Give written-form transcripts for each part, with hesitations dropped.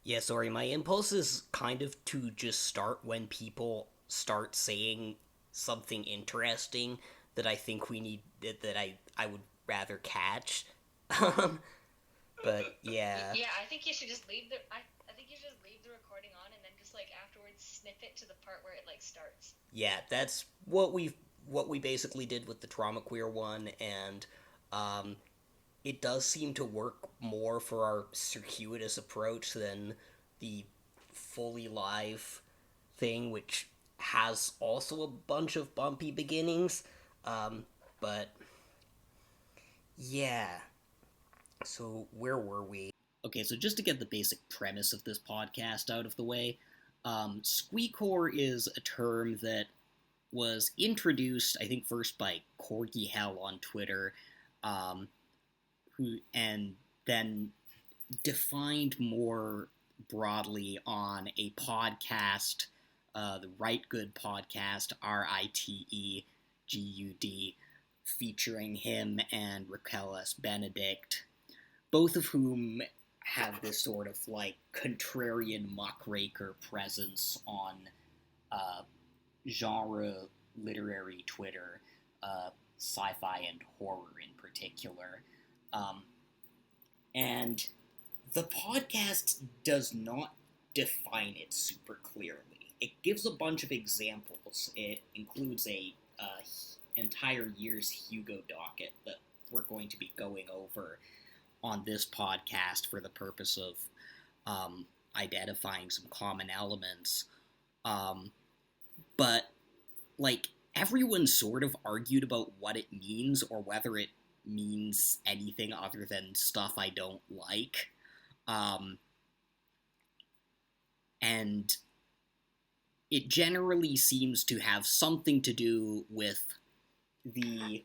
Yeah, sorry, my impulse is kind of to just start when people start saying something interesting that I think we need that I would rather catch. Um, but yeah. Yeah, I think you should just leave the I think you should just leave the recording on and then just like afterwards snip it to the part where it like starts. Yeah, that's what we basically did with the trauma queer one, and um, it does seem to work more for our circuitous approach than the fully live thing, which has also a bunch of bumpy beginnings. Um, but yeah, so where were we? Okay, so just to get the basic premise of this podcast out of the way, Squeecore is a term that was introduced, I think, first by Corgi Hell on Twitter, um, who and then defined more broadly on a podcast, the Rite Gud podcast, RITEGUD, featuring him and Raquel S. Benedict, both of whom have this sort of like contrarian muckraker presence on uh, genre literary Twitter, sci-fi and horror in particular. Um, and the podcast does not define it super clearly. It gives a bunch of examples. It includes a entire year's Hugo docket that we're going to be going over on this podcast for the purpose of identifying some common elements. Um, but like everyone sort of argued about what it means or whether it means anything other than stuff I don't like. Um, and it generally seems to have something to do with the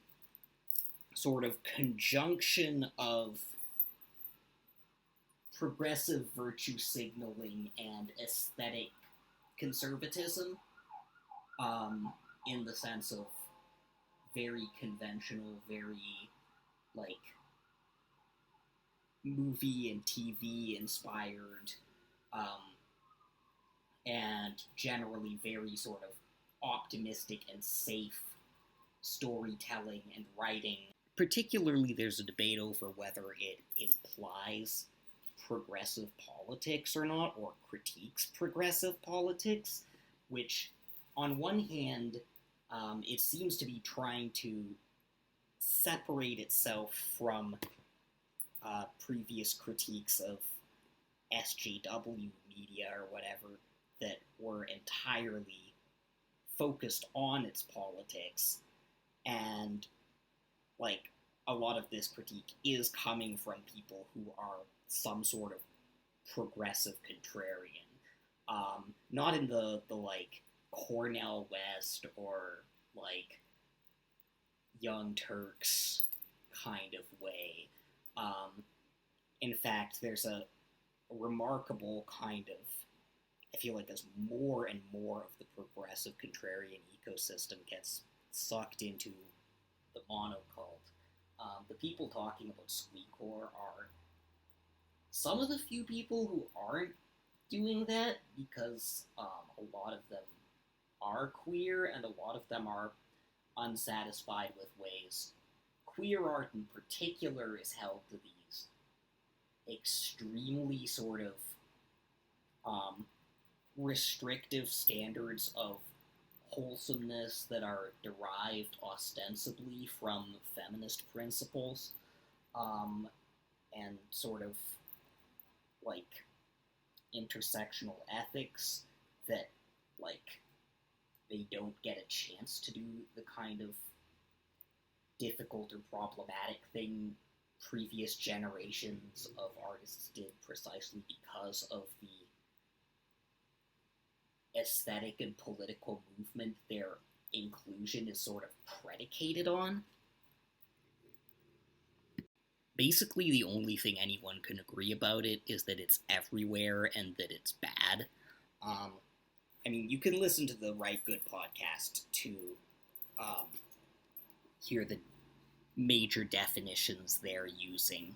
sort of conjunction of progressive virtue signaling and aesthetic conservatism, in the sense of very conventional, very like movie and TV inspired, um, and generally very sort of optimistic and safe storytelling and writing. Particularly, there's a debate over whether it implies progressive politics or not, or critiques progressive politics, which, on one hand, it seems to be trying to separate itself from previous critiques of SJW media or whatever that were entirely focused on its politics, and like a lot of this critique is coming from people who are some sort of progressive contrarian, not in the like Cornell West or like Young Turks kind of way. Um, in fact, there's a remarkable kind of, I feel like as more and more of the progressive contrarian ecosystem gets sucked into the monocult, the people talking about Squeecore are some of the few people who aren't doing that, because a lot of them are queer and a lot of them are unsatisfied with ways queer art in particular is held to these extremely sort of um, restrictive standards of wholesomeness that are derived ostensibly from feminist principles, and sort of like intersectional ethics that like they don't get a chance to do the kind of difficult or problematic thing previous generations of artists did, precisely because of the aesthetic and political movement their inclusion is sort of predicated on. Basically, the only thing anyone can agree about it is that it's everywhere and that it's bad. Um, I mean, you can listen to the Rite Gud podcast to um, hear the major definitions they're using,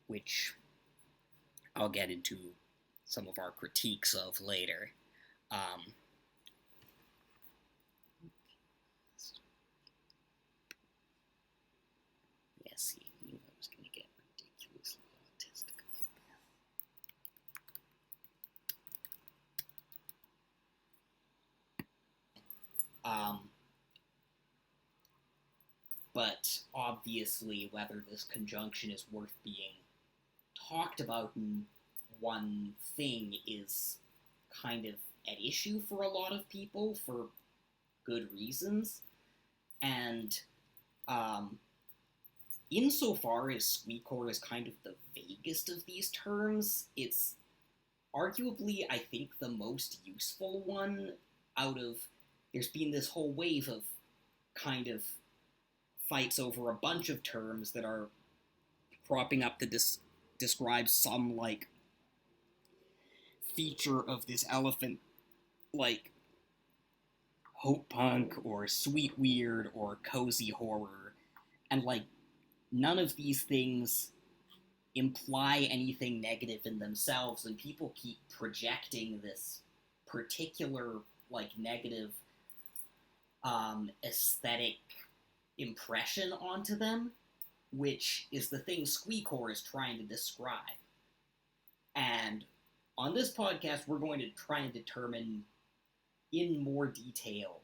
which I'll get into some of our critiques of later. Yeah, see, I knew I was going to get ridiculously autistic. But obviously, whether this conjunction is worth being talked about in one thing is kind of at issue for a lot of people for good reasons. And insofar as Squeecore is kind of the vaguest of these terms, it's arguably, I think, the most useful one out of. There's been this whole wave of kind of fights over a bunch of terms that are propping up that describe some, like, feature of this elephant, like hope punk or sweet weird or cozy horror, and like none of these things imply anything negative in themselves, and people keep projecting this particular like negative aesthetic impression onto them, which is the thing Squeecore is trying to describe. And on this podcast, we're going to try and determine in more detail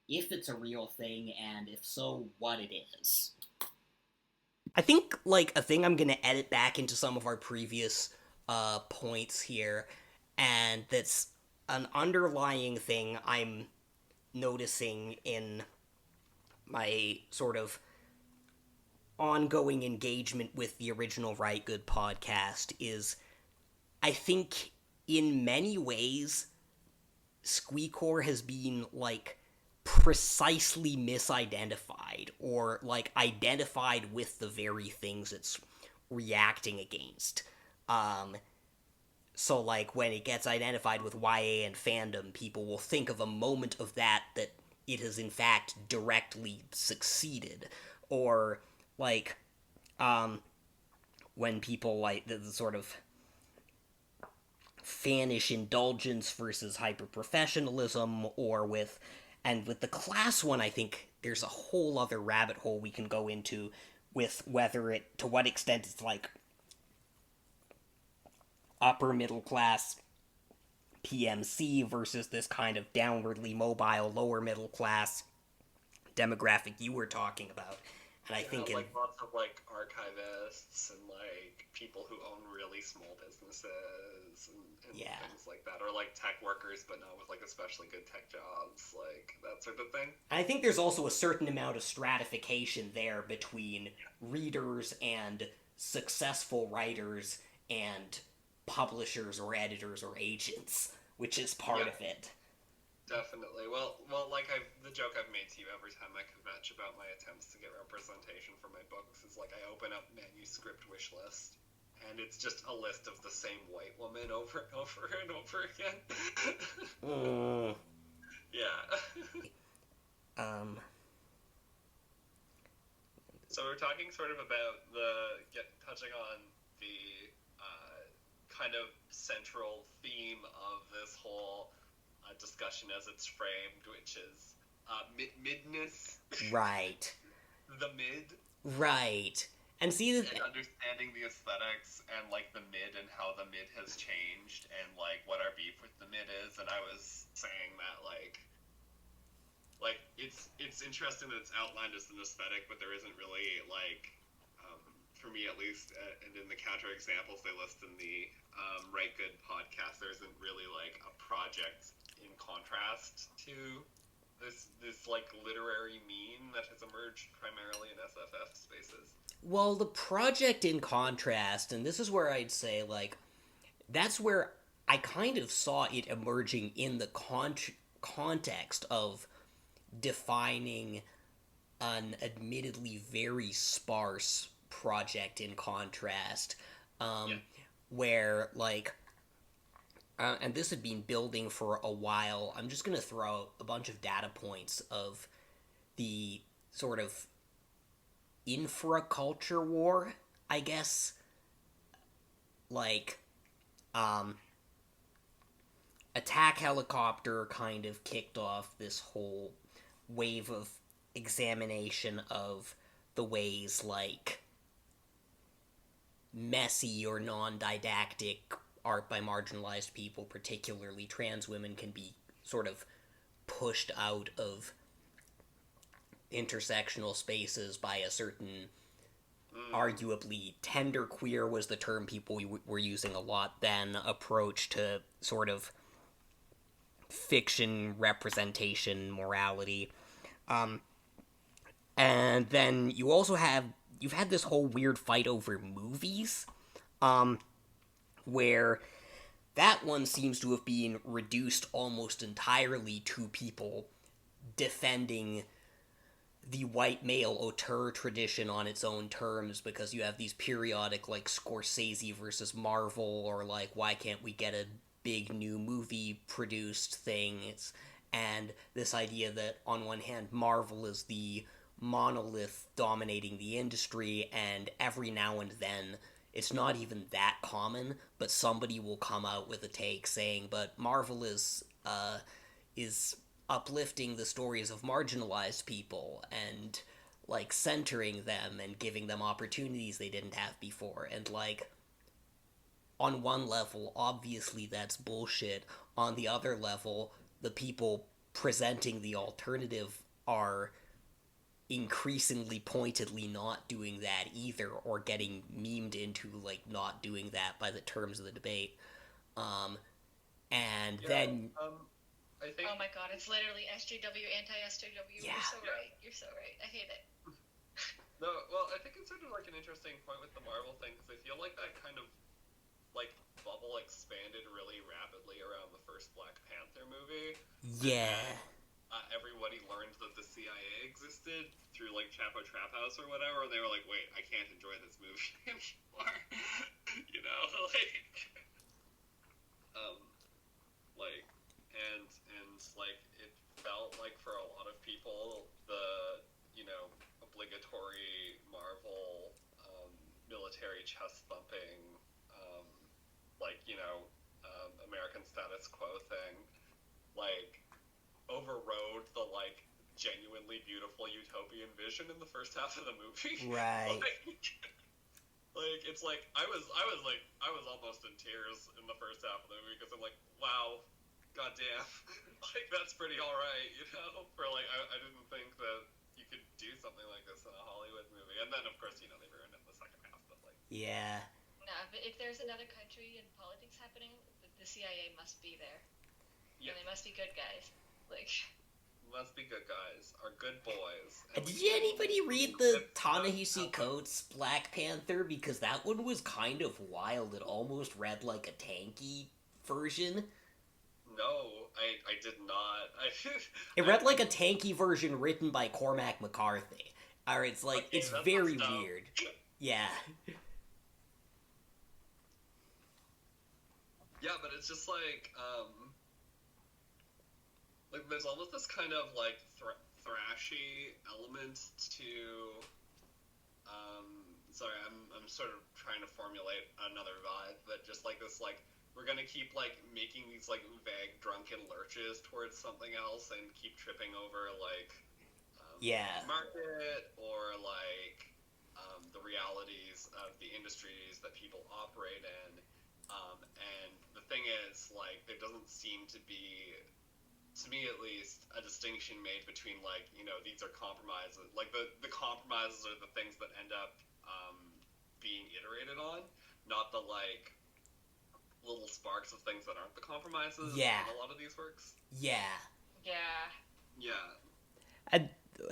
if it's a real thing, and if so, what it is. I think, like, a thing I'm going to edit back into some of our previous points here, and that's an underlying thing I'm noticing in my sort of ongoing engagement with the original Rite Gud podcast is, I think, in many ways, Squeecore has been, like, precisely misidentified, or, like, identified with the very things it's reacting against. So, like, when it gets identified with YA and fandom, people will think of a moment of that it has, in fact, directly succeeded. Or, like, when people, like, the sort of fanish indulgence versus hyper-professionalism, or with the class one, I think there's a whole other rabbit hole we can go into with to what extent it's like upper middle class PMC versus this kind of downwardly mobile lower middle class demographic you were talking about. And I think like lots of like archivists and like people who own really small businesses and things like that, or like tech workers but not with like especially good tech jobs, like that sort of thing. I think there's also a certain amount of stratification there between readers and successful writers and publishers or editors or agents, which is part of it. Definitely. Well, like the joke I've made to you every time I kvetch about my attempts to get representation for my books is like I open up manuscript wish list, and it's just a list of the same white woman over and over and over again. Yeah. So we're talking sort of about touching on the kind of central theme of this whole discussion as it's framed, which is midness. Right. The mid. Right. And see, and understanding the aesthetics and like the mid and how the mid has changed and like what our beef with the mid is. And I was saying that like it's interesting that it's outlined as an aesthetic, but there isn't really like for me at least, and in the counter examples they list in the Rite Gud podcast, there isn't really like a project in contrast to this like literary meme that has emerged primarily in SFF spaces. Well, the project in contrast, and this is where I'd say like that's where I kind of saw it emerging in the context of defining an admittedly very sparse project in contrast, where like and this had been building for a while. I'm just going to throw out a bunch of data points of the sort of infra-culture war, I guess. Like, Attack Helicopter kind of kicked off this whole wave of examination of the ways, like, messy or non-didactic art by marginalized people, particularly trans women, can be sort of pushed out of intersectional spaces by a certain arguably tenderqueer was the term people were using a lot then approach to sort of fiction representation morality. And then you've had this whole weird fight over movies, where that one seems to have been reduced almost entirely to people defending the white male auteur tradition on its own terms, because you have these periodic, like, Scorsese versus Marvel, or, like, why can't we get a big new movie produced things, and this idea that, on one hand, Marvel is the monolith dominating the industry, and every now and then, it's not even that common, but somebody will come out with a take saying, but Marvel is uplifting the stories of marginalized people and, like, centering them and giving them opportunities they didn't have before. And, like, on one level, obviously that's bullshit. On the other level, the people presenting the alternative are increasingly pointedly not doing that either, or getting memed into, like, not doing that by the terms of the debate. And Yeah, then I think. Oh my god, it's literally SJW, anti-SJW. Yeah. You're so right. I hate it. No, well, I think it's sort of like an interesting point with the Marvel thing, because I feel like that kind of, like, bubble expanded really rapidly around the first Black Panther movie. yeah. Everybody learned that the CIA existed through, like, Chapo Trap House or whatever, and they were like, wait, I can't enjoy this movie anymore. You know, like, it felt like for a lot of people, the, you know, obligatory Marvel, military chest thumping, like, you know, American status quo thing, like, overrode the, like, genuinely beautiful utopian vision in the first half of the movie. Right. Like, it's like, I was almost in tears in the first half of the movie, because I'm like, wow, goddamn, like, that's pretty alright, you know? For, like, I didn't think that you could do something like this in a Hollywood movie. And then, of course, you know, they ruined it in the second half, but, like... Yeah. Nah, but if there's another country and politics happening, the CIA must be there. Yeah. And they must be good guys. Like... Must be good guys. Are good boys. Did anybody read the Ta-Nehisi Coates Black Panther? Because that one was kind of wild. It almost read like a tanky version. No, I did not. It read like a tanky version written by Cormac McCarthy. Or it's like, okay, it's very weird. Yeah. Yeah, but it's just like, there's almost this kind of, like, thrashy element to, sorry, I'm sort of trying to formulate another vibe, but just, like, this, like, we're gonna keep, like, making these, like, vague drunken lurches towards something else and keep tripping over, like, yeah, market, or, like, the realities of the industries that people operate in, and the thing is, like, there doesn't seem to be, to me at least, a distinction made between, like, you know, these are compromises. Like, the compromises are the things that end up being iterated on, not the, like, little sparks of things that aren't the compromises in a lot of these works. Yeah. Yeah.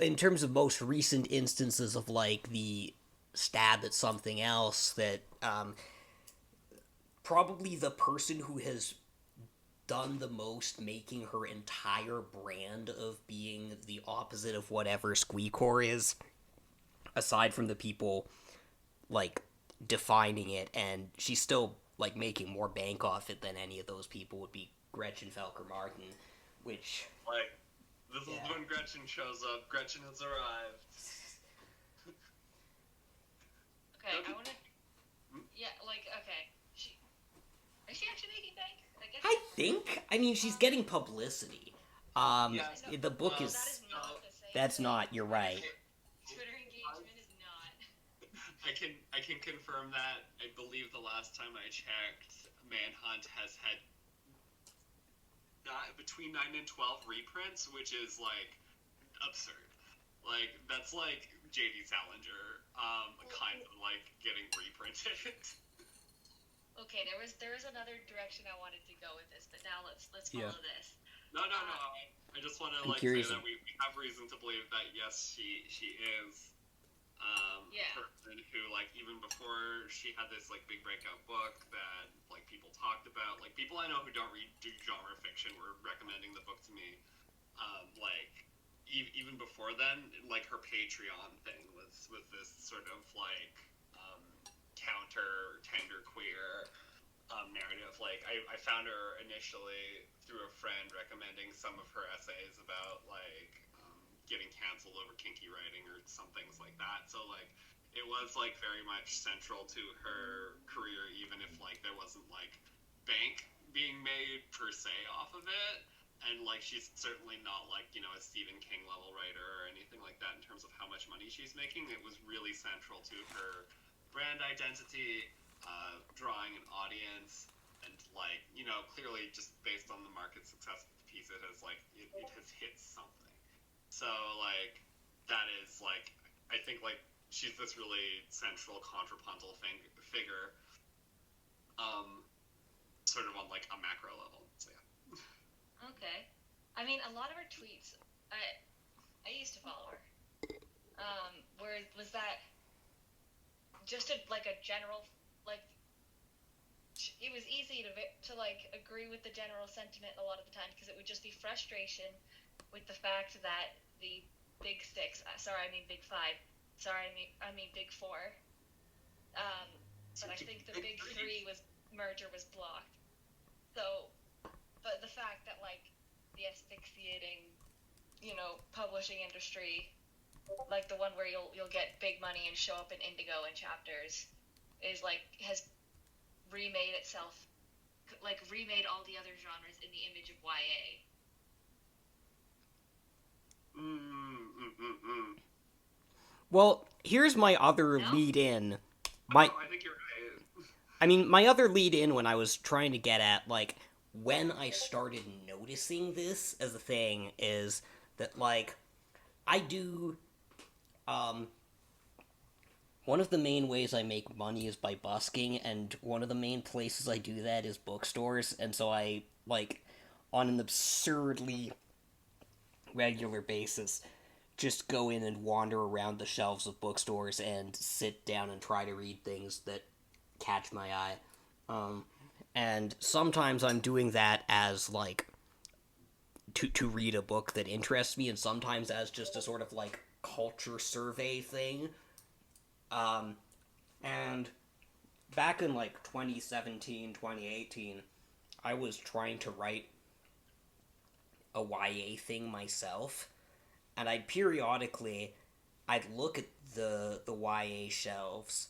In terms of most recent instances of, like, the stab at something else, that probably the person who has done the most making her entire brand of being the opposite of whatever Squeecore is, aside from the people, like, defining it, and she's still, like, making more bank off it than any of those people, would be Gretchen Felker Martin, which... Like, this is when Gretchen shows up. Gretchen has arrived. Okay, I wanna... Yeah, like, okay. Is she think. I mean, she's getting publicity. The book is. That is not the same. That's not. You're right. Twitter engagement is not. I can confirm that. I believe the last time I checked, Manhunt has had between 9 and 12 reprints, which is like absurd. Like that's like J.D. Salinger, kind of like getting reprinted. Okay, there was another direction I wanted to go with this, but now let's follow this. No. I just want to say that we have reason to believe that yes, she is person who even before she had this big breakout book that people talked about, people I know who don't read genre fiction were recommending the book to me. Even before then, her Patreon thing was this sort of counter genderqueer narrative. I found her initially through a friend recommending some of her essays about getting canceled over kinky writing or some things like that. So it was very much central to her career, even if there wasn't bank being made per se off of it. And she's certainly not a Stephen King level writer or anything like that in terms of how much money she's making. It was really central to her brand identity, drawing an audience, and clearly just based on the market success of the piece, it has it has hit something. So that is I think she's this really central contrapuntal figure, sort of on a macro level. So yeah. Okay, I mean a lot of her tweets, I used to follow her. Where was that? Just a general it was easy to agree with the general sentiment a lot of the time because it would just be frustration with the fact that the big six, I mean big five, I mean big four, but I think the big three merger was blocked. So, but the fact that the asphyxiating, publishing industry, the one where you'll get big money and show up in Indigo in chapters, is has remade itself, remade all the other genres in the image of YA. Well, here's my other lead-in. I think you're right. I mean, my other lead-in when I was trying to get at, when I started noticing this as a thing is that, I do, one of the main ways I make money is by busking, and one of the main places I do that is bookstores, and so I, on an absurdly regular basis, just go in and wander around the shelves of bookstores and sit down and try to read things that catch my eye. And sometimes I'm doing that as, to read a book that interests me, and sometimes as just a sort of, culture survey thing. And back in, 2017, 2018, I was trying to write a YA thing myself, and I'd look at the YA shelves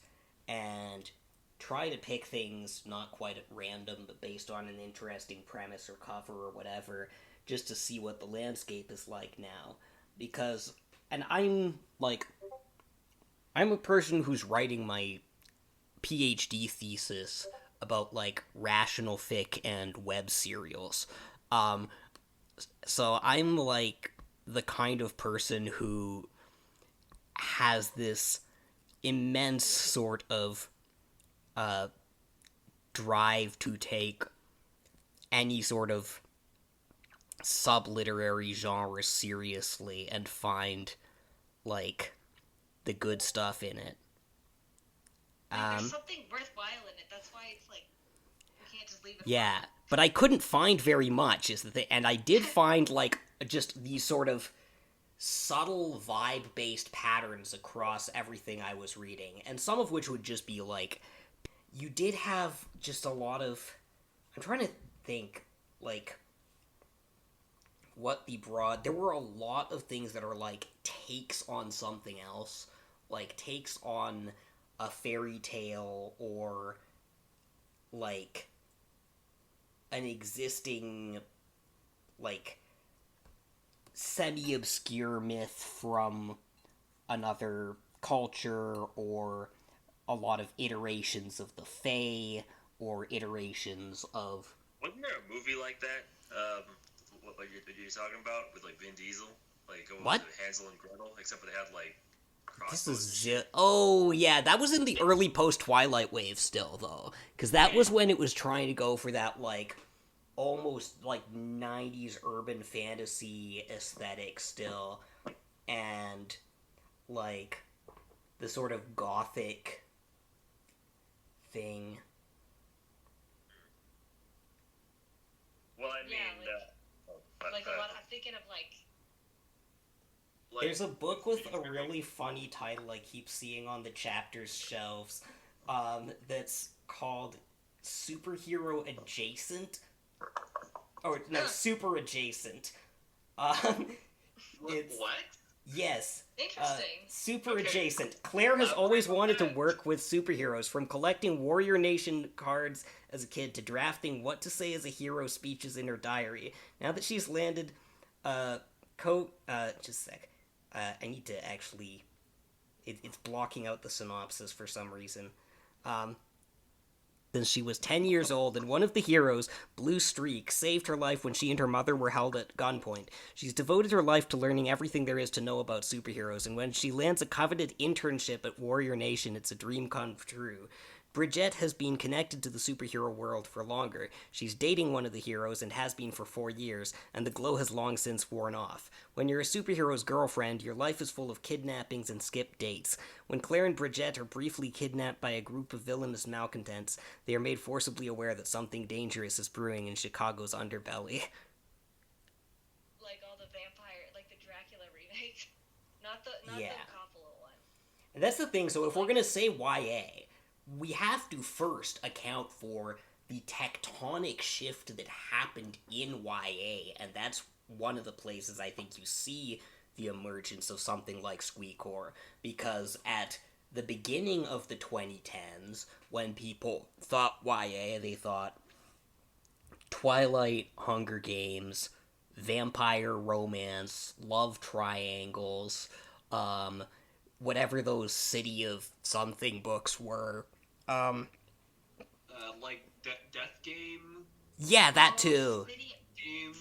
and try to pick things not quite at random, but based on an interesting premise or cover or whatever, just to see what the landscape is like now. Because, and I'm a person who's writing my PhD thesis about, rational fic and web serials. So I'm, the kind of person who has this immense sort of drive to take any sort of sub-literary genre seriously and find, the good stuff in it. There's something worthwhile in it. That's why it's you can't just leave it. Yeah, but I couldn't find very much, is the thing. And I did find, just these sort of subtle vibe-based patterns across everything I was reading. And some of which would just be, you did have just a lot of... I'm trying to think, what the broad... There were a lot of things that are, takes on something else. Takes on a fairy tale or, an existing, like, semi-obscure myth from another culture, or a lot of iterations of the Fae, or iterations of... Wasn't there a movie like that? What you're talking about with like Vin Diesel? Like what? Hansel and Gretel, except for they had like This is oh yeah, that was in the early post-Twilight wave still though, because that was when it was trying to go for that like almost like 90s urban fantasy aesthetic still, and like the sort of gothic thing. Well, I mean, like a lot. I'm thinking of like. There's a book with a really funny title I keep seeing on the chapters shelves, that's called Superhero Adjacent, or no, Super Adjacent. It's, what? Yes. Interesting. Super Adjacent. Claire has always wanted to work with superheroes, from collecting Warrior Nation cards as a kid to drafting what to say as a hero speeches in her diary. Now that she's landed, just a sec. I need to actually... It's blocking out the synopsis for some reason. Then she was 10 years old, and one of the heroes, Blue Streak, saved her life when she and her mother were held at gunpoint. She's devoted her life to learning everything there is to know about superheroes, and when she lands a coveted internship at Warrior Nation, it's a dream come true. Bridget has been connected to the superhero world for longer. She's dating one of the heroes and has been for 4 years, and the glow has long since worn off. When you're a superhero's girlfriend, your life is full of kidnappings and skipped dates. When Claire and Bridget are briefly kidnapped by a group of villainous malcontents, they are made forcibly aware that something dangerous is brewing in Chicago's underbelly. Like all the vampire, like the Dracula remake. Not the Coppola one. And that's the thing, so if we're gonna say YA, we have to first account for the tectonic shift that happened in YA, and that's one of the places I think you see the emergence of something like Squeecore, because at the beginning of the 2010s, when people thought YA, they thought Twilight, Hunger Games, vampire romance, love triangles, whatever those City of Something books were. Like Death Game? Yeah, that too. City of...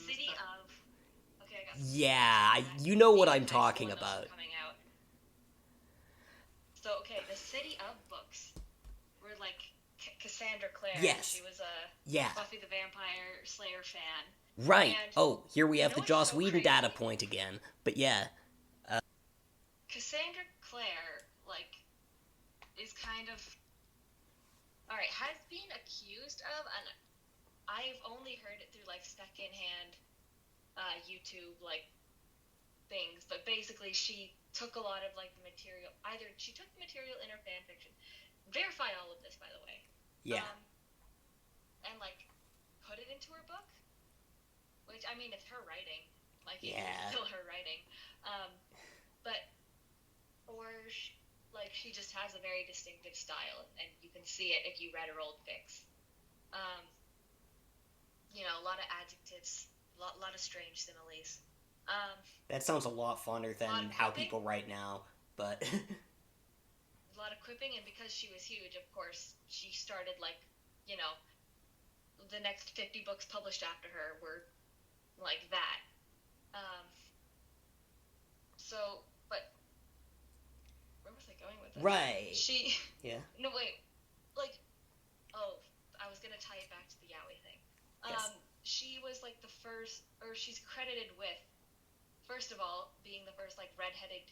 Okay, I got... Yeah, you know what I'm talking about. Coming out. So, okay, the City of books were like Cassandra Clare. Yes. She was a Buffy the Vampire Slayer fan. Right. And Here we have the Joss so Whedon crazy? data point again. But yeah. Cassandra Clare, like, is kind of... Alright, has been accused of, and I've only heard it through, like, secondhand YouTube, like, things, but basically she took a lot of, like, the material, either she took the material in her fanfiction, verify all of this, by the way. Yeah. And, like, put it into her book, which, I mean, it's her writing, like, Yeah. it's still her writing, like, she just has a very distinctive style, and you can see it if you read her old fics. You know, a lot of adjectives, a lot of strange similes. That sounds a lot funner than how people write now, but... A lot of quipping, and because she was huge, of course, she started, like, you know, the next 50 books published after her were like that. But where was I going with this? Right. Yeah. No, wait. Like, I was gonna tie it back to the Yaoi thing. Yes. She was, like, the first, or she's credited with, first of all, being the first, like, redheaded,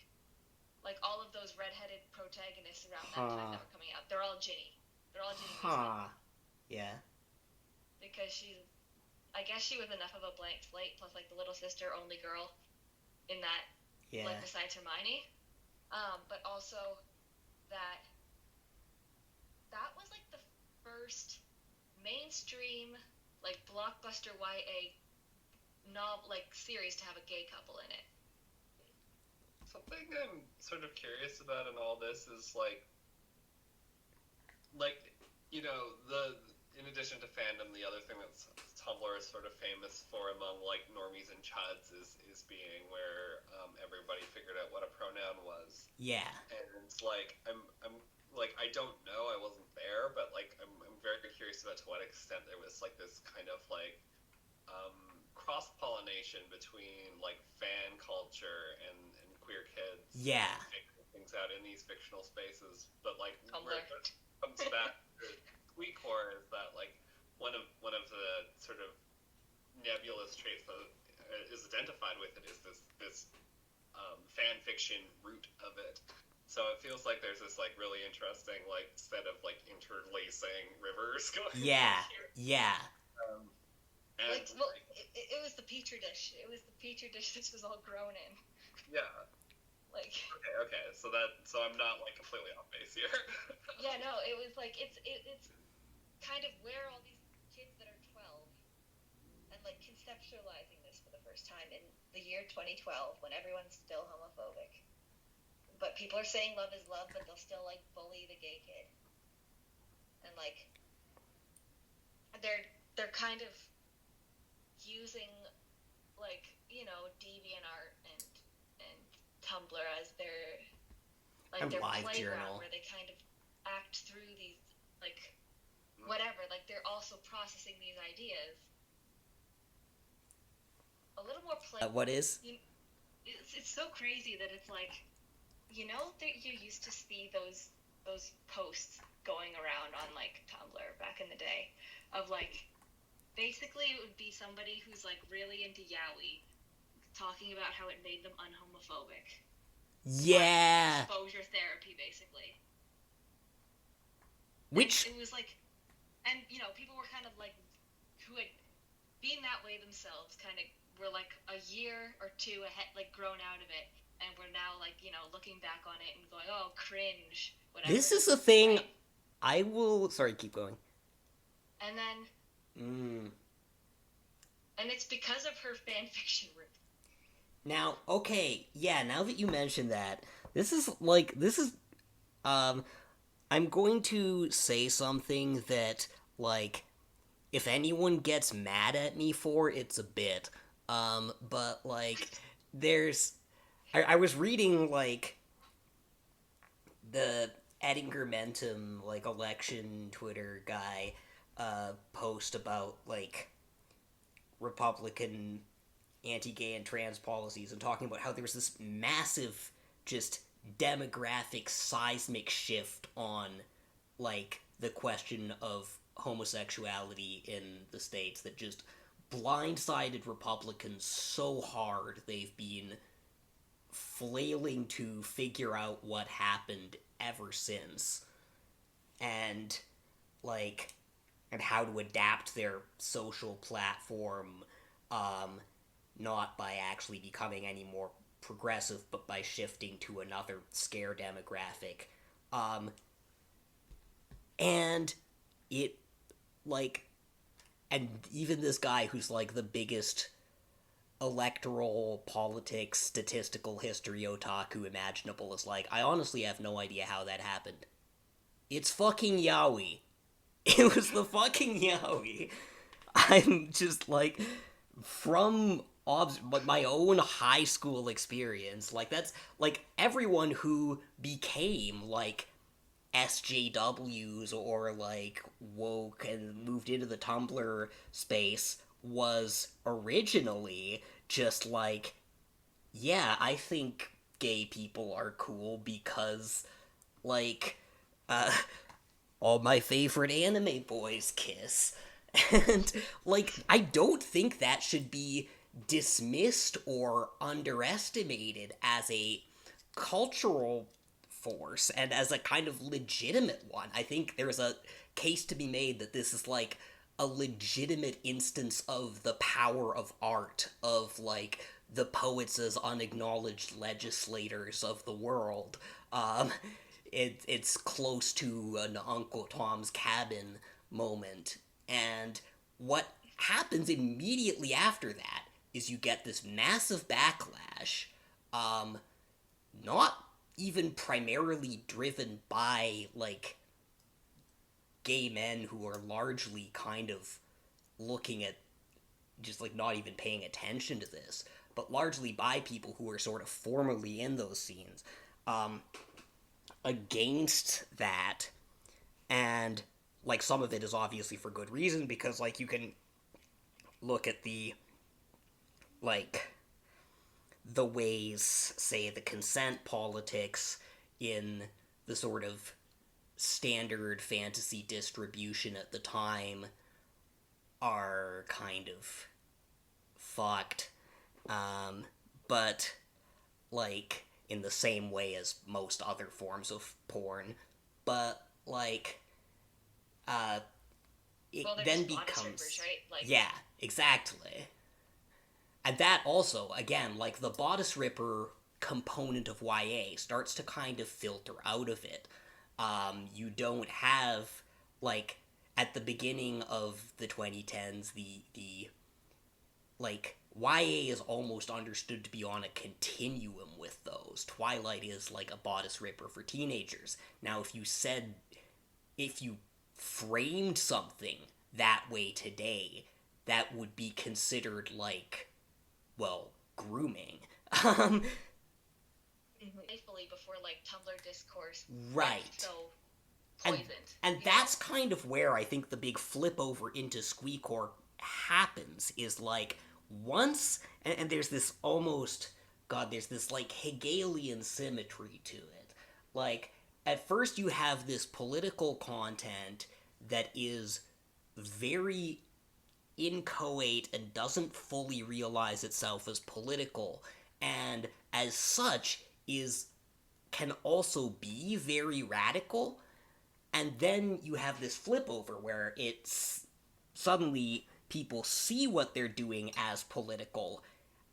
like, all of those redheaded protagonists around that time that were coming out. They're all Ginny. Yeah. Because I guess she was enough of a blank slate, plus, like, the little sister, only girl in that, like, besides Hermione. But also that was, like, the first mainstream, like, blockbuster YA novel, like, series to have a gay couple in it. Something I'm sort of curious about in all this is, like, you know, in addition to fandom, the other thing that's Tumblr is sort of famous for among like normies and chuds is being where everybody figured out what a pronoun was. Yeah. And it's like I'm like I don't know, I wasn't there, but like I'm very curious about to what extent there was like this kind of like cross pollination between like fan culture and queer kids. Yeah. Figuring things out in these fictional spaces, but like Tumblr. where it comes back to Squeecore is that like one of the sort of nebulous traits that is identified with it is this fan fiction root of it. So it feels like there's this like really interesting like set of like interlacing rivers going. Yeah. on here. Yeah. And it was the petri dish. It was the petri dish this was all grown in. yeah. Like. Okay. So I'm not like completely off base here. Yeah, no, it was like it's kind of where all these kids that are 12 and like conceptualizing this for the first time in the year 2012 when everyone's still homophobic. But people are saying love is love, but they'll still like bully the gay kid. And like they're kind of using like, you know, DeviantArt and Tumblr as their like And their LiveJournal. playground where they kind of act through these like whatever, like they're also processing these ideas a little more What is? It's so crazy that it's like, you know, that you used to see those posts going around on like Tumblr back in the day of like basically it would be somebody who's like really into yaoi talking about how it made them unhomophobic. Yeah. Like, exposure therapy, basically. Which it was like, and you know, people were kind of like who had been that way themselves, kind of were like a year or two ahead, like grown out of it, and we're now like, you know, looking back on it and going, oh, cringe, whatever. this is a thing. Right? I will. Sorry, keep going. And then. And it's because of her fanfiction route. Now, okay, yeah. Now that you mention that, this is. I'm going to say something that, like, if anyone gets mad at me for, it's a bit. But like, there's. I was reading like the Edinger Mentum, like, election Twitter guy post about like Republican anti-gay and trans policies and talking about how there was this massive just demographic seismic shift on like the question of homosexuality in the States that just blindsided Republicans so hard they've been flailing to figure out what happened ever since, and like, and how to adapt their social platform, not by actually becoming any more progressive, but by shifting to another scare demographic. And it, like, and even this guy who's like the biggest electoral politics statistical history otaku imaginable is like, I honestly have no idea how that happened. It's fucking yaoi. It was the fucking yaoi. I'm just like, from my own high school experience, like, that's like everyone who became like SJWs or like woke and moved into the Tumblr space was originally just like, yeah, I think gay people are cool because like all my favorite anime boys kiss. And like, I don't think that should be dismissed or underestimated as a cultural force and as a kind of legitimate one. I think there's a case to be made that this is like a legitimate instance of the power of art, of like the poets as unacknowledged legislators of the world. It's close to an Uncle Tom's Cabin moment. And what happens immediately after that is you get this massive backlash, not even primarily driven by, like, gay men who are largely kind of looking at just like not even paying attention to this, but largely by people who are sort of formally in those scenes, against that. And like some of it is obviously for good reason, because like you can look at the like the ways, say, the consent politics in the sort of standard fantasy distribution at the time are kind of fucked. But, like, in the same way as most other forms of porn. But, like, it Well, they're then just bodice becomes... rippers, right? Like, yeah, exactly. And that also, again, like, the bodice ripper component of YA starts to kind of filter out of it. You don't have, like, at the beginning of the 2010s, the like, YA is almost understood to be on a continuum with those. Twilight is like a bodice ripper for teenagers. Now, if you framed something that way today, that would be considered like, well, grooming. Faithfully before like Tumblr discourse, Right. So poisoned. And that's kind of where I think the big flip over into Squeecore happens, is like once, and there's this almost, there's this like Hegelian symmetry to it. Like, at first you have this political content that is very inchoate and doesn't fully realize itself as political, and as such can also be very radical. And then you have this flip over where it's suddenly people see what they're doing as political,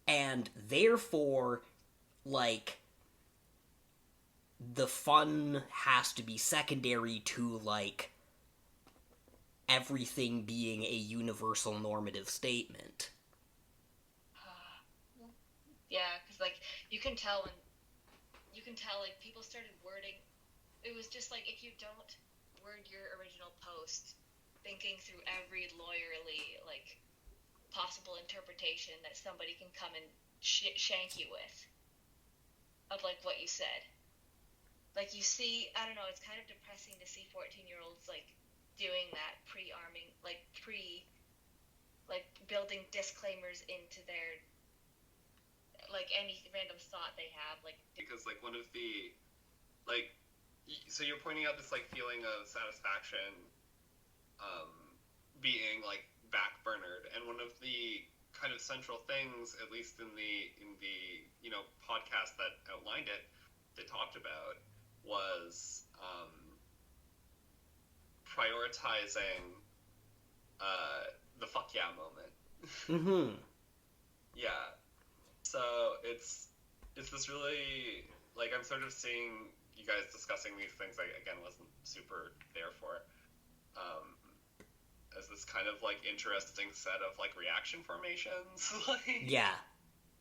and therefore, like, the fun has to be secondary to, like, everything being a universal normative statement. Yeah, because like you can tell like people started wording. It was just like, if you don't word your original post thinking through every lawyerly like possible interpretation that somebody can come and shank you with of like what you said. Like, you see, I don't know, it's kind of depressing to see 14-year-olds like doing that pre-arming, like building disclaimers into their like any random thought they have, like, because like one of the like, so you're pointing out this like feeling of satisfaction being like backburnered, and one of the kind of central things, at least in the podcast that outlined it, they talked about was prioritizing the fuck yeah moment. Mm-hmm. Yeah. So it's this really, like, I'm sort of seeing you guys discussing these things I, again, wasn't super there for, as this kind of, like, interesting set of, like, reaction formations, like, yeah,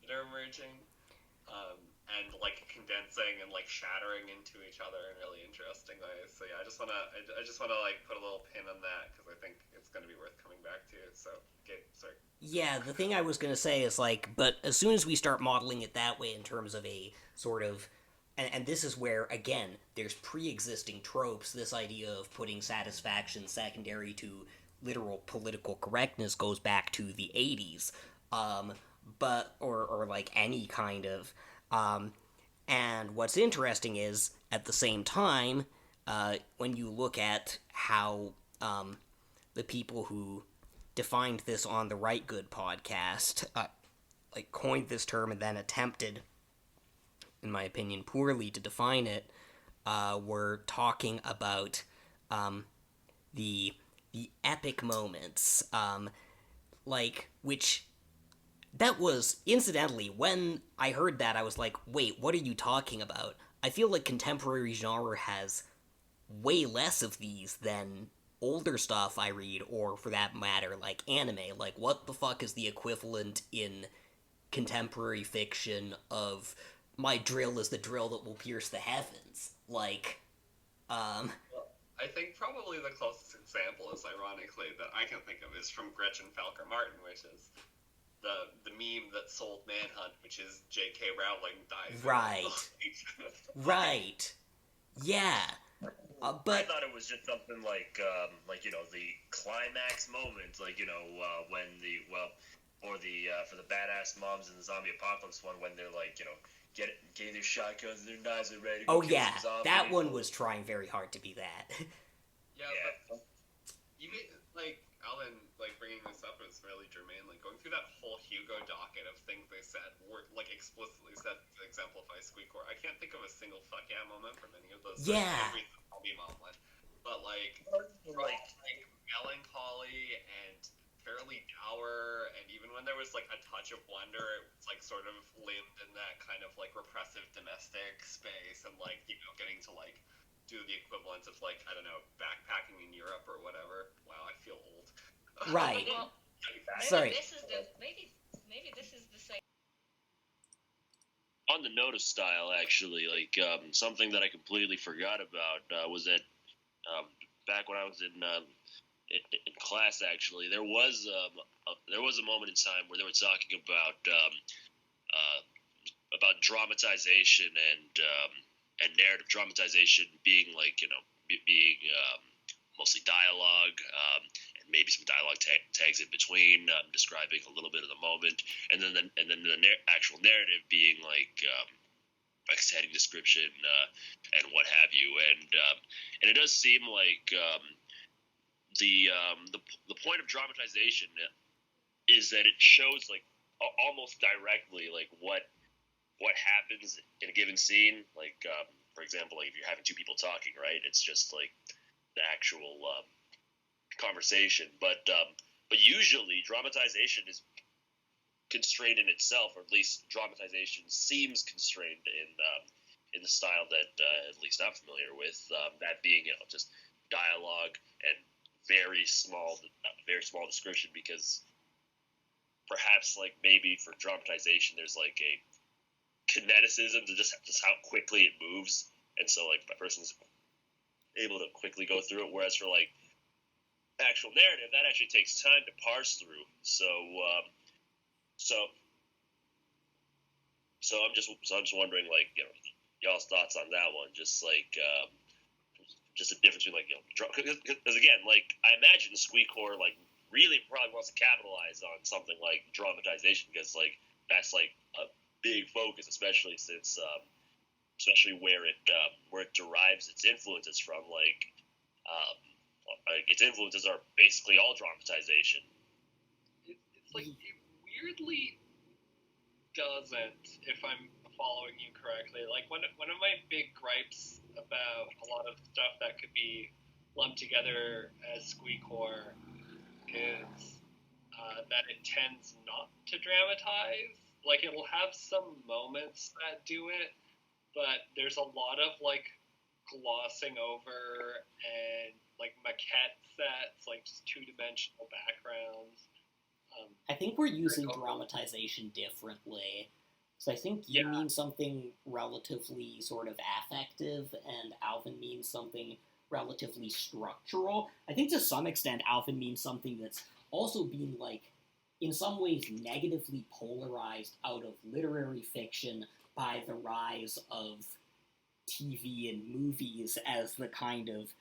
that are emerging, and, like, condensing and, like, shattering into each other in really interesting ways. So, yeah, I just want to, like, put a little pin on that, because I think it's going to be worth coming back to. So, Gabe, sorry. Yeah, the thing I was going to say is, like, but as soon as we start modeling it that way in terms of a sort of, and this is where, again, there's pre-existing tropes, this idea of putting satisfaction secondary to literal political correctness goes back to the 80s, but, or like any kind of, and what's interesting is, at the same time, when you look at how, the people who defined this on the Rite Gud podcast, like, coined this term and then attempted, in my opinion, poorly to define it, were talking about the epic moments, like, which, that was, incidentally, when I heard that, I was like, wait, what are you talking about? I feel like contemporary genre has way less of these than older stuff I read, or for that matter, like anime. Like, what the fuck is the equivalent in contemporary fiction of my drill is the drill that will pierce the heavens? Like, Well, I think probably the closest example is, ironically, that I can think of is from Gretchen Falker Martin, which is the meme that sold Manhunt, which is J.K. Rowling dies. Right. Right. Yeah. I But thought it was just something like the climax moment, when for the badass moms in the zombie apocalypse one, when they're getting their shotguns and their knives are ready to oh kill yeah, some zombies. that one was trying very hard to be that. Yeah, but you made, Alan, bringing this up is really germane. Going through that whole Hugo docket of things they said were, explicitly said to exemplify Squeecore. I can't think of a single fuck yeah moment from any of those. Yeah. Every zombie mom one. But, melancholy and fairly dour, and even when there was, a touch of wonder, it was, sort of limbed in that kind of, repressive domestic space, and, getting to, do the equivalent of, I don't know, backpacking in Europe or whatever. Wow, I feel old. Right. Well, Sorry. Maybe this is the same. On the note of style, actually, something that I completely forgot about was that back when I was in class, actually, there was a moment in time where they were talking about dramatization and narrative dramatization being being mostly dialogue, and maybe some dialogue tags in between, describing a little bit of the moment, and then the actual narrative being setting description and what have you, and it does seem like the point of dramatization is that it shows almost directly what happens in a given scene. For example, if you're having two people talking, right, it's just the actual conversation. But usually dramatization is constrained in itself, or at least dramatization seems constrained in the style that at least I'm familiar with. That being just dialogue and very small description, because perhaps maybe for dramatization there's a kineticism to just how quickly it moves, and so a person's able to quickly go through it, whereas for actual narrative, that actually takes time to parse through. So I'm just wondering y'all's thoughts on that one, just just the difference between because again, I imagine Squeecore really probably wants to capitalize on something like dramatization, because that's a big focus, especially since especially where it derives its influences from. Its influences are basically all dramatization. It weirdly doesn't, if I'm following you correctly. One of my big gripes about a lot of stuff that could be lumped together as Squeecore is that it tends not to dramatize. It'll have some moments that do it, but there's a lot of glossing over and maquette sets, just two-dimensional backgrounds. I think we're using dramatization differently. So I think you mean something relatively sort of affective, and Alvin means something relatively structural. I think to some extent Alvin means something that's also being in some ways negatively polarized out of literary fiction by the rise of TV and movies as the kind of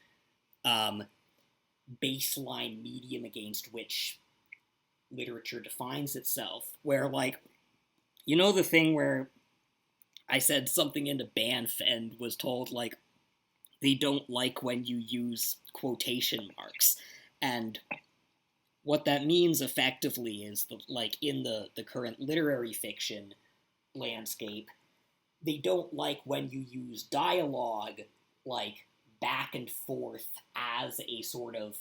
baseline medium against which literature defines itself. Where, the thing where I said something into Banff and was told, they don't like when you use quotation marks. And what that means effectively is that, in the current literary fiction landscape, they don't like when you use dialogue, back and forth as a sort of,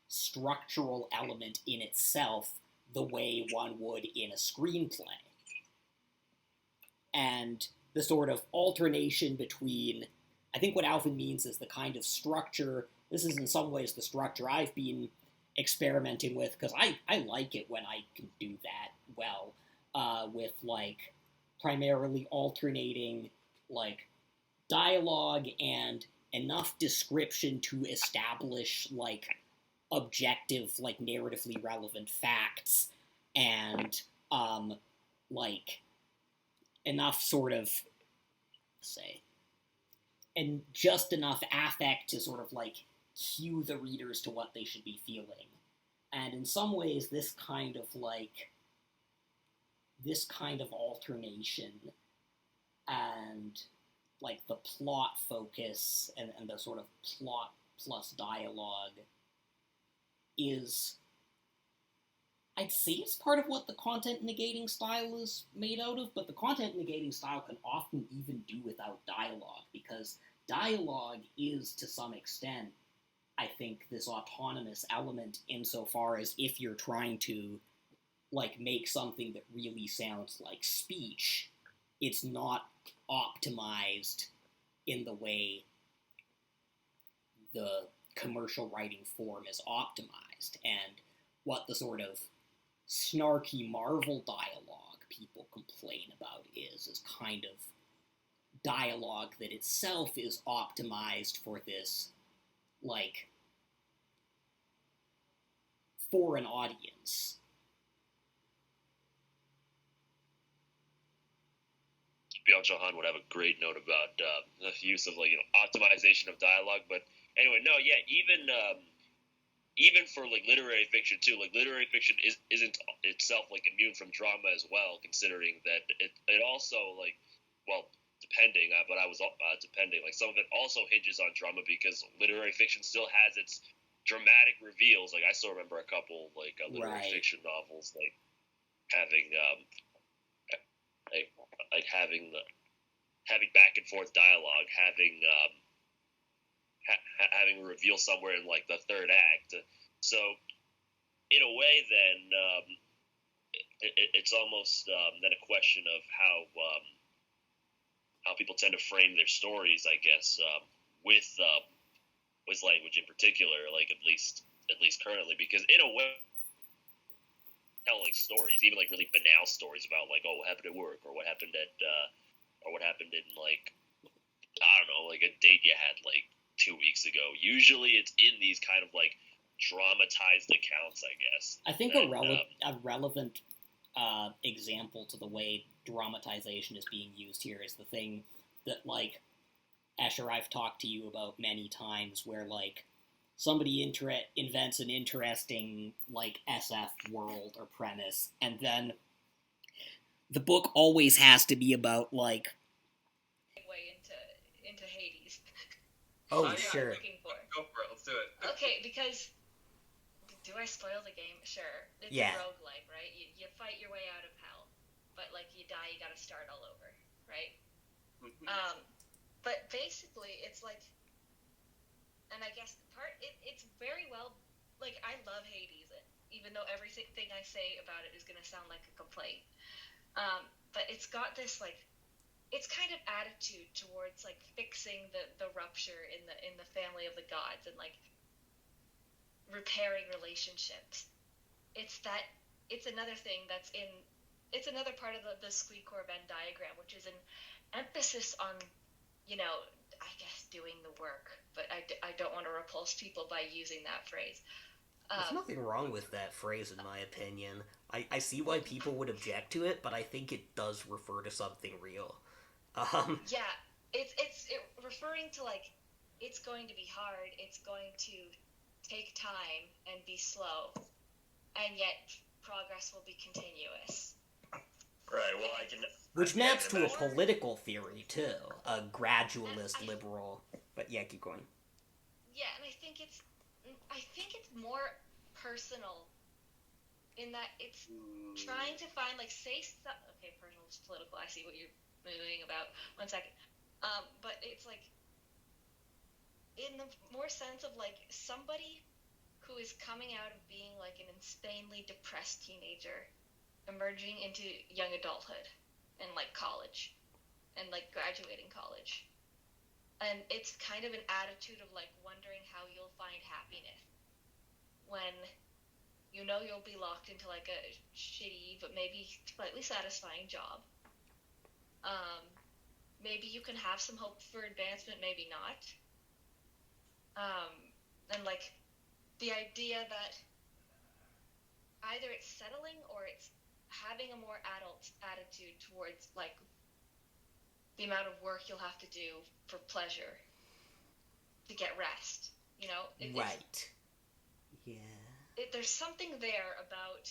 structural element in itself, the way one would in a screenplay. And the sort of alternation between, I think what Alvin means is the kind of structure, this is in some ways the structure I've been experimenting with, because I like it when I can do that well, with, primarily alternating, dialogue and enough description to establish, objective, narratively relevant facts, and like enough sort of say, and just enough affect to sort of like cue the readers to what they should be feeling. And in some ways, this kind of alternation and like the plot focus and the sort of plot plus dialogue is, I'd say it's part of what the content negating style is made out of, but the content negating style can often even do without dialogue, because dialogue is, to some extent, I think, this autonomous element insofar as if you're trying to, like, make something that really sounds like speech, it's not optimized in the way the commercial writing form is optimized. And what the sort of snarky Marvel dialogue people complain about is kind of dialogue that itself is optimized for this, like, for an audience. Beyond Johan would have a great note about the use of, like, optimization of dialogue. But anyway, no, yeah, even for, like, literary fiction too, like, literary fiction isn't itself, like, immune from drama as well, considering that it also, like, well, depending, but I was depending, like, some of it also hinges on drama, because literary fiction still has its dramatic reveals. Like, I still remember a couple, like, literary fiction novels, like, having having back and forth dialogue, having having a reveal somewhere in, like, the third act. So in a way, then it's almost then a question of how people tend to frame their stories, I guess, with language in particular, like, at least currently, because in a way, tell, like, stories, even, like, really banal stories about, like, oh, what happened at work, or what happened in, like, I don't know, like, a date you had, like, 2 weeks ago. Usually it's in these kind of, like, dramatized accounts, I guess. I think a relevant example to the way dramatization is being used here is the thing that, like, Escher, I've talked to you about many times, where, like, somebody invents an interesting, like, SF world or premise, and then the book always has to be about, like... way into Hades. Oh, sure. Go for it, let's do it. Okay, because... Do I spoil the game? Sure. It's a roguelike, right? You fight your way out of hell, but, like, you die, you gotta start all over, right? But basically, it's like... And I guess it's very well, like, I love Hades, even though everything I say about it is going to sound like a complaint. But it's got this, like, it's kind of attitude towards, like, fixing the rupture in the family of the gods, and, like, repairing relationships. It's another thing it's another part of the Squeecore Venn diagram, which is an emphasis on, I guess, doing the work, but I don't want to repulse people by using that phrase. There's nothing wrong with that phrase, in my opinion. I see why people would object to it, but I think it does refer to something real. Yeah, it's referring to, like, it's going to be hard, it's going to take time and be slow, and yet progress will be continuous. Right, well, Which maps to a political theory, too. A gradualist liberal. But yeah, keep going. Yeah, and I think it's more personal in that it's trying to find, like, okay, personal is political, I see what you're moving about. 1 second. But it's, like, in the more sense of, like, somebody who is coming out of being, like, an insanely depressed teenager, emerging into young adulthood and, like, college and, like, graduating college, and it's kind of an attitude of, like, wondering how you'll find happiness when you'll be locked into, like, a shitty but maybe slightly satisfying job. Maybe you can have some hope for advancement, maybe not. And, like, the idea that either it's settling or it's having a more adult attitude towards, like, the amount of work you'll have to do for pleasure to get rest. You know? Right. Yeah. There's something there about,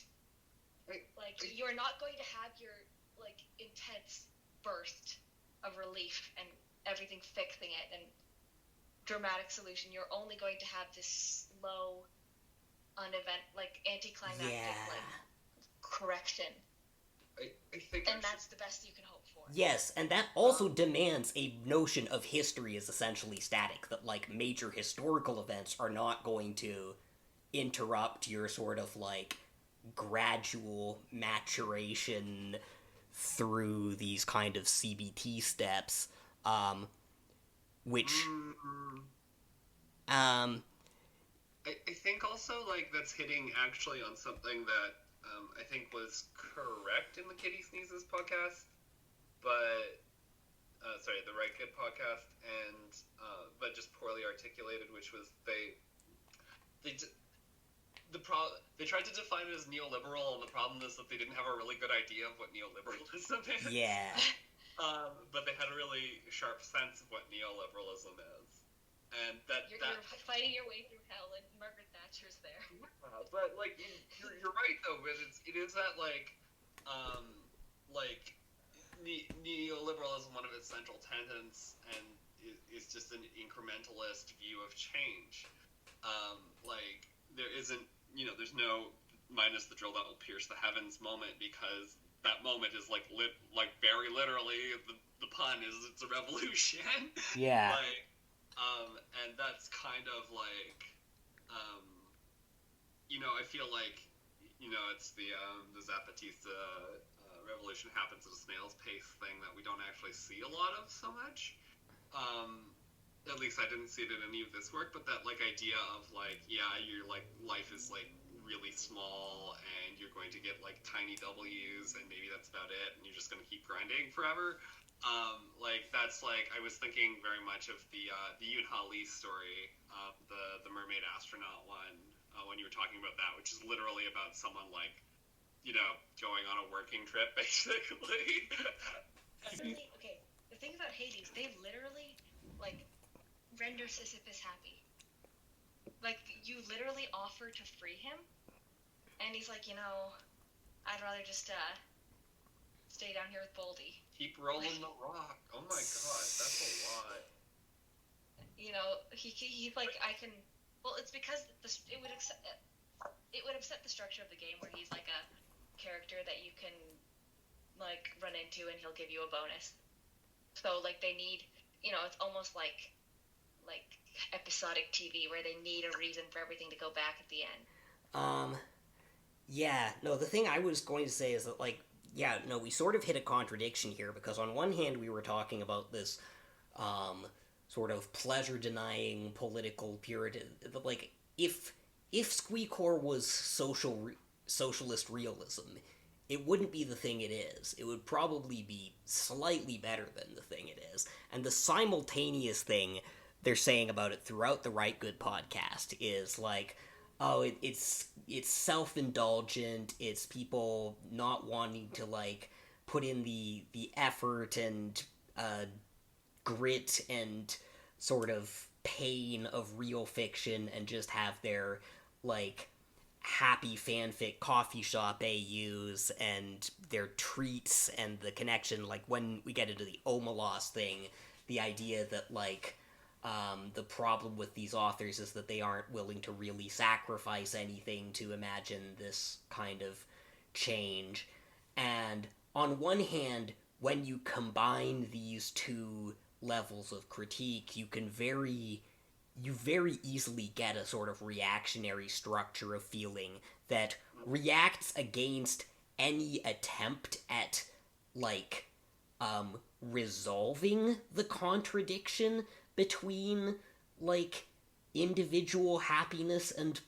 like, you're not going to have your, like, intense burst of relief and everything fixing it and dramatic solution. You're only going to have this slow, like, anticlimactic, like, correction. I think and that's the best you can hope for. Yes, and that also demands a notion of history is essentially static, that, like, major historical events are not going to interrupt your sort of, like, gradual maturation through these kind of CBT steps, which, I think also, like, that's hitting actually on something that I think was correct in the Kitty Sneezes podcast, but the Rite Gud podcast, and but just poorly articulated, which was they tried to define it as neoliberal, and the problem is that they didn't have a really good idea of what neoliberalism is. Yeah. But they had a really sharp sense of what neoliberalism is. And you're fighting your way through hell, and Margaret Thatcher's there. But, like, you're right, though, but it is that, like, neoliberalism, one of its central tenets, and is just an incrementalist view of change. Like, there isn't, there's no minus the drill that will pierce the heavens moment, because that moment is, like, very literally, the pun is, it's a revolution. Yeah. Like, and that's kind of like, I feel like, it's the Zapatista revolution happens at a snail's pace thing that we don't actually see a lot of so much. At least I didn't see it in any of this work, but that, like, idea of, like, your, like, life is, like, really small, and you're going to get, like, tiny W's, and maybe that's about it, and you're just going to keep grinding forever. Like, that's, like, I was thinking very much of the Yoon-Ha Lee story, the mermaid astronaut one, when you were talking about that, which is literally about someone, like, going on a working trip, basically. Okay, the thing about Hades, they literally, like, render Sisyphus happy. Like, you literally offer to free him, and he's like, I'd rather just, stay down here with Boldy. Keep rolling the rock. Oh my god, that's a lot. He's like, I can. Well, it's because it would upset the structure of the game, where he's like a character that you can, like, run into, and he'll give you a bonus. So, like, they need, it's almost like episodic TV, where they need a reason for everything to go back at the end. Yeah. No, the thing I was going to say is that, like, yeah, no, we sort of hit a contradiction here, because on one hand we were talking about this, sort of pleasure-denying political puritan, like, if Squeecore was socialist realism, it wouldn't be the thing it is. It would probably be slightly better than the thing it is. And the simultaneous thing they're saying about it throughout the Rite Gud podcast is, like, it's self-indulgent, it's people not wanting to, like, put in the effort and grit and sort of pain of real fiction, and just have their, like, happy fanfic coffee shop AUs and their treats, and the connection, like, when we get into the Omelos thing, the idea that, like, the problem with these authors is that they aren't willing to really sacrifice anything to imagine this kind of change. And on one hand, when you combine these two levels of critique, you very easily get a sort of reactionary structure of feeling that reacts against any attempt at, like, resolving the contradiction between, like, individual happiness and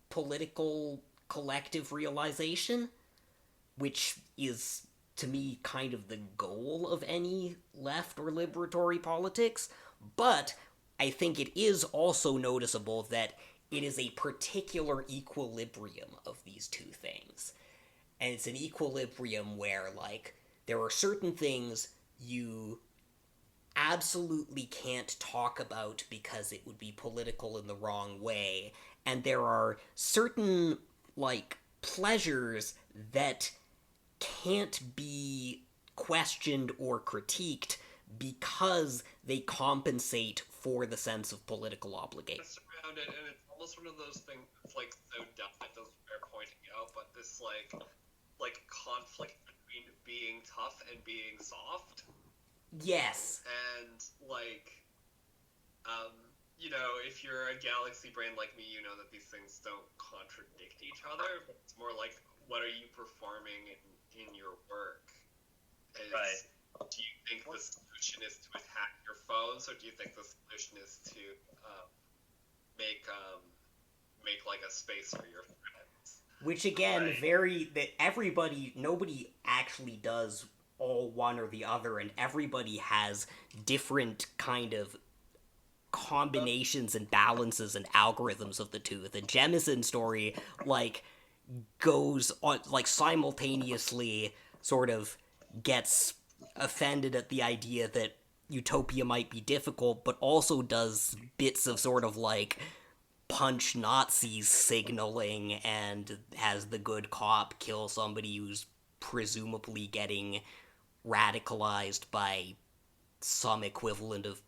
political collective realization, which is, to me, kind of the goal of any left or liberatory politics. But I think it is also noticeable that it is a particular equilibrium of these two things. And it's an equilibrium where, like, there are certain things you absolutely can't talk about because it would be political in the wrong way, and there are certain, like, pleasures that can't be questioned or critiqued because they compensate for the sense of political obligation. Around it, and it's almost one of those things that's, like, so dumb it doesn't bear pointing out, but this, like conflict between being tough and being soft. Yes. And, like, you know, if you're a galaxy brain like me, you know that these things don't contradict each other, but it's more like, what are you performing in your work? Right. Do you think the solution is to attack your foes, or do you think the solution is to make like a space for your friends? Which, again, nobody actually does all one or the other, and everybody has different kind of combinations and balances and algorithms of the two. The Jemison story, like, goes on, like, simultaneously sort of gets offended at the idea that utopia might be difficult, but also does bits of sort of, like, punch Nazis signaling and has the good cop kill somebody who's presumably getting radicalized by some equivalent of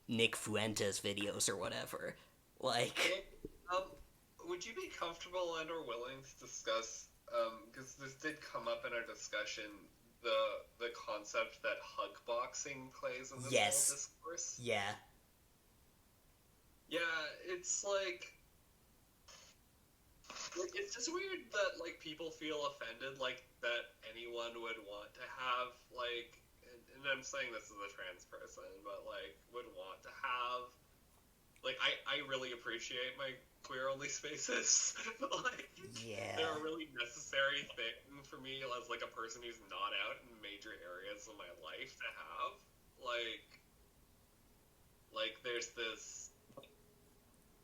Nick Fuentes videos or whatever. Like, would you be comfortable and or willing to discuss, because this did come up in our discussion, the concept that hug boxing plays in this whole discourse? Yeah. Yeah, it's like, it's just weird that, like, people feel offended, like, that anyone would want to have, like, and I'm saying this as a trans person, but, like, would want to have, like, I really appreciate my queer-only spaces. Like, yeah, they're a really necessary thing for me as, like, a person who's not out in major areas of my life to have. Like, there's this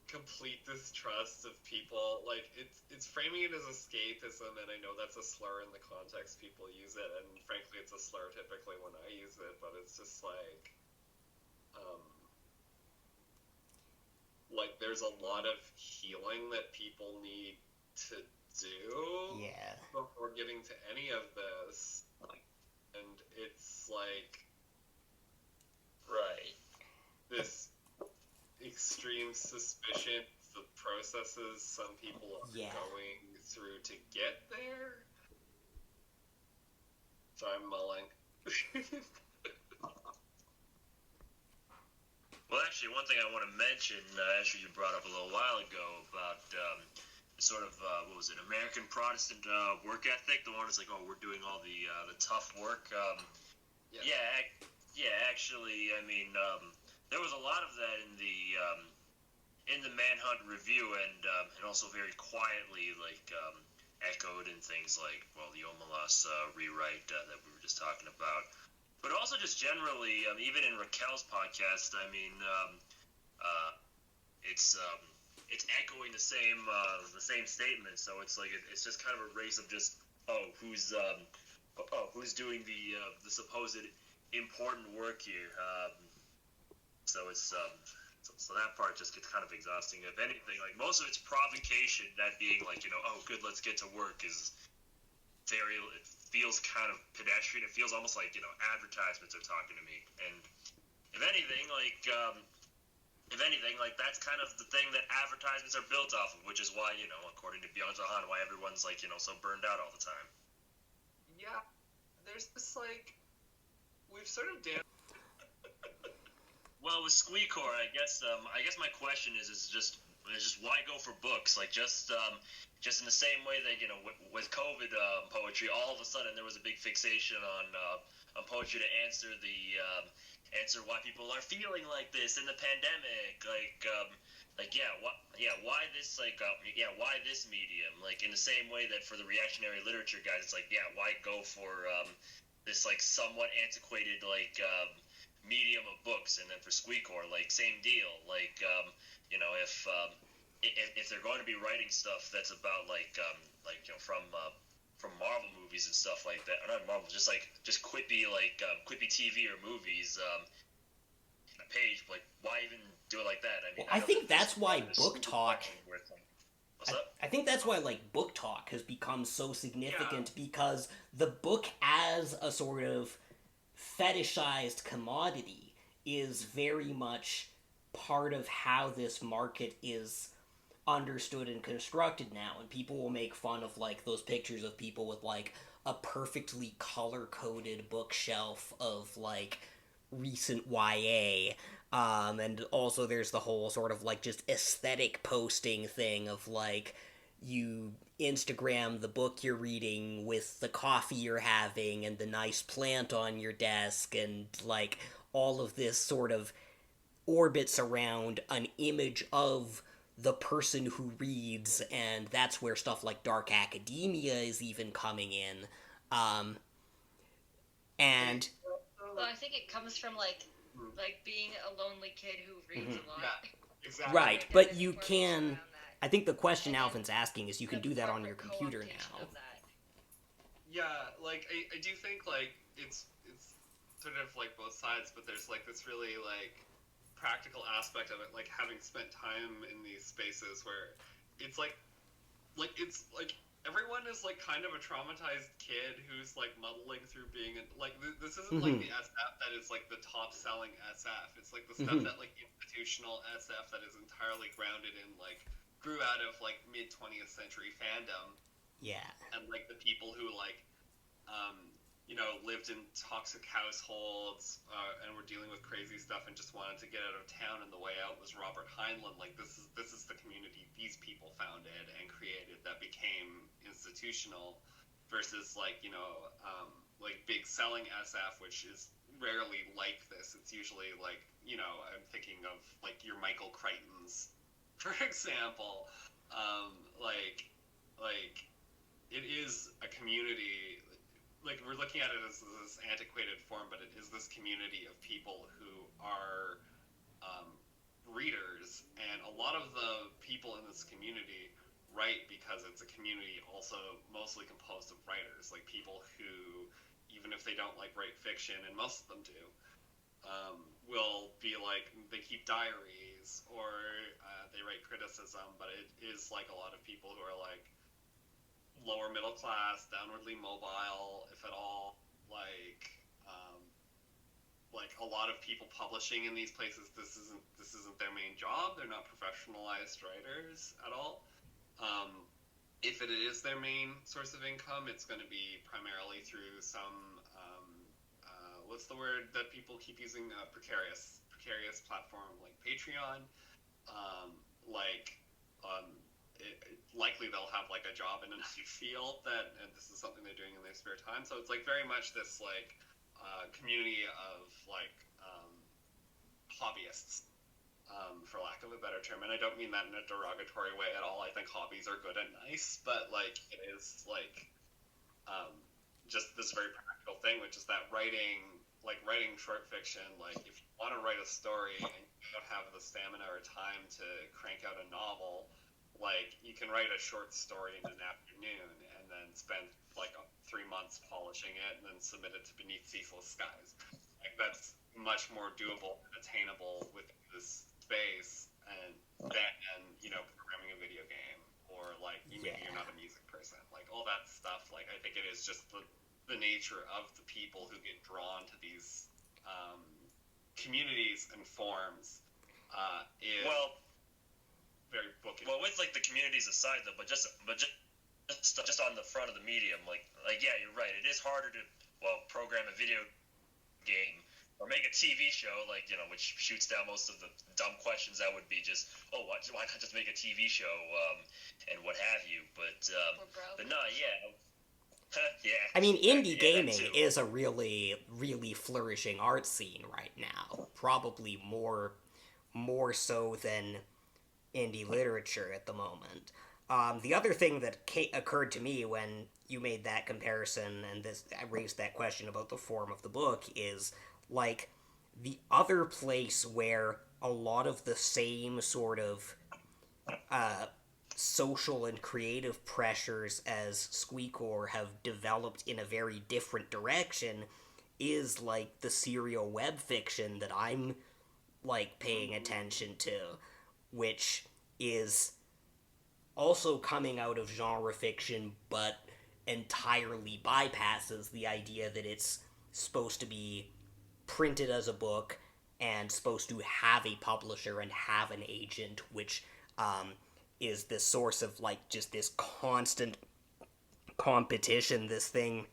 complete distrust of people. Like, it's framing it as escapism, and I know that's a slur in the context people use it, and frankly it's a slur typically when I use it, but it's just like there's a lot of healing that people need to do before getting to any of this, and it's like this extreme suspicion of the processes some people are going through to get there. So I'm mulling. Well, actually, one thing I want to mention, actually you brought up a little while ago about sort of, what was it, American Protestant work ethic, the one that's like, oh, we're doing all the tough work. Actually, I mean, there was a lot of that in the Manhunt review, and also very quietly, like, echoed in things like, well, the Omelas rewrite that we were just talking about. But also just generally, even in Raquel's podcast, I mean, it's echoing the same statement. So it's like it's just kind of a race of just who's doing the supposed important work here. So it's so that part just gets kind of exhausting. If anything, like most of it's provocation. That being like, you know, oh good, let's get to work is very. It feels kind of pedestrian. It feels almost like, you know, advertisements are talking to me. And if anything, like that's kind of the thing that advertisements are built off of, which is why, you know, according to Beyond Zahan, why everyone's like, you know, so burned out all the time. Yeah, there's this like we've sort of damn. Well, with Squeecore, I guess my question is just why go for books? Like just in the same way that, you know, with COVID poetry, all of a sudden there was a big fixation on poetry to answer why people are feeling like this in the pandemic. Why this medium? Like in the same way that for the reactionary literature guys, it's like, yeah, why go for this like somewhat antiquated like medium of books? And then for Squeecore, like same deal. Like you know, if if they're going to be writing stuff that's about from Marvel movies and stuff like that, or not Marvel, just quippy quippy TV or movies, a page, like why even do it like that? I mean, Well, I think that's why book talk. What's up? I think that's why like book talk has become so significant because the book as a sort of fetishized commodity is very much part of how this market is understood and constructed now, and people will make fun of like those pictures of people with like a perfectly color-coded bookshelf of like recent YA. And also there's the whole sort of like just aesthetic posting thing of like you Instagram the book you're reading with the coffee you're having and the nice plant on your desk, and like all of this sort of orbits around an image of the person who reads, and that's where stuff like dark academia is even coming in. And Well, I think it comes from like being a lonely kid who reads a lot. Yeah, exactly. right, but you can. I think the question Alvin's asking is you can do that on your computer now. Yeah, like I do think like it's sort of like both sides, but there's like this really like practical aspect of it, like having spent time in these spaces where it's like it's like everyone is like kind of a traumatized kid who's like muddling through being like this isn't like the SF that is like the top selling SF. It's like the stuff that like institutional SF that is entirely grounded in like grew out of like mid 20th century fandom. Yeah. And like the people who like lived in toxic households and were dealing with crazy stuff and just wanted to get out of town, and the way out was Robert Heinlein. Like this is the community these people founded and created that became institutional, versus like like big selling SF, which is rarely like this. It's usually like I'm thinking of like your Michael Crichtons, for example. Like it is a community. Like we're looking at it as this antiquated form, but it is this community of people who are readers, and a lot of the people in this community write because it's a community also mostly composed of writers, like people who, even if they don't like write fiction, and most of them do, will be like they keep diaries or they write criticism, but it is like a lot of people who are like lower middle class, downwardly mobile, if at all. Like a lot of people publishing in these places, this isn't their main job. They're not professionalized writers at all. If it is their main source of income, it's going to be primarily through some what's the word that people keep using, precarious platform like Patreon. Likely they'll have like a job in another field and this is something they're doing in their spare time. So it's like very much this like community of like hobbyists, for lack of a better term. And I don't mean that in a derogatory way at all. I think hobbies are good and nice, but like it is like just this very practical thing, which is that writing short fiction, like if you want to write a story and you don't have the stamina or time to crank out a novel, like you can write a short story in an afternoon and then spend like 3 months polishing it and then submit it to Beneath Ceaseless Skies. Like that's much more doable and attainable within this space and programming a video game, or like maybe you're not a music person, like all that stuff. Like I think it is just the nature of the people who get drawn to these communities and forms is very bookish. Well, with like the communities aside though, but just on the front of the medium, like yeah, you're right. It is harder to program a video game or make a TV show, like which shoots down most of the dumb questions that would be just why not just make a TV show and what have you. But no, yeah. Yeah. I mean, indie gaming is a really, really flourishing art scene right now. Probably more so than indie literature at the moment. The other thing that occurred to me when you made that comparison, and I raised that question about the form of the book, is like the other place where a lot of the same sort of social and creative pressures as Squeecore have developed in a very different direction is like the serial web fiction that I'm like paying attention to, which is also coming out of genre fiction but entirely bypasses the idea that it's supposed to be printed as a book and supposed to have a publisher and have an agent, which is the source of like just this constant competition, this thing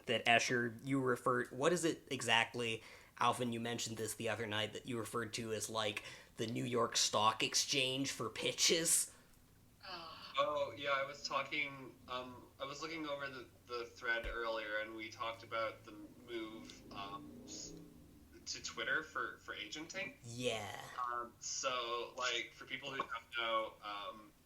that Escher, you referred, what is it exactly, Alvin, you mentioned this the other night, that you referred to as like the New York Stock Exchange for pitches? Oh, yeah, I was talking, I was looking over the thread earlier, and we talked about the move to Twitter for agenting. Yeah. So, like, for people who don't know,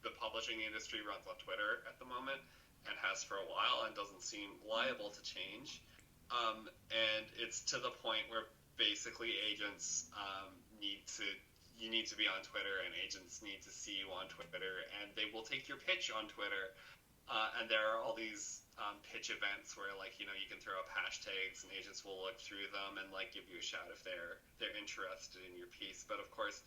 the publishing industry runs on Twitter at the moment, and has for a while, and doesn't seem liable to change. And it's to the point where basically agents you need to be on Twitter, and agents need to see you on Twitter, and they will take your pitch on Twitter. And there are all these pitch events where, like, you can throw up hashtags, and agents will look through them and like give you a shout if they're interested in your piece. But of course,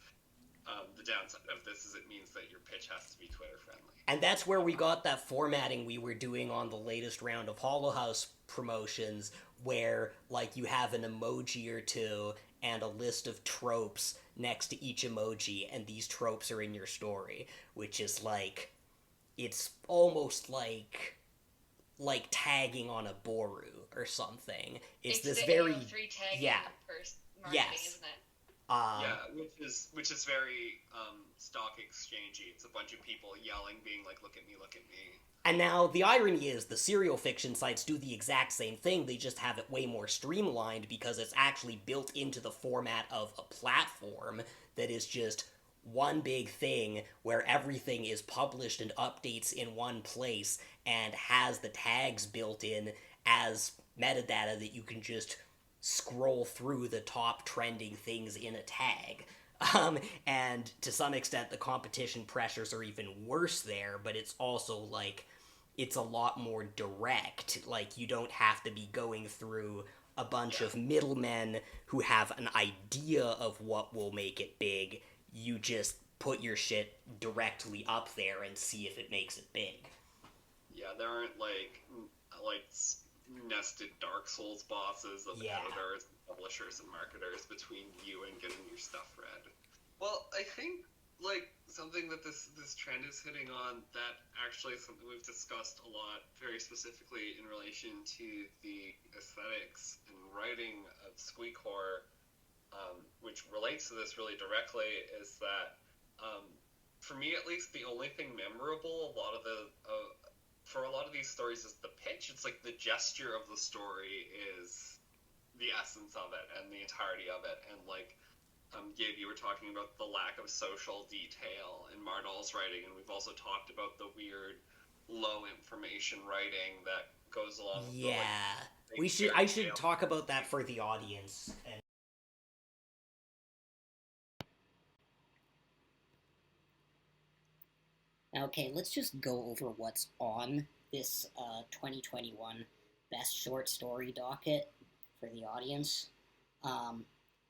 the downside of this is it means that your pitch has to be Twitter friendly. And that's where we got that formatting we were doing on the latest round of Holohaus promotions, where like you have an emoji or two and a list of tropes next to each emoji, and these tropes are in your story, which is like, it's almost like tagging on a Boru or something. It's this the very AO3 tagging yeah first marketing, yes isn't it? Yeah, which is very stock exchangey. It's a bunch of people yelling, being like, "Look at me, look at me." And now the irony is the serial fiction sites do the exact same thing, they just have it way more streamlined because it's actually built into the format of a platform that is just one big thing where everything is published and updates in one place and has the tags built in as metadata that you can just scroll through the top trending things in a tag. And to some extent, the competition pressures are even worse there, but it's also like, it's a lot more direct. Like, you don't have to be going through a bunch of middlemen who have an idea of what will make it big. You just put your shit directly up there and see if it makes it big. Yeah, there aren't like nested Dark Souls bosses of editors, publishers, and marketers between you and getting your stuff read. Well, I think like something that this trend is hitting on that actually is something we've discussed a lot, very specifically in relation to the aesthetics and writing of Squeecore, which relates to this really directly, is that for me at least, the only thing memorable for a lot of these stories is the pitch. It's like the gesture of the story is the essence of it and the entirety of it. And like, Gabe, you were talking about the lack of social detail in Mardoll's writing, and we've also talked about the weird low information writing that goes along with I should talk about that for the audience. And okay, let's just go over what's on this 2021 Best Short Story docket for the audience.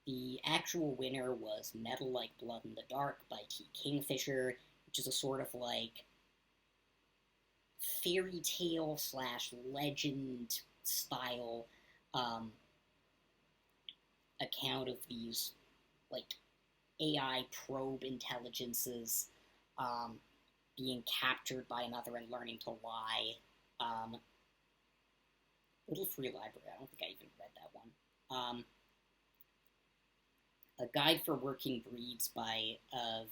The actual winner was Metal Like Blood in the Dark by T. Kingfisher, which is a sort of like fairy tale / legend style account of these like AI probe intelligences being captured by another and learning to lie. Little Free Library, I don't think I even read that one. A Guide for Working Breeds by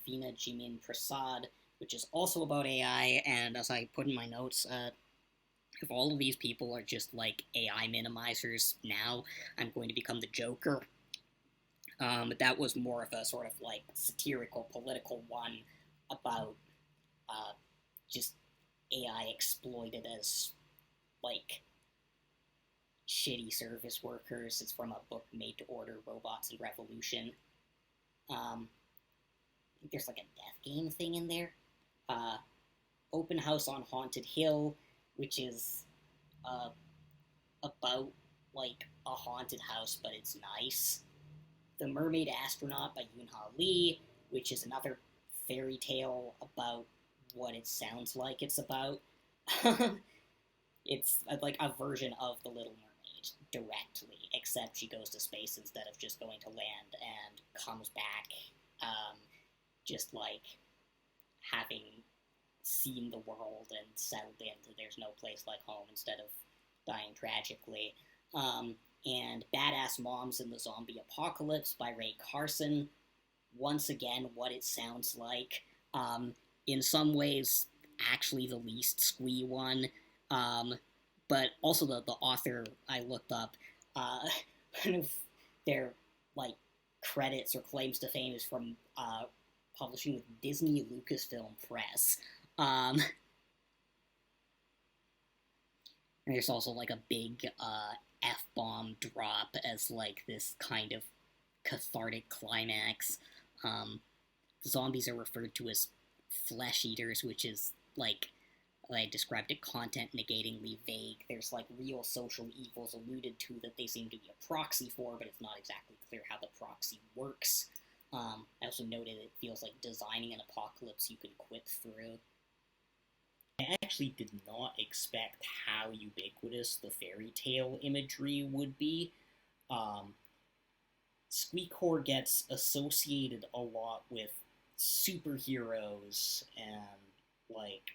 Veena Jimin Prasad, which is also about AI, and as I put in my notes, if all of these people are just like AI minimizers now, I'm going to become the Joker. That was more of a sort of like satirical, political one about just AI exploited as like shitty service workers. It's from a book, Made to Order: Robots and Revolution. think there's like a death game thing in there. Open House on Haunted Hill, which is about like a haunted house, but it's nice. The Mermaid Astronaut by Yoon-Ha Lee, which is another fairy tale about what it sounds like it's about. It's like a version of The Little Mermaid directly, except she goes to space instead of just going to land and comes back just like having seen the world and settled into There's No Place Like Home instead of dying tragically. And Badass Moms in the Zombie Apocalypse by Ray Carson. Once again, what it sounds like. In some ways, actually the least squee one. But also the author I looked up, one of their like credits or claims to fame is from publishing with Disney Lucasfilm Press. And there's also like a big F-bomb drop as like this kind of cathartic climax. Zombies are referred to as flesh eaters, which is like I described it, content negatingly vague. There's like real social evils alluded to that they seem to be a proxy for, but it's not exactly clear how the proxy works. I also noted it feels like designing an apocalypse you can quit through. I actually did not expect how ubiquitous the fairy tale imagery would be. Squeecore gets associated a lot with superheroes and like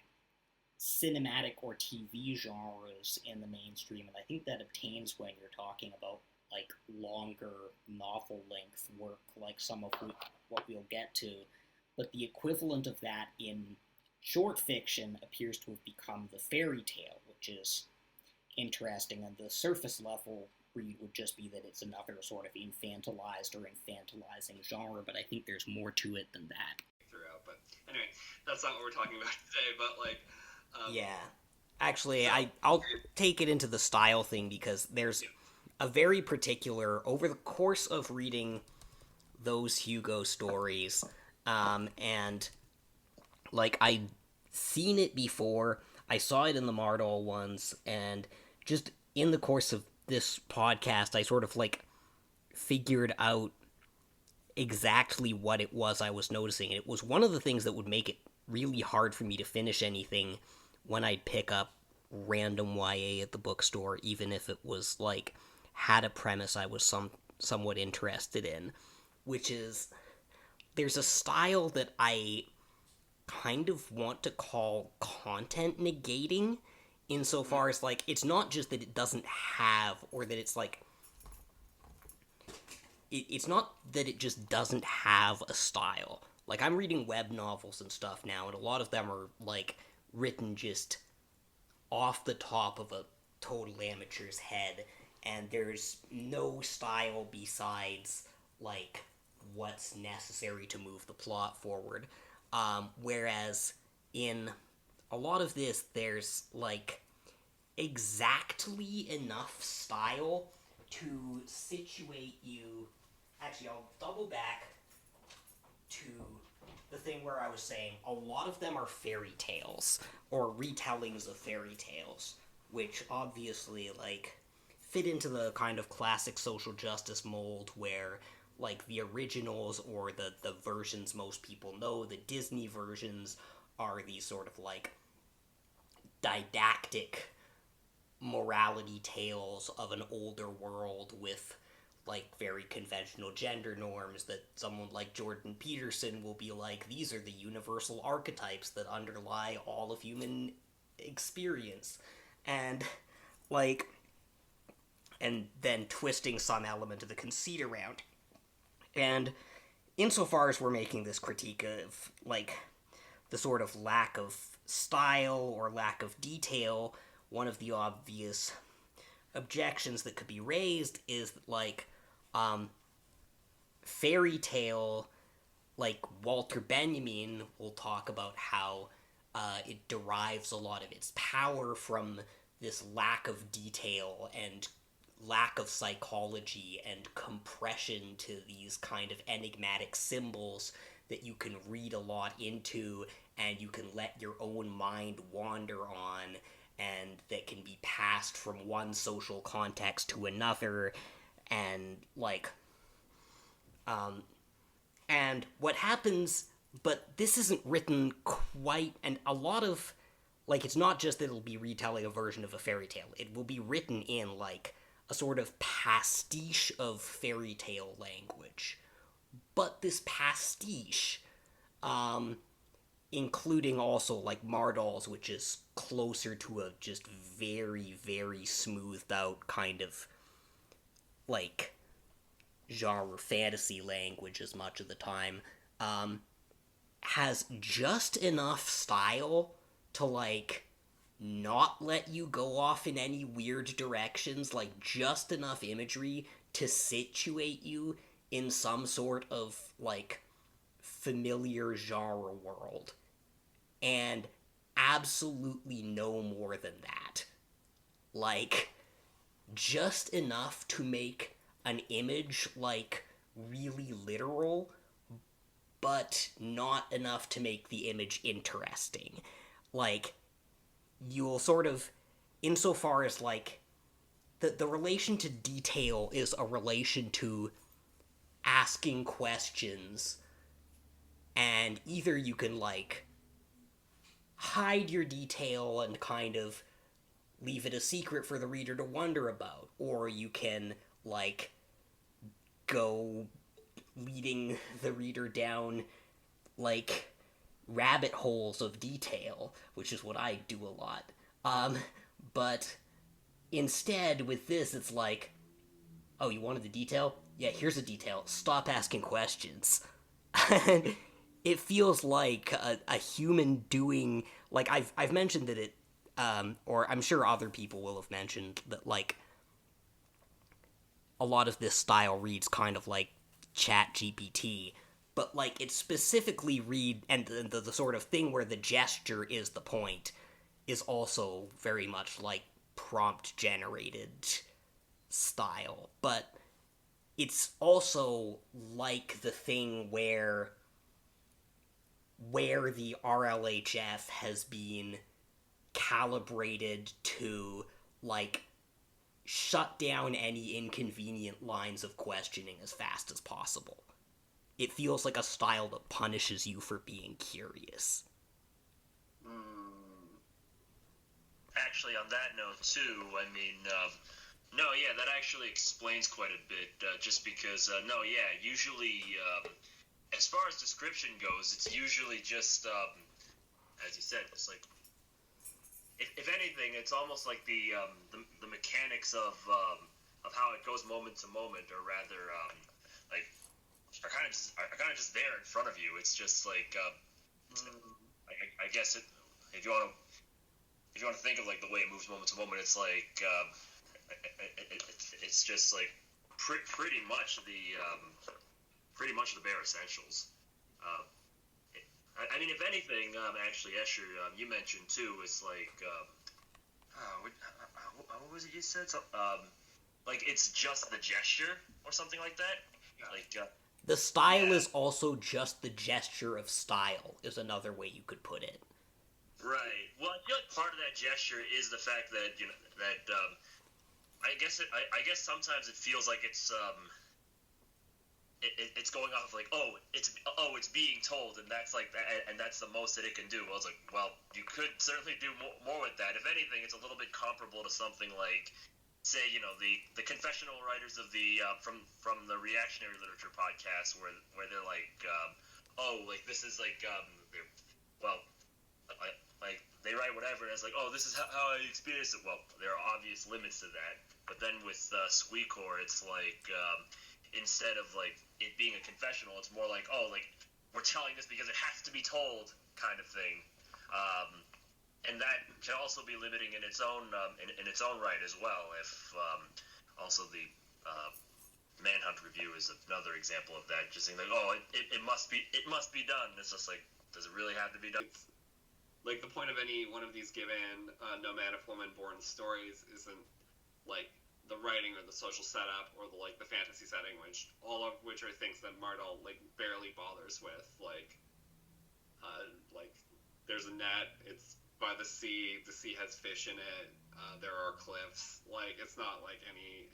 cinematic or TV genres in the mainstream, and I think that obtains when you're talking about like longer novel length work, like some of what we'll get to. But the equivalent of that in short fiction appears to have become the fairy tale, which is interesting, and the surface level read would just be that it's another sort of infantilized or infantilizing genre, but I think there's more to it than that. Throughout, but anyway, that's not what we're talking about today, but like yeah. Actually, I'll take it into the style thing because there's a very particular, over the course of reading those Hugo stories, and like I'd seen it before, I saw it in the Mardoll ones, and just in the course of this podcast, I sort of like figured out exactly what it was I was noticing. It was one of the things that would make it really hard for me to finish anything when I'd pick up random YA at the bookstore, even if it was like had a premise I was somewhat interested in, which is there's a style that I kind of want to call content negating, insofar as like it's not just that it doesn't have, or that it's like it's not that it just doesn't have a style. Like, I'm reading web novels and stuff now, and a lot of them are like written just off the top of a total amateur's head, and there's no style besides like what's necessary to move the plot forward. Whereas in a lot of this, there's like exactly enough style to situate you. Actually, I'll double back to the thing where I was saying a lot of them are fairy tales or retellings of fairy tales, which obviously like fit into the kind of classic social justice mold where like the originals or the versions most people know, the Disney versions, are these sort of like didactic morality tales of an older world with like very conventional gender norms that someone like Jordan Peterson will be like, these are the universal archetypes that underlie all of human experience, and like, and then twisting some element of the conceit around. And insofar as we're making this critique of like the sort of lack of style or lack of detail, one of the obvious objections that could be raised is like fairy tale, like Walter Benjamin will talk about how it derives a lot of its power from this lack of detail and lack of psychology and compression to these kind of enigmatic symbols that you can read a lot into, and you can let your own mind wander on, and that can be passed from one social context to another, and, like, and what happens, but this isn't written quite, and a lot of, like, it's not just that it'll be retelling a version of a fairy tale, it will be written in, like, a sort of pastiche of fairy tale language. But this pastiche, including also, like, Mardoll's, which is closer to a just very, very smoothed out kind of, like, genre fantasy language as much of the time, has just enough style to, like, not let you go off in any weird directions, like, just enough imagery to situate you in some sort of, like, familiar genre world. And absolutely no more than that. Like, just enough to make an image, like, really literal, but not enough to make the image interesting. Like, you'll sort of, insofar as, like, the relation to detail is a relation to asking questions, and either you can, like, hide your detail and kind of leave it a secret for the reader to wonder about, or you can, like, go leading the reader down, like, rabbit holes of detail, which is what I do a lot. But instead, with this, it's like, oh, you wanted the detail? Yeah, here's a detail. Stop asking questions. It feels like a human doing, like, I've mentioned that it, or I'm sure other people will have mentioned that, like, a lot of this style reads kind of like Chat GPT, but, like, it specifically and the sort of thing where the gesture is the point is also very much like prompt-generated style, but it's also like the thing where the RLHF has been calibrated to, like, shut down any inconvenient lines of questioning as fast as possible. It feels like a style that punishes you for being curious. Actually, on that note, too, I mean, no, yeah, that actually explains quite a bit, just because, usually, as far as description goes, it's usually just, as you said, it's like, if anything, it's almost like the mechanics of how it goes moment to moment, or rather, like, are kind of just there in front of you. It's just like, I guess if you want to think of, like, the way it moves moment to moment, it's like, it's just like pretty much the bare essentials. I mean, if anything, actually, Escher, you mentioned too, it's like, what was it you said? So, like, it's just the gesture or something like that. Yeah. Like, the style is also just the gesture of style, is another way you could put it. Right. Well, I feel like part of that gesture is the fact that, you know, that I guess sometimes it feels like it's it's going off of, like, it's being told, and that's like that, and that's the most that it can do. Well, it's like, well, you could certainly do more with that. If anything, it's a little bit comparable to something like, say, you know, the confessional writers of the from the reactionary literature podcast, where they're like, like, this is like, like, they write whatever, and it's like, oh, this is how I experience it. Well, there are obvious limits to that. But then with Squeecore, it's like, instead of, like, it being a confessional, it's more like, oh, like, we're telling this because it has to be told, kind of thing. And that can also be limiting in its own in its own right as well. If also the Manhunt review is another example of that, just saying, like, oh, it must be done. It's just like, does it really have to be done? Like, the point of any one of these given no man of woman born stories isn't, like, the writing or the social setup or the fantasy setting, all of which are things that Mardoll barely bothers with. There's a net, it's by the sea has fish in it, there are cliffs. It's not any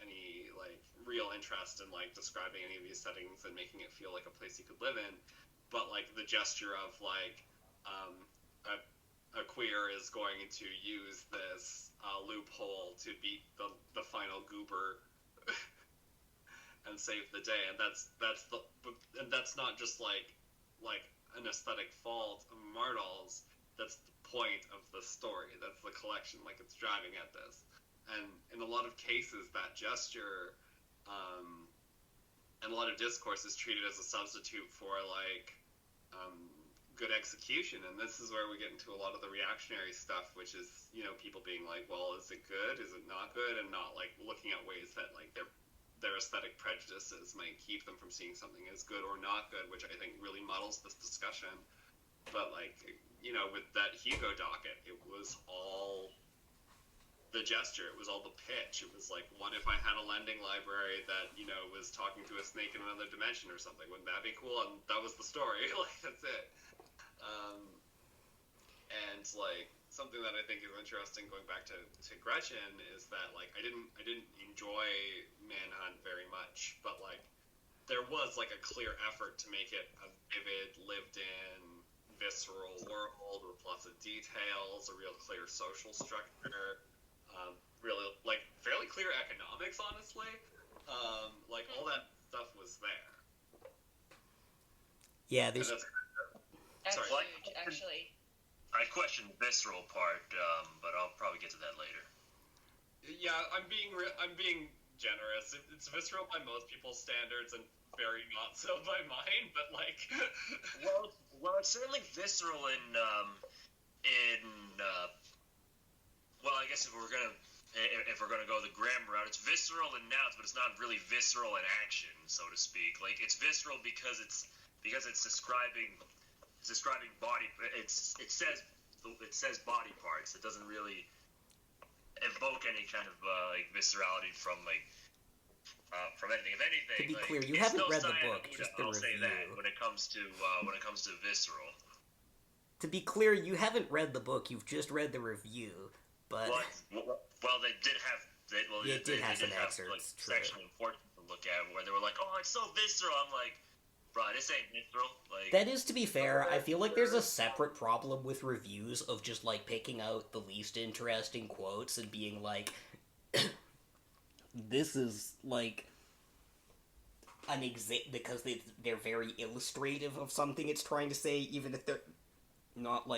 real interest in describing any of these settings and making it feel like a place you could live in. But the gesture of a queer is going to use this loophole to beat the final goober and save the day, and that's not just an aesthetic fault of Mardoll's. That's the point of the story. That's the collection. It's driving at this, and in a lot of cases, that gesture, and a lot of discourse is treated as a substitute for good execution. And this is where we get into a lot of the reactionary stuff, which is people being well, is it good? Is it not good? And not looking at ways that their aesthetic prejudices might keep them from seeing something as good or not good, which I think really muddles this discussion. But with that Hugo docket, it was all the gesture. It was all the pitch. It was what if I had a lending library that was talking to a snake in another dimension or something? Wouldn't that be cool? And that was the story. That's it. And something that I think is interesting, going back to Gretchen, is that I didn't enjoy Manhunt very much, but there was a clear effort to make it a vivid, lived-in, visceral world with lots of details, a real clear social structure, really fairly clear economics, honestly. All that stuff was there. Yeah, there's. That's Sorry. huge, actually. I question the visceral part, but I'll probably get to that later. Yeah, I'm being generous. It's visceral by most people's standards and very not so by mine, but well, it's certainly visceral in well, I guess if we're gonna go the grammar route, it's visceral in nouns, but it's not really visceral in action, so to speak. It's visceral because it's describing body. It says body parts. It doesn't really evoke any kind of viscerality from anything. If anything, to be clear, you haven't read the book, just the I'll review. say that when it comes to visceral. To be clear, you haven't read the book. You've just read the review. But well, they did have. It did have some excerpts. Section important to look at where they were "Oh, it's so visceral." I'm like, bro, this ain't visceral. That is, to be fair, I feel like there's a separate problem with reviews of just picking out the least interesting quotes and being this is an because they're very illustrative of something it's trying to say, even if they're not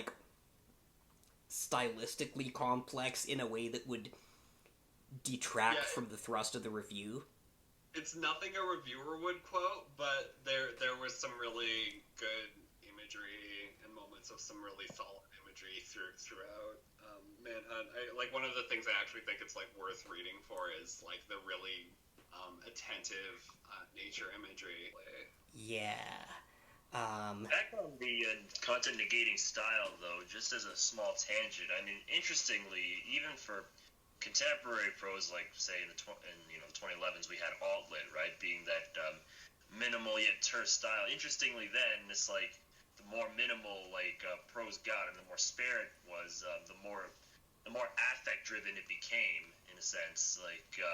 stylistically complex in a way that would detract from the thrust of the review. It's nothing a reviewer would quote, but there was some really good imagery and moments of some really solid imagery throughout Manhunt. One of the things I actually think it's worth reading for is the really attentive nature imagery. Yeah. Back on the content negating style, though, just as a small tangent, I mean, interestingly, even for contemporary prose, say in the 2011s, we had alt-lit, right, being that minimal yet terse style. Interestingly, then it's the more minimal prose got, and the more spare it was, the more affect-driven it became, in a sense.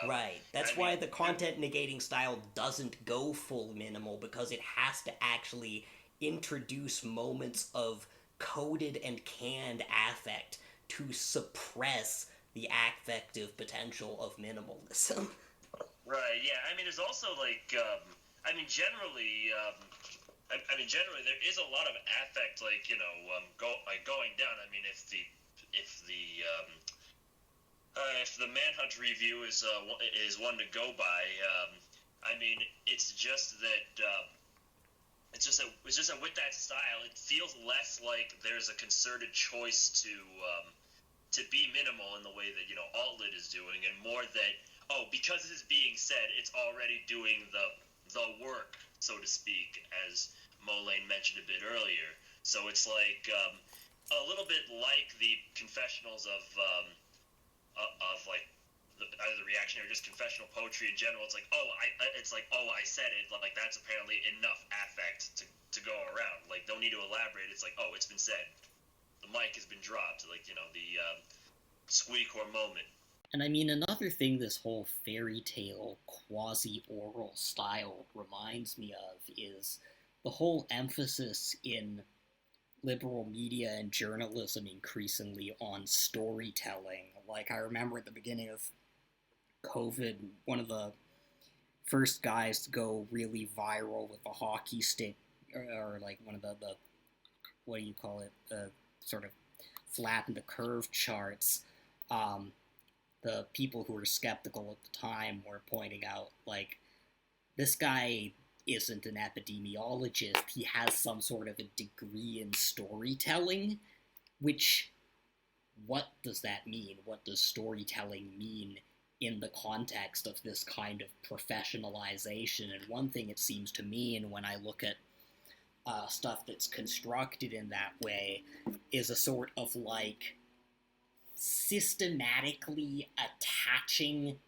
Right. That's why the content negating style doesn't go full minimal, because it has to actually introduce moments of coded and canned affect to suppress the affective potential of minimalism. Right, yeah. I mean, there's also, generally there is a lot of affect, going down. I mean, if the Manhunt review is one to go by, I mean, it's just that with that style, it feels less like there's a concerted choice to be minimal in the way that alt-lit is doing, and more that because it is being said, it's already doing the work, so to speak, as Molain mentioned a bit earlier. So it's a little bit like the confessionals of either the action or just confessional poetry in general. It's like, I said it. Like that's apparently enough affect to go around. Like, don't need to elaborate. It's like, oh, it's been said. The mic has been dropped. Like, the Squeecore moment. And I mean, another thing this whole fairy tale, quasi-oral style reminds me of is the whole emphasis in liberal media and journalism increasingly on storytelling. Like, I remember at the beginning of COVID, one of the first guys to go really viral with a hockey stick, or like one of the what do you call it, the sort of flatten the curve charts, the people who were skeptical at the time were pointing out, like, this guy isn't an epidemiologist, he has some sort of a degree in storytelling, which, what does that mean? What does storytelling mean in the context of this kind of professionalization? And one thing it seems to mean when I look at stuff that's constructed in that way is a sort of, like, systematically attaching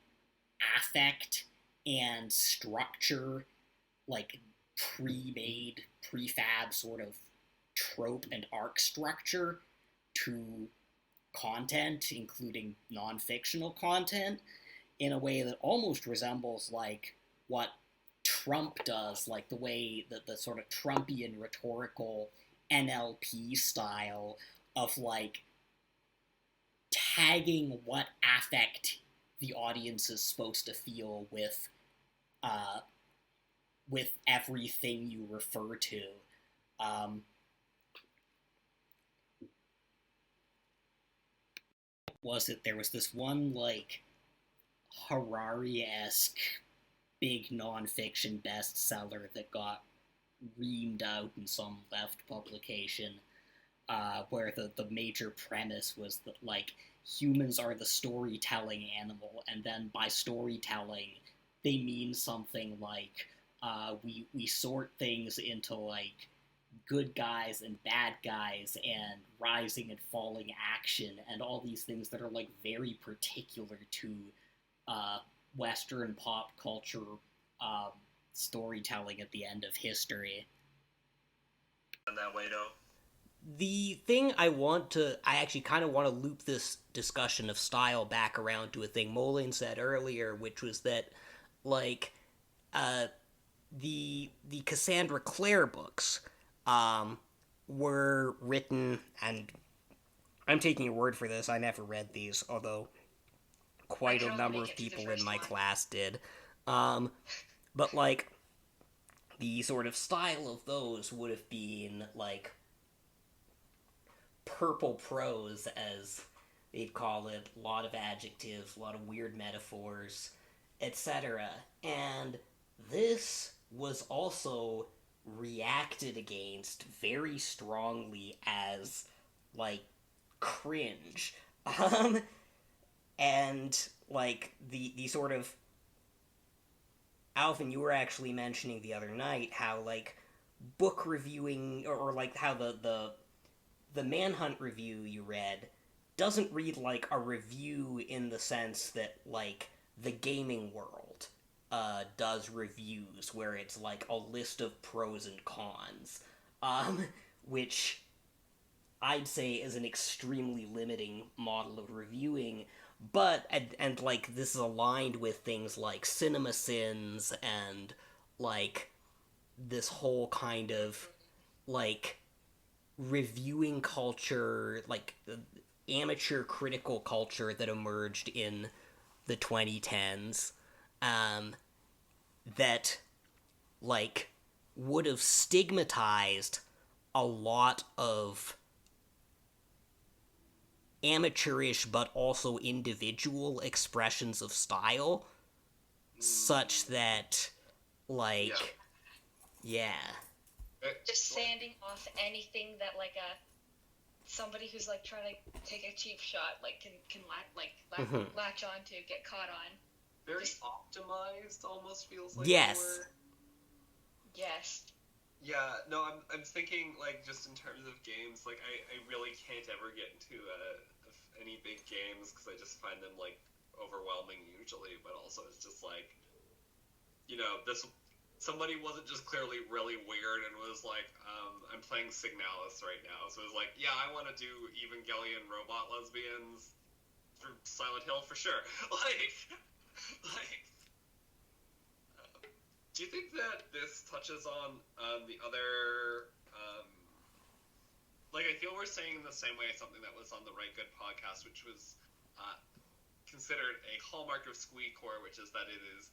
affect and structure, like pre-made, prefab sort of trope and arc structure to content, including non-fictional content, in a way that almost resembles like what Trump does, like the way that the sort of Trumpian rhetorical NLP style of like tagging what affect the audience is supposed to feel with everything you refer to. There was this one like Harari-esque big non-fiction bestseller that got reamed out in some left publication, where the major premise was that, like, humans are the storytelling animal, and then by storytelling, they mean something like, we sort things into, like, good guys and bad guys, and rising and falling action, and all these things that are, like, very particular to, Western pop culture, storytelling at the end of history. In that way, though. The thing I actually kind of want to loop this discussion of style back around to a thing Molain said earlier, which was that, like, the Cassandra Clare books, were written, and I'm taking your word for this, I never read these, although quite a number of people in my class did, but, like, the sort of style of those would have been, like, purple prose, as they'd call it, a lot of adjectives, a lot of weird metaphors, etc. And this was also reacted against very strongly as, like, cringe. And, like, the sort of... Alvin, you were actually mentioning the other night how, like, book reviewing, or like, how the Manhunt review you read doesn't read like a review in the sense that, like, the gaming world does reviews, where it's like a list of pros and cons, which I'd say is an extremely limiting model of reviewing, but, and like, this is aligned with things like CinemaSins and, like, this whole kind of, like, reviewing culture, like, amateur critical culture that emerged in the 2010s, that, like, would have stigmatized a lot of amateurish but also individual expressions of style, such that, like, yeah. Just sanding off anything that, like, somebody who's, like, trying to take a cheap shot, like, can latch on to, get caught on. Very optimized, almost feels like. Yes. Yes. Yeah, no, I'm thinking, like, just in terms of games, like, I really can't ever get into any big games, because I just find them, like, overwhelming usually, but also it's just like, this somebody wasn't just clearly really weird and was like, I'm playing Signalis right now, so it was like, yeah, I want to do Evangelion robot lesbians for Silent Hill for sure. Do you think that this touches on the other, I feel we're saying in the same way something that was on the Rite Gud podcast, which was considered a hallmark of Squeecore, which is that it is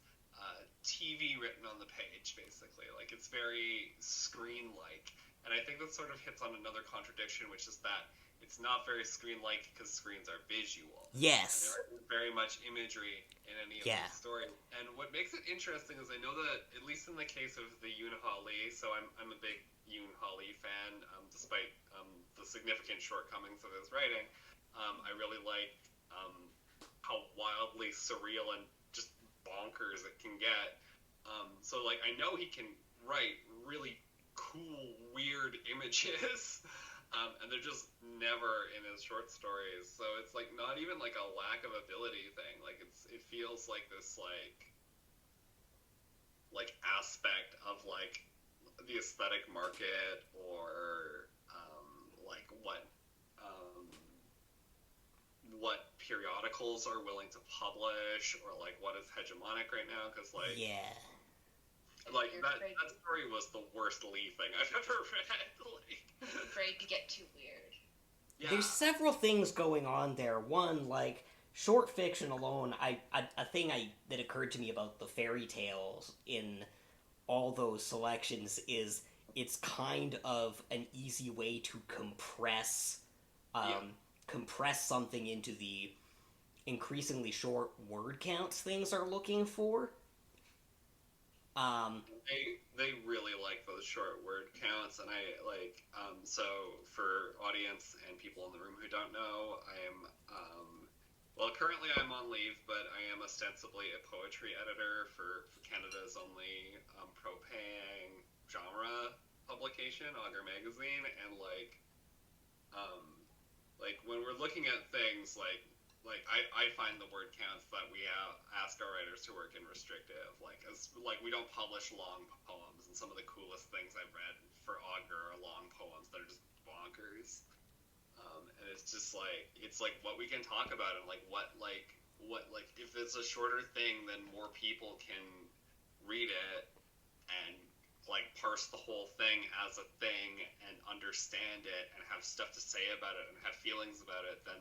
TV written on the page, basically. Like, it's very screen-like. And I think that sort of hits on another contradiction, which is that it's not very screen-like because screens are visual. Yes. And there isn't very much imagery in any of these stories. And what makes it interesting is I know that, at least in the case of the Yoon-Ha Lee, so I'm a big Yoon-Ha Lee fan, despite the significant shortcomings of his writing. I really like how wildly surreal and just bonkers it can get. So, I know he can write really cool, weird images, and they're just never in his short stories. So it's, not even, a lack of ability thing. It feels like this, aspect of, the aesthetic market or, what periodicals are willing to publish, or what is hegemonic right now, because that story was the worst Lee thing I've ever read. Afraid to get too weird. Yeah. There's several things going on there. One, short fiction alone, a thing that occurred to me about the fairy tales in all those selections is it's kind of an easy way to compress something into the increasingly short word counts things are looking for. They really like those short word counts, and so for audience and people in the room who don't know, I am currently I'm on leave, but I am ostensibly a poetry editor for Canada's only pro-paying genre publication, Augur Magazine, and when we're looking at things I find the word counts that we ask our writers to work in restrictive. We don't publish long poems, and some of the coolest things I've read for Augur are long poems that are just bonkers. And it's just it's what we can talk about, and what if it's a shorter thing, then more people can read it and parse the whole thing as a thing and understand it and have stuff to say about it and have feelings about it than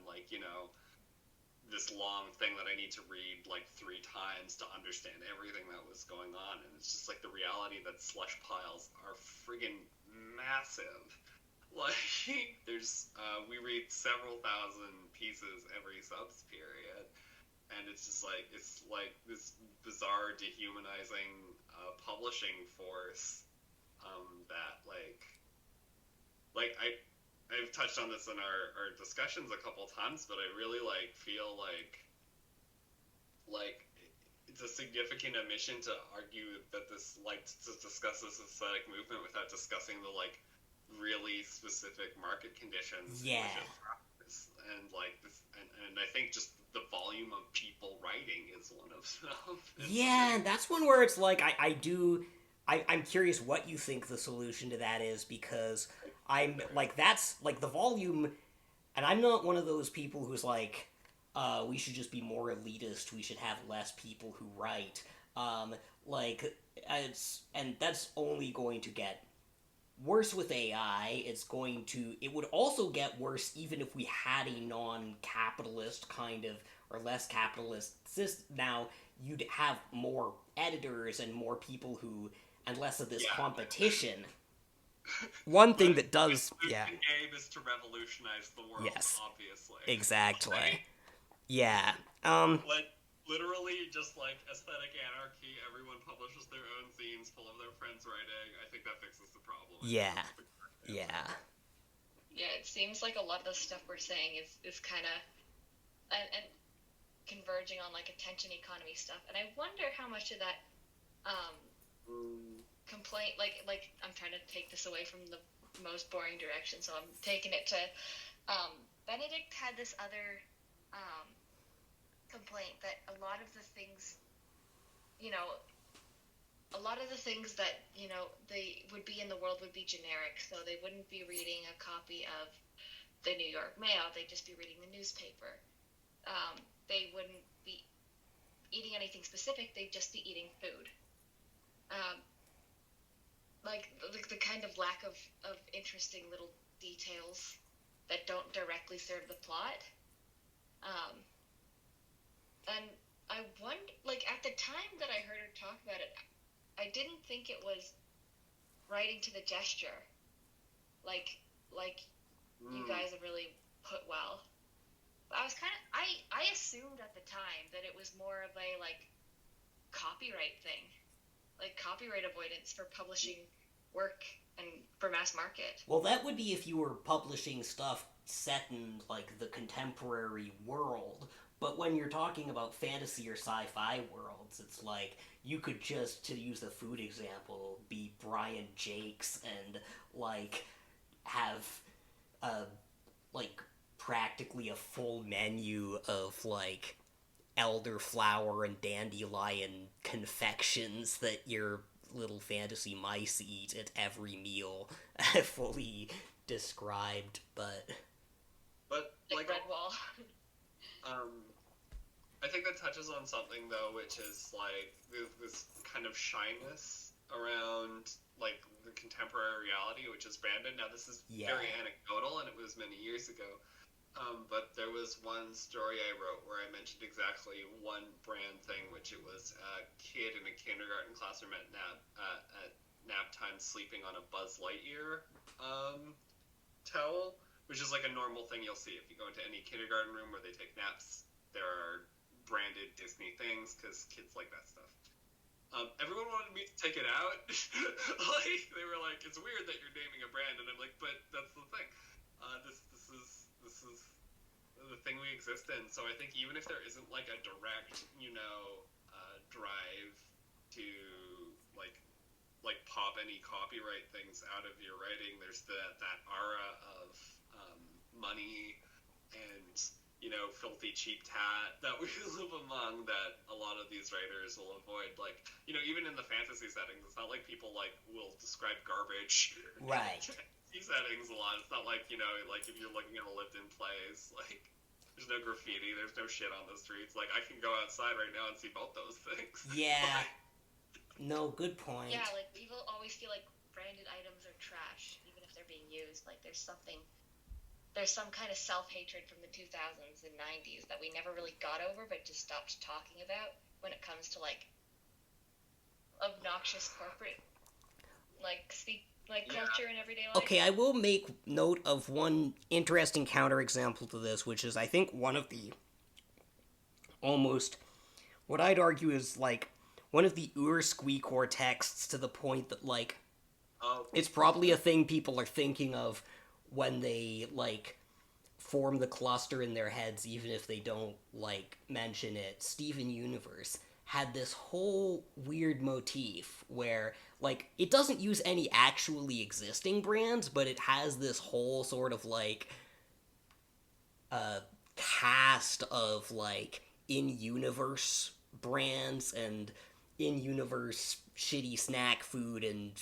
this long thing that I need to read 3 times to understand everything that was going on. And it's just the reality that slush piles are friggin' massive. There's we read several thousand pieces every subs period, and it's just it's this bizarre dehumanizing publishing force that I've touched on this in our discussions a couple times, but I really feel it's a significant omission to argue that this to discuss this aesthetic movement without discussing the really specific market conditions. Yeah. And and I think just the volume of people writing is one of them. Yeah, that's one where it's I'm curious what you think the solution to that is, because I'm that's the volume, and I'm not one of those people who's we should just be more elitist, we should have less people who write. And that's only going to get worse with AI. It would also get worse even if we had a non-capitalist kind of, or less capitalist system. Now, you'd have more editors and more people and less of this competition. One thing that does, the game is to revolutionize the world, obviously. Exactly. Yeah. Literally, just aesthetic anarchy, everyone publishes their own zines full of their friends writing. I think that fixes the problem. Yeah. Yeah, it seems like a lot of the stuff we're saying is kind of and converging on attention economy stuff, and I wonder how much of that complaint, I'm trying to take this away from the most boring direction, so I'm taking it to Benedict had this other complaint that a lot of the things, you know, that, you know, they would be in the world would be generic. So they wouldn't be reading a copy of the New York Mail. They'd just be reading the newspaper. They wouldn't be eating anything specific. They'd just be eating food. Like the kind of lack of interesting little details that don't directly serve the plot. And I wonder, like, at the time that I heard her talk about it, I didn't think it was writing to the gesture, like you guys have really put well. But I was I assumed at the time that it was more of a, like, copyright thing, like copyright avoidance for publishing work and for mass market. Well, that would be if you were publishing stuff set in, like, the contemporary world. But when you're talking about fantasy or sci-fi worlds, it's like, you could just, to use the food example, be Brian Jakes and, like, have, like, practically a full menu of, like, elderflower and dandelion confections that your little fantasy mice eat at every meal, fully described, but like Redwall. I think that touches on something, though, which is, like, this kind of shyness around, like, the contemporary reality, which is branded. Now, this is very anecdotal, and it was many years ago, but there was one story I wrote where I mentioned exactly one brand thing, which it was a kid in a kindergarten classroom at nap time sleeping on a Buzz Lightyear towel, which is, like, a normal thing you'll see if you go into any kindergarten room where they take naps. There are branded Disney things because kids like that stuff. Everyone wanted me to take it out. Like, they were like, "It's weird that you're naming a brand," and I'm like, "But that's the thing. This is the thing we exist in." So I think even if there isn't, like, a direct, you know, drive to like pop any copyright things out of your writing, there's that aura of money and, you know, filthy cheap tat that we live among that a lot of these writers will avoid. Like, you know, even in the fantasy settings, it's not like people, like, will describe garbage. Right. These settings a lot. It's not like, you know, like, if you're looking at a lived-in place, like, there's no graffiti, there's no shit on the streets. Like, I can go outside right now and see both those things. Yeah. No, good point. Yeah, like, people always feel like branded items are trash, even if they're being used. Like, there's some kind of self-hatred from the 2000s and 90s that we never really got over, but just stopped talking about when it comes to, like, obnoxious corporate, like, culture in everyday life. Okay, I will make note of one interesting counterexample to this, which is, I think, one of the almost, what I'd argue is, like, one of the Squeecore texts, to the point that, like, it's probably a thing people are thinking of when they, like, form the cluster in their heads, even if they don't, like, mention it. Steven Universe had this whole weird motif where, like, it doesn't use any actually existing brands, but it has this whole sort of, like, cast of, like, in-universe brands and in-universe shitty snack food and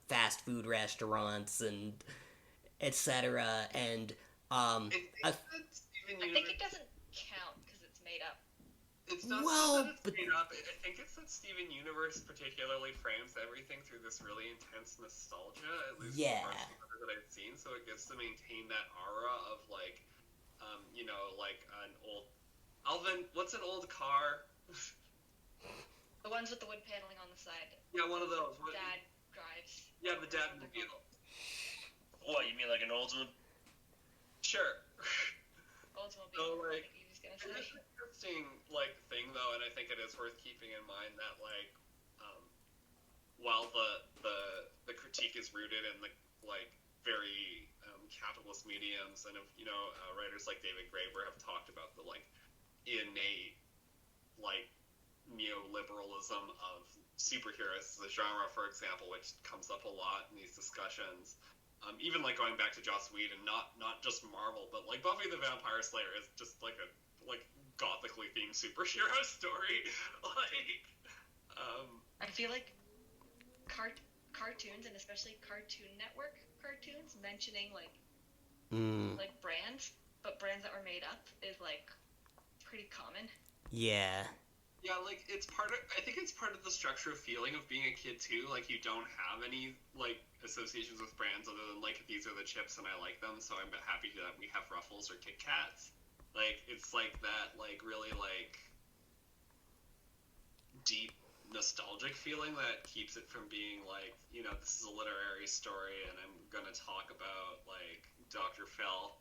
fast food restaurants and etc. And I think it doesn't count because it's made up. It's not that it's made up. I think it's that Steven Universe particularly frames everything through this really intense nostalgia, at least the parts that I've seen, so it gets to maintain that aura of, like, you know, like an old... Alvin, what's an old car? The ones with the wood paneling on the side. Yeah, one of those. Dad drives. Yeah, the dad mobile. What, you mean like an Oldsmobile? Sure. Oldsmobile. So, like, he was gonna it's say. an interesting, like, thing, though, and I think it is worth keeping in mind that, like, while the critique is rooted in the, like, very capitalist mediums, and, you know, writers like David Graeber have talked about the, like, innate, like, neoliberalism of superheroes as a genre, for example, which comes up a lot in these discussions. Even, like, going back to Joss Whedon, not just Marvel, but, like, Buffy the Vampire Slayer is just like gothically themed superhero story. I feel like cartoons, and especially Cartoon Network cartoons, mentioning like brands, but brands that were made up is like pretty common. Yeah. Yeah, like I think it's part of the structural feeling of being a kid too. Like you don't have any like associations with brands other than like these are the chips and I like them, so I'm happy that we have Ruffles or Kit Kats. Like it's like that like really like deep nostalgic feeling that keeps it from being like, you know, this is a literary story and I'm gonna talk about like Dr. Phil.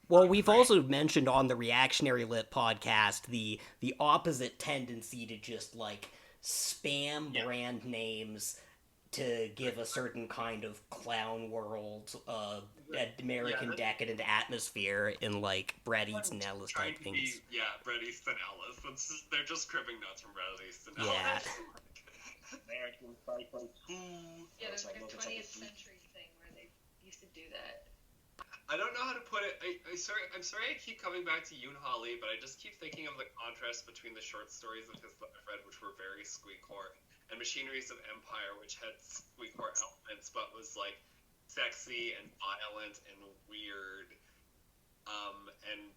Well, we've also mentioned on the Reactionary Lit podcast the opposite tendency to just like spam brand names to give a certain kind of clown world, American decadent atmosphere in like Bret Easton Ellis type things. Bret Easton Ellis. They're just cribbing notes from Bret Easton Ellis. Yeah. American Psycho 2. Yeah, there's like a 20th century thing where they used to do that. I don't know how to put it. I'm sorry I keep coming back to Yoon Ha Lee, but I just keep thinking of the contrast between the short stories of his that I've read, which were very Squeecore, and Machineries of Empire, which had Squeecore elements, but was like sexy and violent and weird, and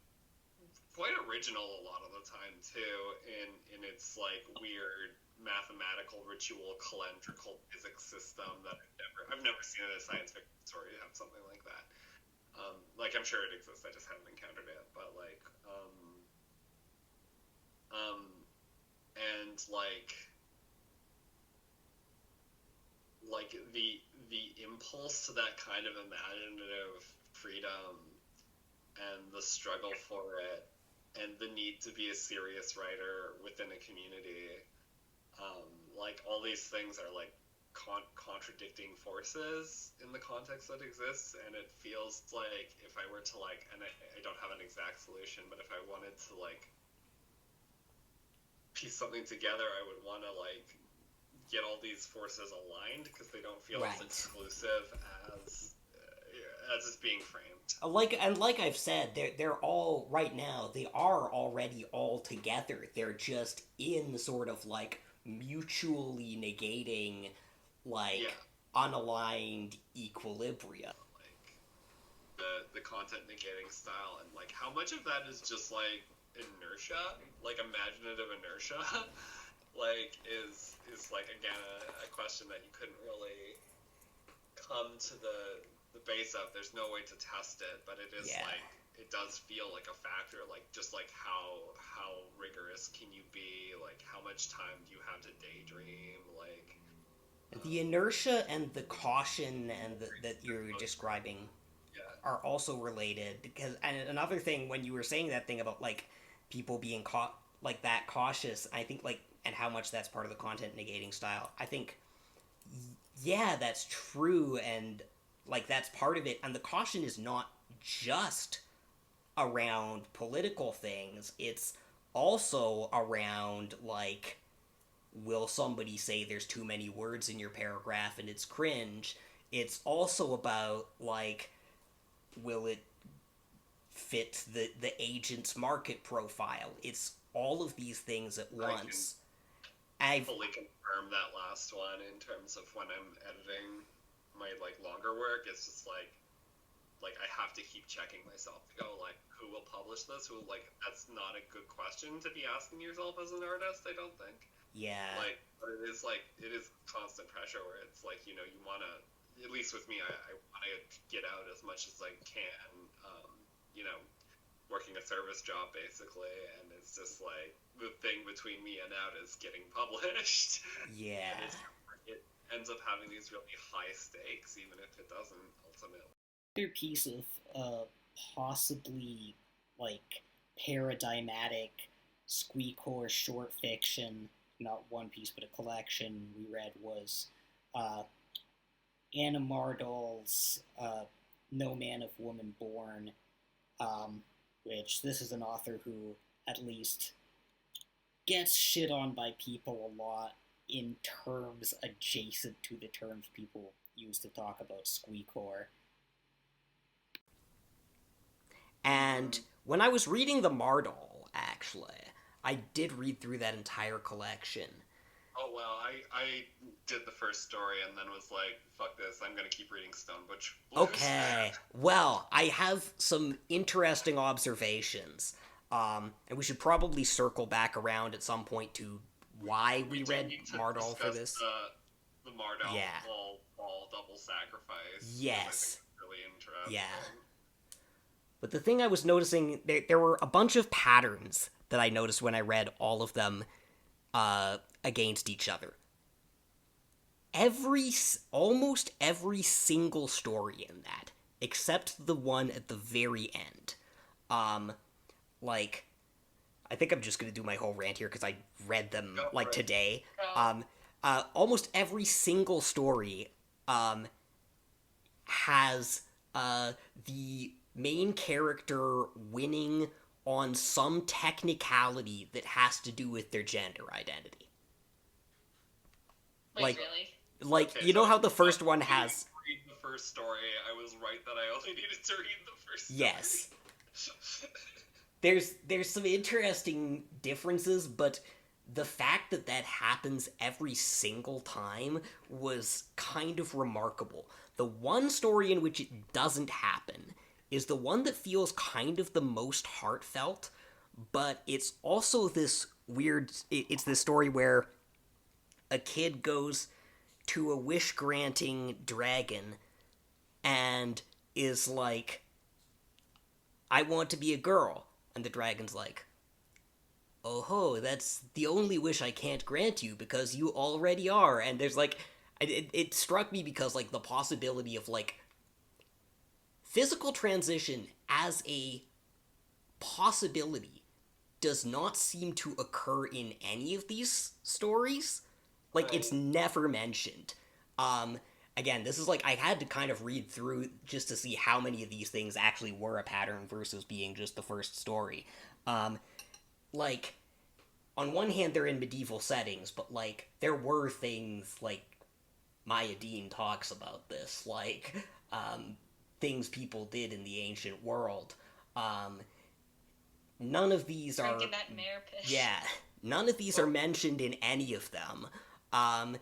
quite original a lot of the time too, in its like weird mathematical ritual calendrical physics system that I've never seen in a science fiction story have something like that. Like I'm sure it exists, I just haven't encountered it. But like, and like the impulse to that kind of imaginative freedom and the struggle for it and the need to be a serious writer within a community, like all these things are like contradicting forces in the context that exists, and it feels like if I were to like, and I don't have an exact solution, but if I wanted to like piece something together, I would want to like get all these forces aligned because they don't feel as exclusive as it's being framed. Like I've said, they're all right now. They are already all together. They're just in sort of like mutually negating, like unaligned equilibria. Like the content negating style, and like how much of that is just like inertia, like imaginative inertia, like is like again a question that you couldn't really come to the base of. There's no way to test it, but it is like it does feel like a factor, like just like how rigorous can you be, like how much time do you have to daydream, like the inertia and the caution and that you're describing are also related, because and another thing when you were saying that thing about like people being like that cautious, I think like and how much that's part of the content negating style, I think that's true, and like that's part of it, and the caution is not just around political things, it's also around like, will somebody say there's too many words in your paragraph and it's cringe? It's also about like, will it fit the agent's market profile? It's all of these things at once. I fully confirm that last one in terms of when I'm editing my like longer work. It's just like I have to keep checking myself to go like, who will publish this? Who, like, that's not a good question to be asking yourself as an artist, I don't think. Yeah. Like, but it is constant pressure where it's like, you know, you want to, at least with me, I want to get out as much as I can, you know, working a service job basically, and it's just like the thing between me and out is getting published. Yeah. And it ends up having these really high stakes, even if it doesn't ultimately. Another piece of possibly like paradigmatic Squeecore short fiction, not one piece but a collection we read, was Anna Mardoll's No Man of Woman Born, which this is an author who at least gets shit on by people a lot in terms adjacent to the terms people use to talk about Squeecore. And when I was reading the Mardoll, actually, I did read through that entire collection. Oh, well, I did the first story and then was like, fuck this, I'm gonna keep reading Stonebutch Blues. Okay, well, I have some interesting observations, and we should probably circle back around at some point to why we read need to Mardoll for discuss this. The Mardoll Yeah. Fall double sacrifice. Yes. I think it's really interesting. Yeah. But the thing I was noticing, there were a bunch of patterns that I noticed when I read all of them against each other. Almost every single story in that, except the one at the very end. Like, I think I'm just gonna do my whole rant here because I read them, today. Almost every single story, has, the main character winning on some technicality that has to do with their gender identity. Wait, really? Like, Okay, you know so how the first one I has... didn't read the first story. I was right that I only needed to read the first story. Yes. There's some interesting differences, but the fact that that happens every single time was kind of remarkable. The one story in which it doesn't happen is the one that feels kind of the most heartfelt, but it's also this weird... It's this story where a kid goes to a wish-granting dragon and is like, I want to be a girl. And the dragon's like, oh ho, that's the only wish I can't grant you because you already are. And there's like, it struck me because like the possibility of like physical transition as a possibility does not seem to occur in any of these stories. Like, it's never mentioned. Again, this is like, I had to kind of read through just to see how many of these things actually were a pattern versus being just the first story. Like, on one hand, they're in medieval settings, but, like, there were things, like, Maya Dean talks about this, like, things people did in the ancient world. None of these are... Drinking that mare piss. Yeah, none of these are mentioned in any of them. And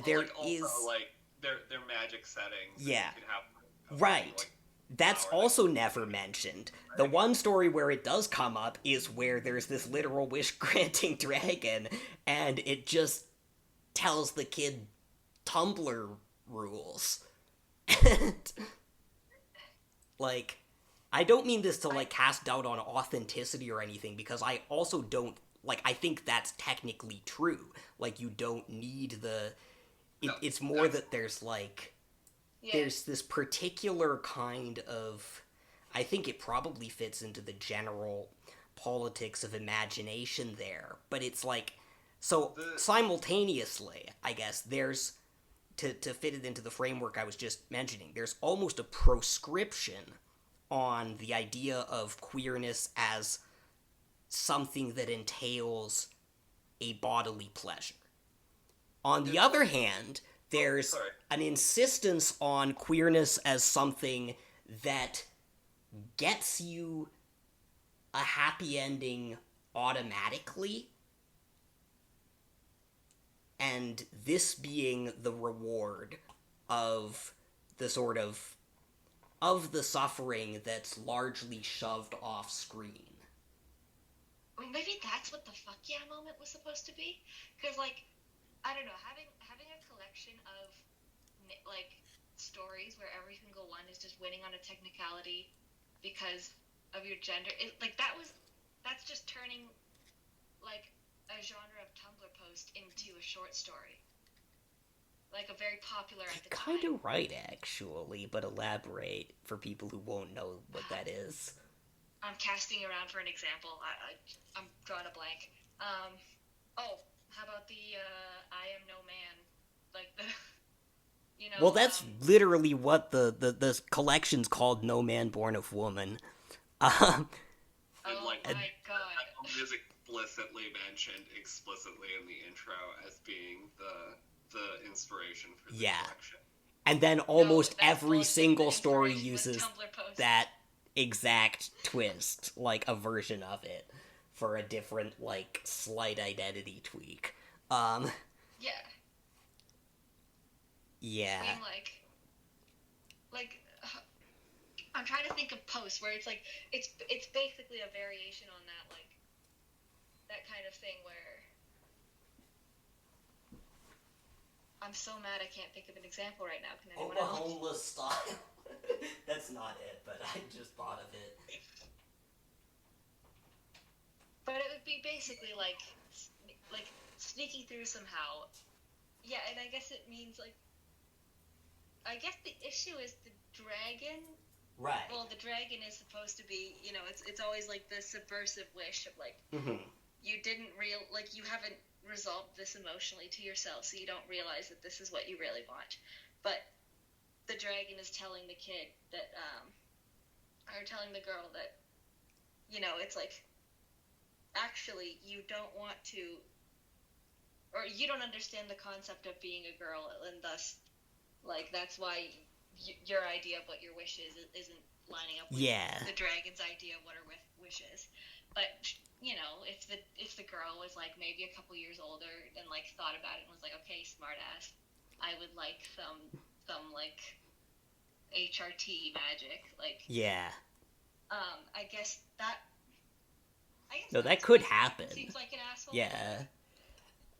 there like, also, is... like, they're magic settings. Yeah. You can have, right. Like, that's power also never mentioned. The one story where it does come up is where there's this literal wish-granting dragon, and it just tells the kid Tumblr rules. And, like, I don't mean this to, like, cast doubt on authenticity or anything, because I also don't, like, I think that's technically true. Like, you don't need the... it's more that there's, like... Yeah. There's this particular kind of... I think it probably fits into the general politics of imagination there. But it's like... So, simultaneously, I guess, there's... To fit it into the framework I was just mentioning, there's almost a proscription on the idea of queerness as something that entails a bodily pleasure. On the other hand, there's an insistence on queerness as something that gets you a happy ending automatically, and this being the reward of the sort of the suffering that's largely shoved off screen. Well, maybe that's what the fuck yeah moment was supposed to be? Because, like, I don't know, having a collection of, like, stories where every single one is just winning on a technicality because of your gender, that's just turning, like, a genre of Tumblr post into a short story. Like, a very popular at the time. Kind of right, actually, but elaborate for people who won't know what that is. I'm casting around for an example. I'm drawing a blank. How about the I am no man? Like, the, you know... Well, that's literally what the collection's called, No Man Born of Woman. Oh my god. It is explicitly mentioned explicitly in the intro as being the inspiration for the collection. And then almost every single story uses that exact twist, like a version of it, for a different, like, slight identity tweak. Yeah. Yeah. I mean, I'm trying to think of posts where it's like, it's basically a variation on that, like, that kind of thing where I'm so mad I can't think of an example right now. Can anyone else? Homeless style. That's not it, but I just thought of it. But it would be basically like sneaking through somehow. Yeah, and I guess it means like, I guess the issue is the dragon. Right. Well, the dragon is supposed to be, you know, it's always like the subversive wish of like, you you haven't resolved this emotionally to yourself, so you don't realize that this is what you really want. But the dragon is telling the kid that, or telling the girl that, you know, it's like, actually, you don't want to, or you don't understand the concept of being a girl, and thus, like, that's why your idea of what your wish is isn't lining up with the dragon's idea of what her wish is. But, you know, if the girl was, like, maybe a couple years older and, like, thought about it and was like, okay, smartass, I would like some like, HRT magic, like... Yeah. I guess that... No, that could happen. Seems like an asshole. Yeah.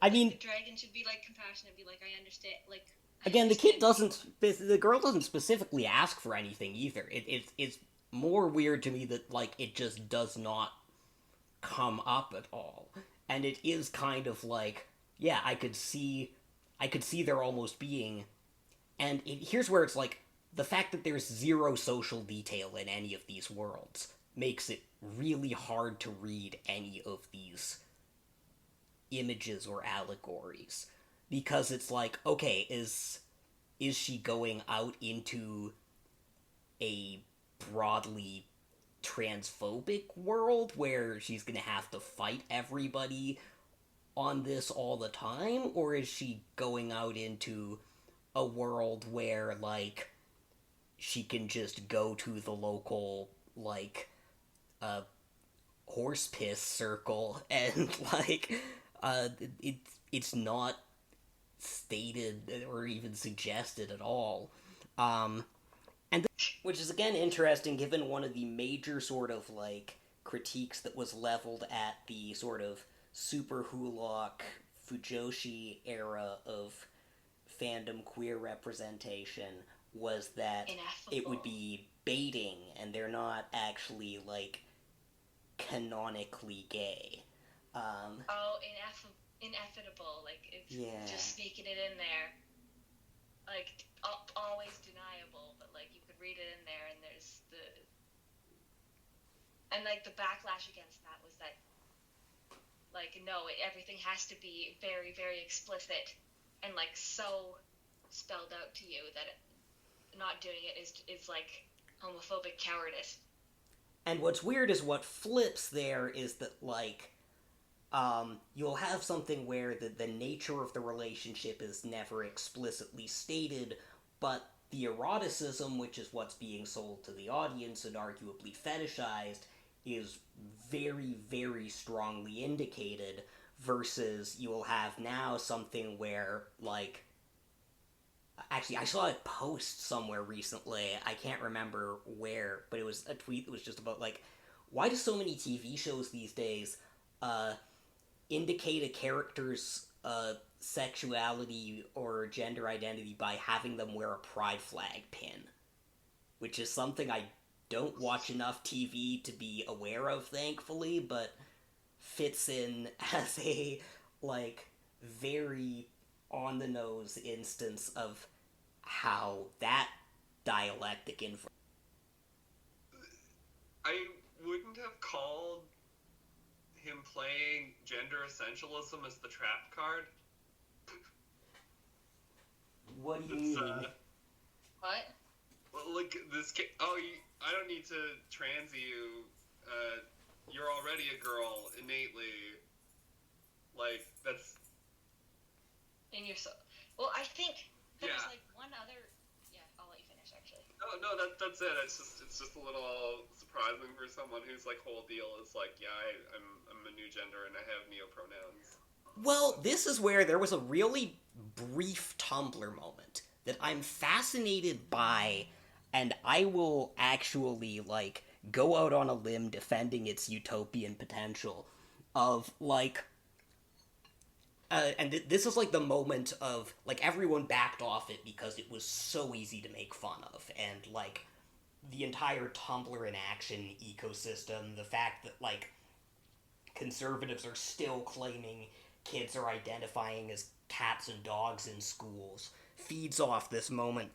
I mean... The dragon should be, like, compassionate, be like, I understand, like... Again, the girl doesn't specifically ask for anything either. It's more weird to me that, like, it just does not come up at all. And it is kind of like, yeah, I could see there almost being, and here's where it's like, the fact that there's zero social detail in any of these worlds makes it really hard to read any of these images or allegories. Because it's like, okay, is she going out into a broadly transphobic world where she's gonna have to fight everybody on this all the time? Or is she going out into a world where, like, she can just go to the local, like, horse piss circle and, like, it's not stated or even suggested at all. Which is, again, interesting, given one of the major sort of, like, critiques that was leveled at the sort of super Hauuucore Fujoshi era of fandom queer representation was that it would be baiting, and they're not actually, like, canonically gay. Inevitable, like, it's just sneaking it in there. Like, always deniable, but, like, you could read it in there, and there's and, like, the backlash against that was that, like, no, everything has to be very, very explicit, and, like, so spelled out to you that not doing it is, like, homophobic cowardice. And what's weird is what flips there is that, like, you'll have something where the nature of the relationship is never explicitly stated, but the eroticism, which is what's being sold to the audience and arguably fetishized, is very, very strongly indicated, versus you will have now something where, like... Actually, I saw a post somewhere recently, I can't remember where, but it was a tweet that was just about, like, why do so many TV shows these days, indicate a character's sexuality or gender identity by having them wear a pride flag pin? Which is something I don't watch enough TV to be aware of, thankfully, but fits in as a, like, very on-the-nose instance of how that dialectic I wouldn't have called him playing gender essentialism as the trap card. What do you mean? What? Well, look, this kid... I don't need to trans you. You're already a girl, innately. Like, that's... In your soul. Well, I think there's, Yeah. like, one other... Yeah, I'll let you finish, actually. No, that's it. It's just a little surprising for someone whose like whole deal is like, yeah, I'm a new gender and I have neopronouns. Well, this is where there was a really brief Tumblr moment that I'm fascinated by, and I will actually, like, go out on a limb defending its utopian potential of, like, this is like the moment of, like, everyone backed off it because it was so easy to make fun of, and, like, the entire Tumblr in action ecosystem, the fact that, like, conservatives are still claiming kids are identifying as cats and dogs in schools feeds off this moment.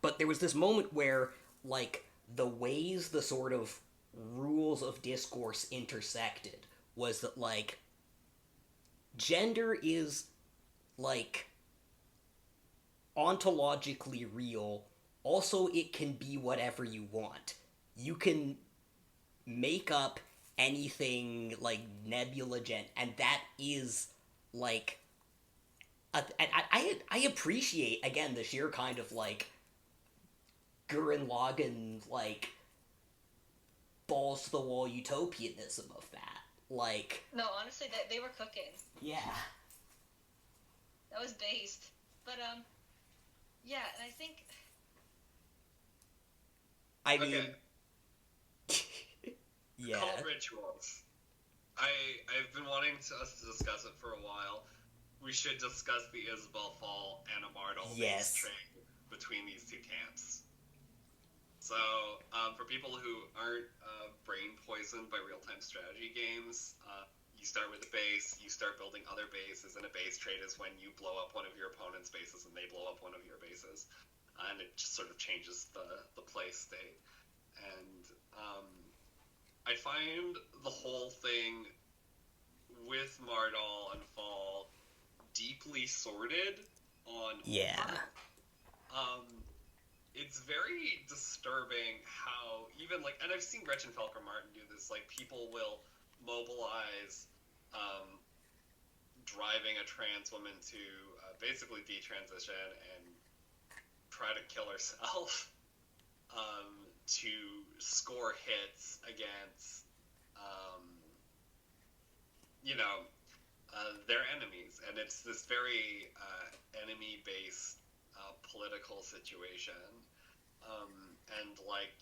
But there was this moment where, like, the ways the sort of rules of discourse intersected was that, like, gender is, like, ontologically real. Also, it can be whatever you want. You can make up anything like nebula and that is like I appreciate again the sheer kind of like Gurren Lagann like balls to the wall utopianism of that. Like, no, honestly, they were cooking. Yeah, That was based, but yeah, and I think I mean, Okay. yeah, Cult rituals. I've been wanting us to discuss it for a while. We should discuss the Isabel Fall and a Mardoll Yes. trade between these two camps. So, for people who aren't brain poisoned by real-time strategy games, you start with a base, you start building other bases, and a base trade is when you blow up one of your opponent's bases and they blow up one of your bases. And it just sort of changes the play state. And I find the whole thing with Mardoll and Fall deeply sorted on yeah, it's very disturbing how even like, and I've seen Gretchen Felker Martin do this, like people will mobilize driving a trans woman to basically detransition and try to kill herself to score hits against their enemies, and it's this very enemy-based political situation, and like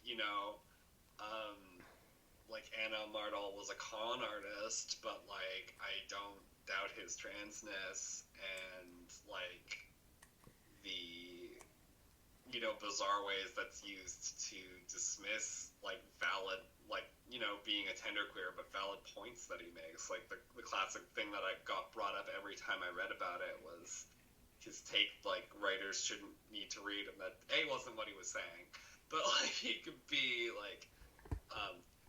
like Anna Mardoll was a con artist, but like I don't doubt his transness and like the bizarre ways that's used to dismiss like valid, like being a genderqueer but valid points that he makes. Like the classic thing that I got brought up every time I read about it was his take like writers shouldn't need to read, and that wasn't what he was saying, but like he could be like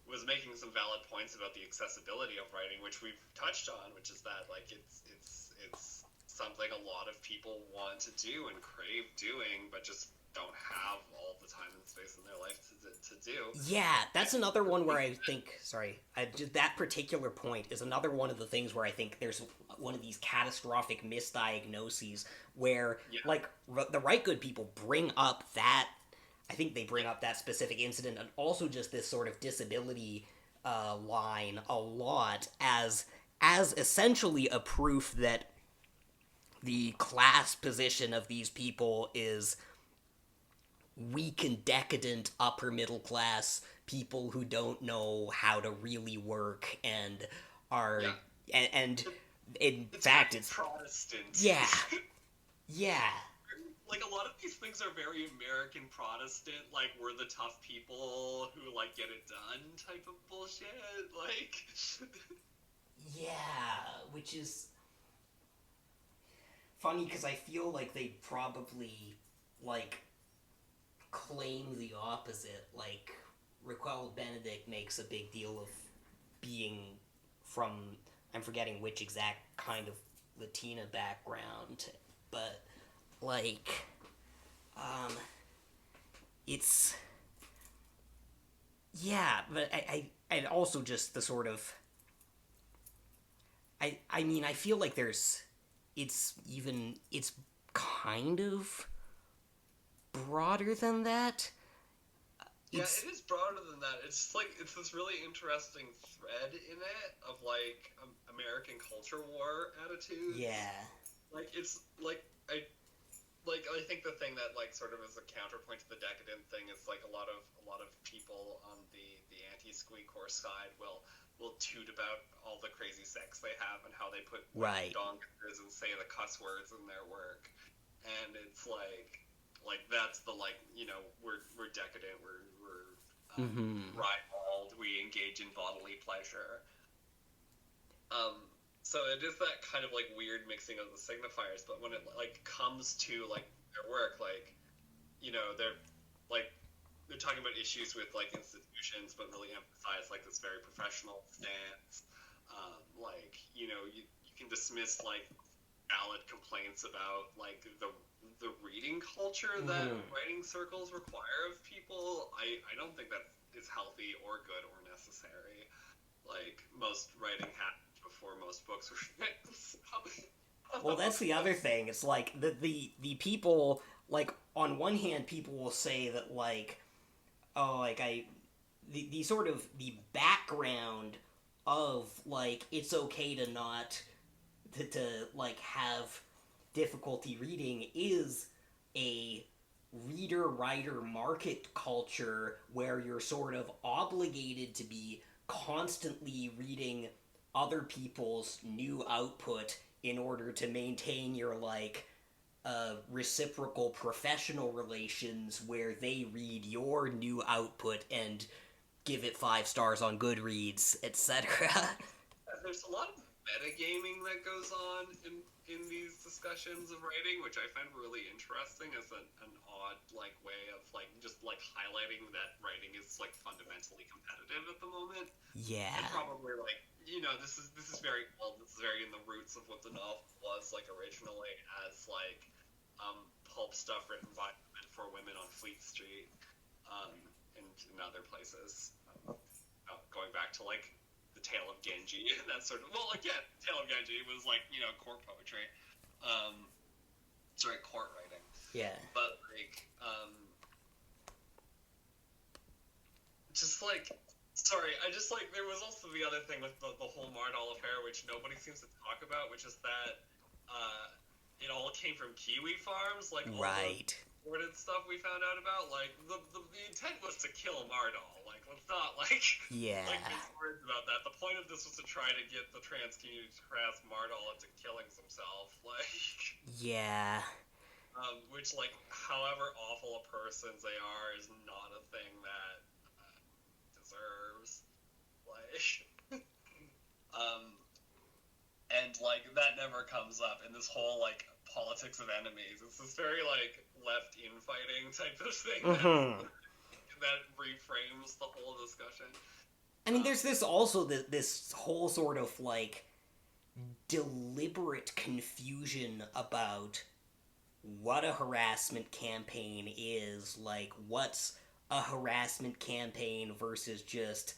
was making some valid points about the accessibility of writing, which we've touched on, which is that like it's something a lot of people want to do and crave doing, but just don't have all the time and space in their life to do. yeah. That's another one where I think, that particular point is another one of the things where I think there's one of these catastrophic misdiagnoses where, like, the Rite Gud people bring up that. I think they bring up that specific incident and also just this sort of disability line a lot as essentially a proof that the class position of these people is weak and decadent upper middle class people who don't know how to really work and are and in fact it's Protestant. yeah Like a lot of these things are very American Protestant, like we're the tough people who like get it done type of bullshit. Like yeah, which is funny because I feel like they probably like claim the opposite. Like Raquel Benedict makes a big deal of being from, I'm forgetting which exact kind of Latina background, but like it's yeah, but I and also just the sort of I mean I feel like it's kind of broader than that, Yeah, it is broader than that. It's like, it's this really interesting thread in it of, like, American culture war attitudes. Yeah. Like, it's, like, I think the thing that, like, sort of is a counterpoint to the decadent thing is, like, a lot of people on the anti-Squeecore side will toot about all the crazy sex they have and how they put dongers and say the cuss words in their work, and it's like that's the, like, you know, we're decadent, we're ribald, we engage in bodily pleasure. So it is that kind of, like, weird mixing of the signifiers, but when it, like, comes to, like, their work, like, you know, they're talking about issues with, like, institutions, but really emphasize, like, this very professional stance. Like, you know, you can dismiss, like, valid complaints about, like, the reading culture that writing circles require of people. I don't think that is healthy or good or necessary. Like, most writing happens before most books were written. Well, that's the other thing. It's like the people, like, on one hand, people will say that, like, oh, like, the sort of the background of, like, it's okay to not to like have difficulty reading is a reader-writer market culture where you're sort of obligated to be constantly reading other people's new output in order to maintain your, like, reciprocal professional relations where they read your new output and give it 5 stars on Goodreads, etc. There's a lot of metagaming that goes on in these discussions of writing, which I find really interesting as an odd, like, way of, like, just, like, highlighting that writing is, like, fundamentally competitive at the moment. Yeah. And probably, like, you know, this is very old. This is very in the roots of what the novel was, like, originally as, like, pulp stuff written by and for women on Fleet Street, and in other places. Going back to, like, the Tale of Genji and that sort of, well, like, yeah, Tale of Genji was, like, you know, court poetry. Court writing. Yeah. But, like, just, like, sorry, I just, like, there was also the other thing with the whole Mardoll affair, which nobody seems to talk about, which is that, it all came from kiwi farms, like, all the recorded stuff we found out about, like, the intent was to kill Mardoll, like, let's not, like, like, make words about that. The point of this was to try to get the trans community to harass Mardoll into killing himself, like, which, like, however awful a person they are is not a thing that deserves, like, and, like, that never comes up in this whole, like, politics of enemies. It's this very, like, left infighting type of thing that reframes the whole discussion. I mean, there's this also this whole sort of, like, deliberate confusion about what a harassment campaign is. Like, what's a harassment campaign versus just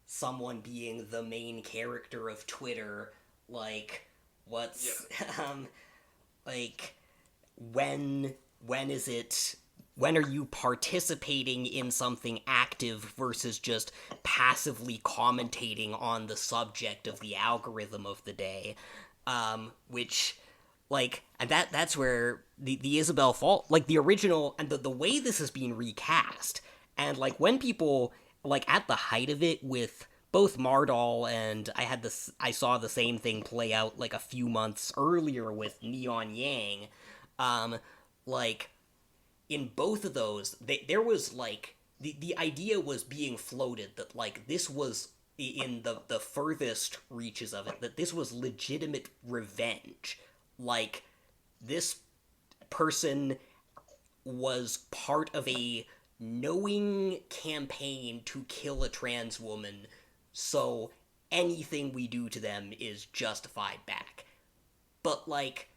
someone being the main character of Twitter. Like, what's like, when are you participating in something active versus just passively commentating on the subject of the algorithm of the day? Which, like, and that's where the Isabel Fall, like, the original, and the way this is being recast, and, like, when people, like, at the height of it with both Mardoll and I saw the same thing play out, like, a few months earlier with Neon Yang, like, in both of those, there was, like, the idea was being floated that, like, this was, in the furthest reaches of it, that this was legitimate revenge. Like, this person was part of a knowing campaign to kill a trans woman, so anything we do to them is justified back. But, like,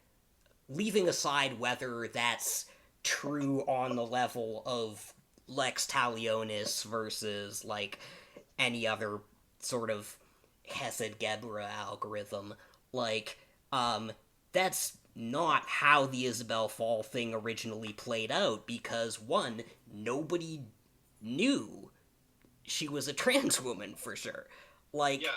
leaving aside whether that's true on the level of Lex Talionis versus, like, any other sort of Hesed-Gebra algorithm, like, that's not how the Isabel Fall thing originally played out, because, one, nobody knew she was a trans woman for sure. Like, Yeah.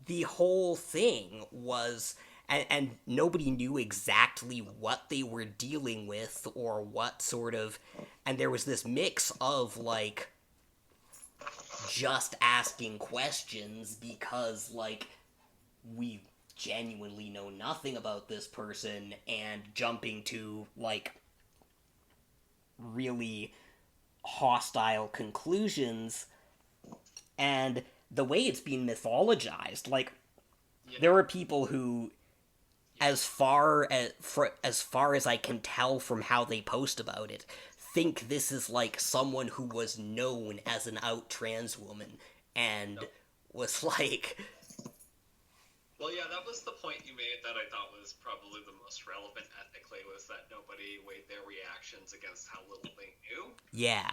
the whole thing was, and nobody knew exactly what they were dealing with or what sort of, and there was this mix of, like, just asking questions because, like, we genuinely know nothing about this person, and jumping to, like, really hostile conclusions. And the way it's been mythologized, like, Yeah. there are people who, as far as I can tell from how they post about it, think this is like someone who was known as an out trans woman and was like, Well, yeah, that was the point you made that I thought was probably the most relevant ethically, was that nobody weighed their reactions against how little they knew. yeah,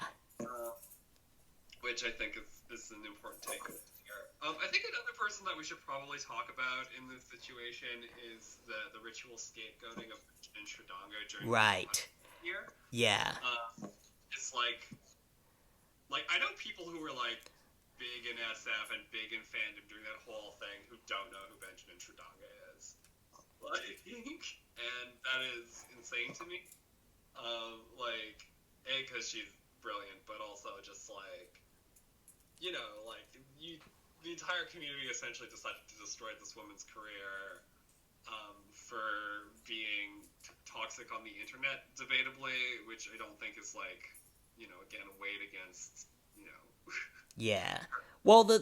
Which I think is an important takeaway here. I think another person that we should probably talk about in this situation is the ritual scapegoating of Benjamin Shradango during right, the year. yeah, It's like I know people who were like big in SF and big in fandom during that whole thing who don't know who Benjamin Shradango is. Like, and that is insane to me. Like, A, because she's brilliant, but also just like, you know, like, the entire community essentially decided to destroy this woman's career for being toxic on the internet, debatably, which I don't think is, like, you know, again, weighed against, you know... yeah. Well, the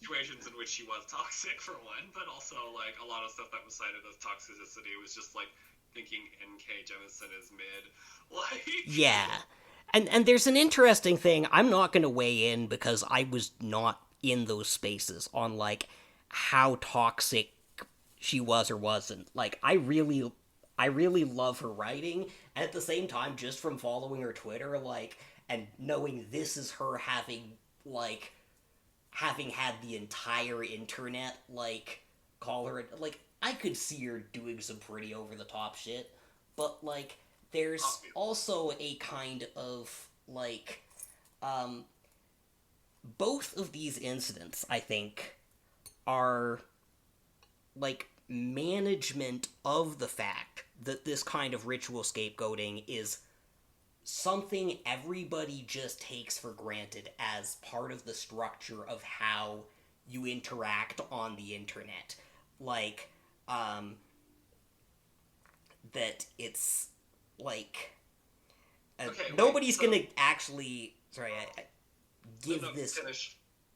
situations in which she was toxic, for one, but also, like, a lot of stuff that was cited as toxicity was just, like, thinking N.K. Jemisin is mid. Like... yeah. And there's an interesting thing, I'm not going to weigh in because I was not in those spaces on, like, how toxic she was or wasn't. Like, I really love her writing, and at the same time, just from following her Twitter, like, and knowing this is her having had the entire internet, like, call her, like, I could see her doing some pretty over-the-top shit, but, like, there's also a kind of, like, both of these incidents, I think, are, like, management of the fact that this kind of ritual scapegoating is something everybody just takes for granted as part of the structure of how you interact on the internet. Like, that it's, like, nobody's gonna actually,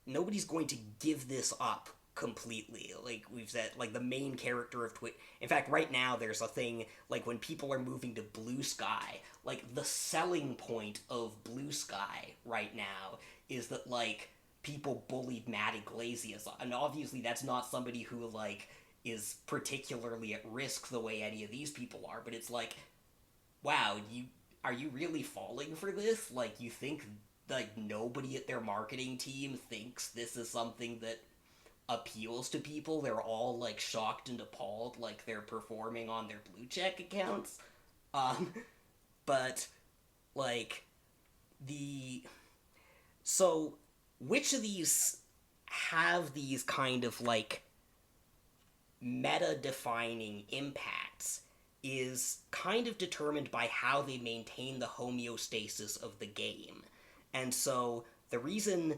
nobody's going to give this up completely. Like we've said, like, the main character of Twitch. In fact, right now there's a thing, like, when people are moving to Blue Sky, like, the selling point of Blue Sky right now is that, like, people bullied Matt Iglesias, and obviously that's not somebody who, like, is particularly at risk the way any of these people are, but it's like, wow, are you really falling for this? Like, you think, like, nobody at their marketing team thinks this is something that appeals to people? They're all, like, shocked and appalled, like, they're performing on their blue check accounts. But, like, so, which of these have these kind of, like, meta-defining impacts is kind of determined by how they maintain the homeostasis of the game. And so, the reason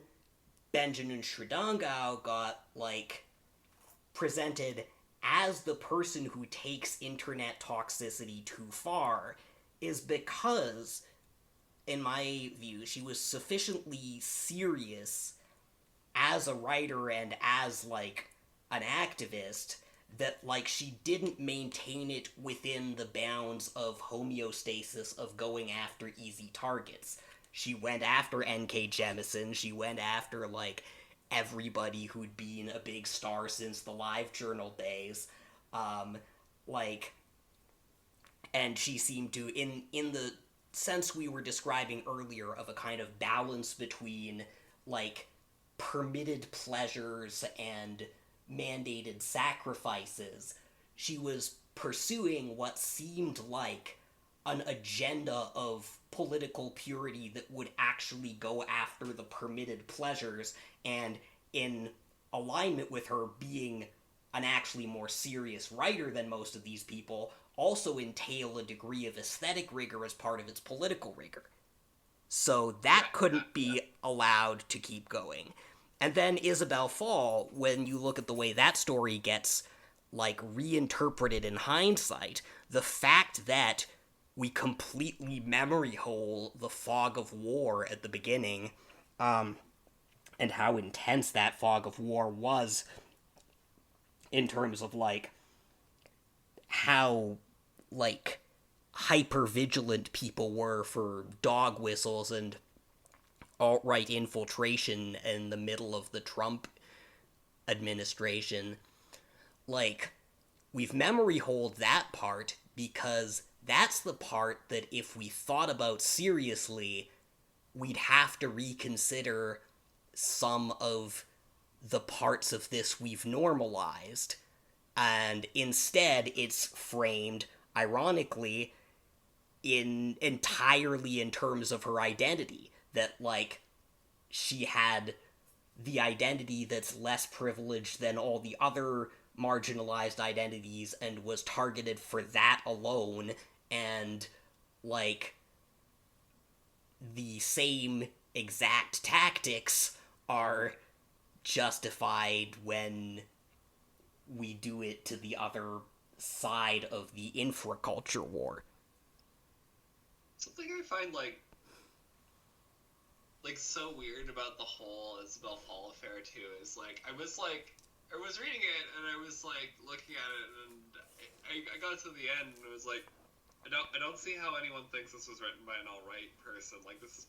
Benjamin Shradango got, like, presented as the person who takes internet toxicity too far is because, in my view, she was sufficiently serious as a writer and as, like, an activist that, like, she didn't maintain it within the bounds of homeostasis of going after easy targets. She went after N.K. Jemisin, she went after, like, everybody who'd been a big star since the LiveJournal days, like, and she seemed to, in the sense we were describing earlier of a kind of balance between, like, permitted pleasures and mandated sacrifices, she was pursuing what seemed like an agenda of political purity that would actually go after the permitted pleasures, and in alignment with her being an actually more serious writer than most of these people, also entail a degree of aesthetic rigor as part of its political rigor. So that couldn't be allowed to keep going. And then Isabel Fall, when you look at the way that story gets, like, reinterpreted in hindsight, the fact that we completely memory hole the fog of war at the beginning, and how intense that fog of war was in terms of, like, how, like, hyper-vigilant people were for dog whistles and alt-right infiltration in the middle of the Trump administration. Like, we've memory holed that part because that's the part that if we thought about seriously, we'd have to reconsider some of the parts of this we've normalized. And instead, it's framed, ironically, entirely in terms of her identity. That, like, she had the identity that's less privileged than all the other marginalized identities and was targeted for that alone, and, like, the same exact tactics are justified when we do it to the other side of the infra-culture war. Something I find, like so weird about the whole Isabel Fall affair, too, is, like, I was reading it, and I was, like, looking at it, and I got to the end, and it was, like, I don't see how anyone thinks this was written by an alt-right person. Like, this is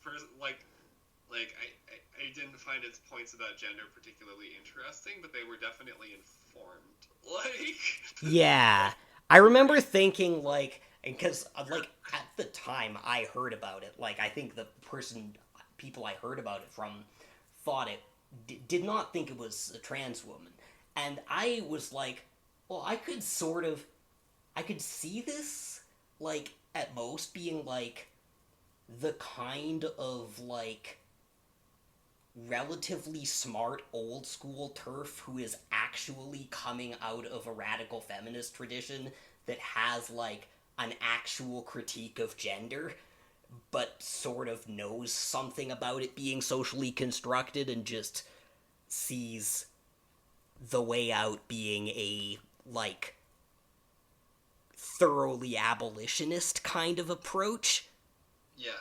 I didn't find its points about gender particularly interesting, but they were definitely informed. Like... Yeah. I remember thinking, like, because, like, at the time I heard about it, like, I think the people I heard about it from thought it, did not think it was a trans woman. And I was like, well, I could see this, like, at most being, like, the kind of, like, relatively smart old school TERF who is actually coming out of a radical feminist tradition that has, like, an actual critique of gender, but sort of knows something about it being socially constructed and just sees the way out being a, like, thoroughly abolitionist kind of approach. Yeah.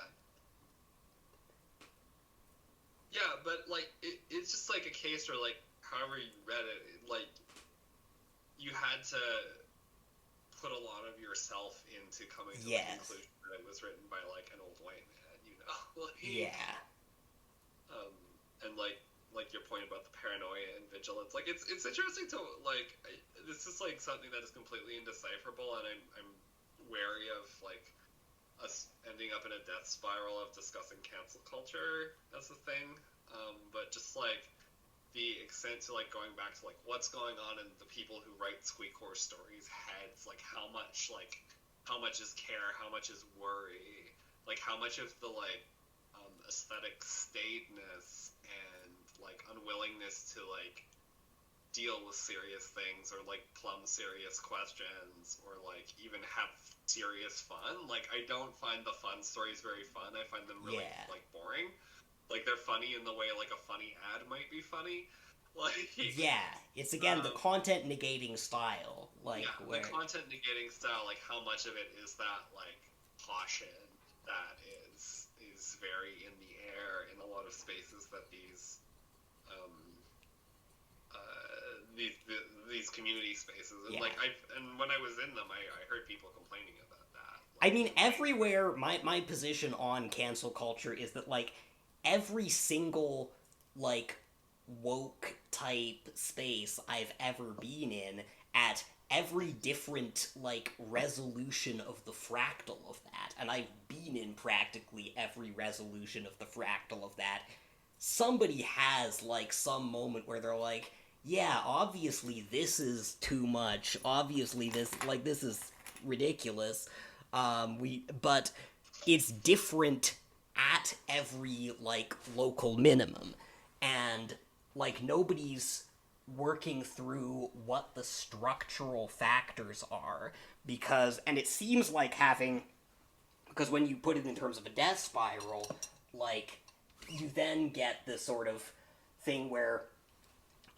Yeah, but, like, it's just, like, a case where, like, however you read it, like, you had to put a lot of yourself into coming to the conclusion that it was written by, like, an old white man, you know? Like, yeah. And, like your point about the paranoia and vigilance, like, it's interesting to, like, this is, like, something that is completely indecipherable, and I'm wary of, like, us ending up in a death spiral of discussing cancel culture as a thing, but just, like, the extent to, like, going back to, like, what's going on in the people who write Squeecore stories' heads, like, how much is care, how much is worry, like, how much of the, like, aesthetic staidness and, like, unwillingness to, like, deal with serious things or, like, plumb serious questions or, like, even have serious fun. Like, I don't find the fun stories very fun. I find them really, like, boring. Like, they're funny in the way, like, a funny ad might be funny. Like... Yeah, it's, again, the content negating style. Like, yeah, where... the content negating style, like, how much of it is that, like, caution that is very in the air in a lot of spaces that these community spaces, and like when I was in them, I heard people complaining about that. Like, I mean, everywhere, my position on cancel culture is that, like, every single, like, woke type space I've ever been in, at every different, like, resolution of the fractal of that, and I've been in practically every resolution of the fractal of that, somebody has, like, some moment where they're like, yeah, obviously this is too much, obviously this is ridiculous, But it's different at every, like, local minimum. And, like, nobody's working through what the structural factors are, and it seems like because when you put it in terms of a death spiral, like, you then get this sort of thing where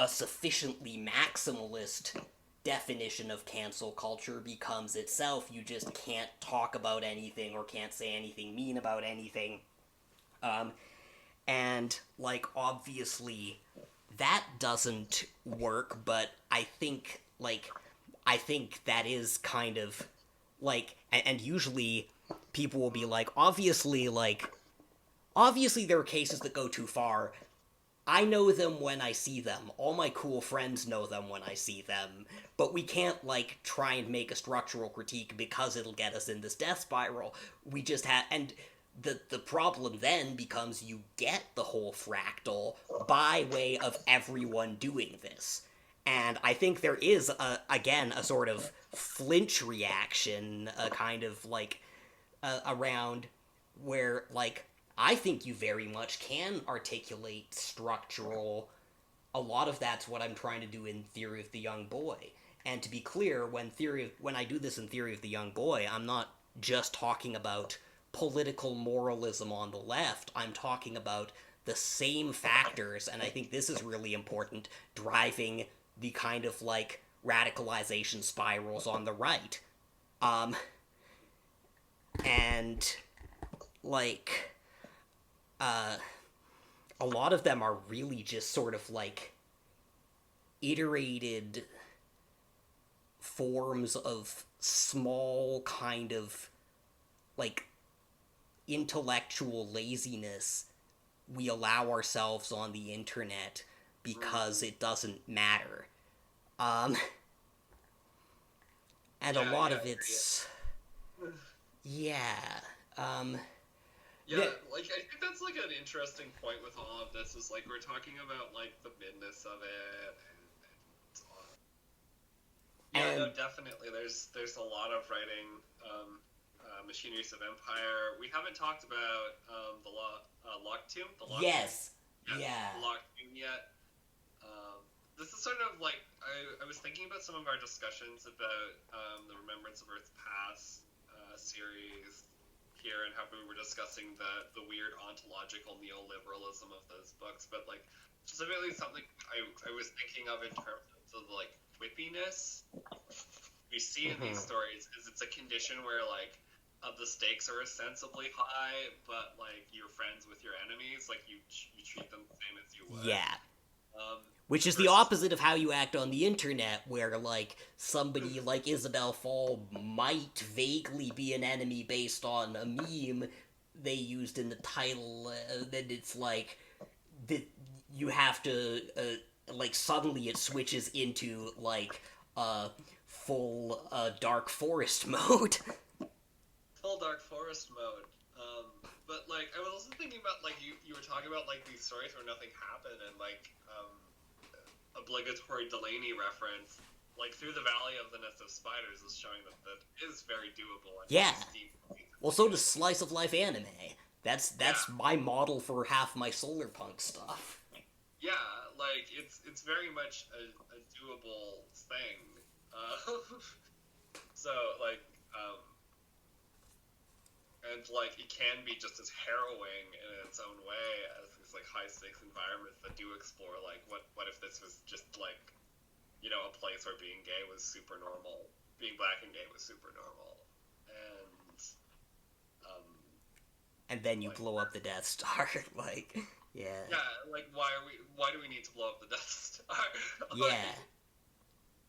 a sufficiently maximalist definition of cancel culture becomes itself, you just can't talk about anything or can't say anything mean about anything. And, like, obviously, that doesn't work, but I think that is kind of, like, and usually people will be like, obviously there are cases that go too far. I know them when I see them. All my cool friends know them when I see them. But we can't, like, try and make a structural critique because it'll get us in this death spiral. We just have... And the problem then becomes you get the whole fractal by way of everyone doing this. And I think there is, again, a sort of flinch reaction, a kind of, like, around where, like, I think you very much can articulate structural... A lot of that's what I'm trying to do in Theory of the Young Boy. And to be clear, when I do this in Theory of the Young Boy, I'm not just talking about political moralism on the left. I'm talking about the same factors, and I think this is really important, driving the kind of, like, radicalization spirals on the right. And, like... a lot of them are really just sort of, like, iterated forms of small kind of, like, intellectual laziness we allow ourselves on the internet because it doesn't matter. And a lot of it's... Like, I think that's, like, an interesting point with all of this, is, like, we're talking about, like, the midness of it, and no, definitely, there's a lot of writing, Machineries of Empire. We haven't talked about, the Lock Tomb? Yes. Lock Tomb yet. This is sort of, like, I was thinking about some of our discussions about, the Remembrance of Earth's Past, series here, and how we were discussing the weird ontological neoliberalism of those books, but, like, specifically something I was thinking of in terms of, like, whippiness we see in these stories is it's a condition where, like, the stakes are ostensibly high, but, like, you're friends with your enemies, like, you treat them the same as you would. Yeah. Which is the opposite of how you act on the internet, where, like, somebody like Isabel Fall might vaguely be an enemy based on a meme they used in the title, then it's like, that you have to, like, suddenly it switches into, like, full, Dark Forest mode. Full Dark Forest mode. But, like, I was also thinking about, like, you were talking about, like, these stories where nothing happened, and, like, obligatory Delaney reference, like, Through the Valley of the Nest of Spiders is showing that is very doable. Yeah. Well, so does Slice of Life anime. That's my model for half my solar punk stuff. Yeah, like, it's very much a doable thing. So, like, and, like, it can be just as harrowing in its own way as these, like, high-stakes environments that do explore, like, what if this was just, like, you know, a place where being gay was super normal, being black and gay was super normal, and then you, like, blow up the Death Star, like, yeah. Yeah, like, why do we need to blow up the Death Star? Yeah.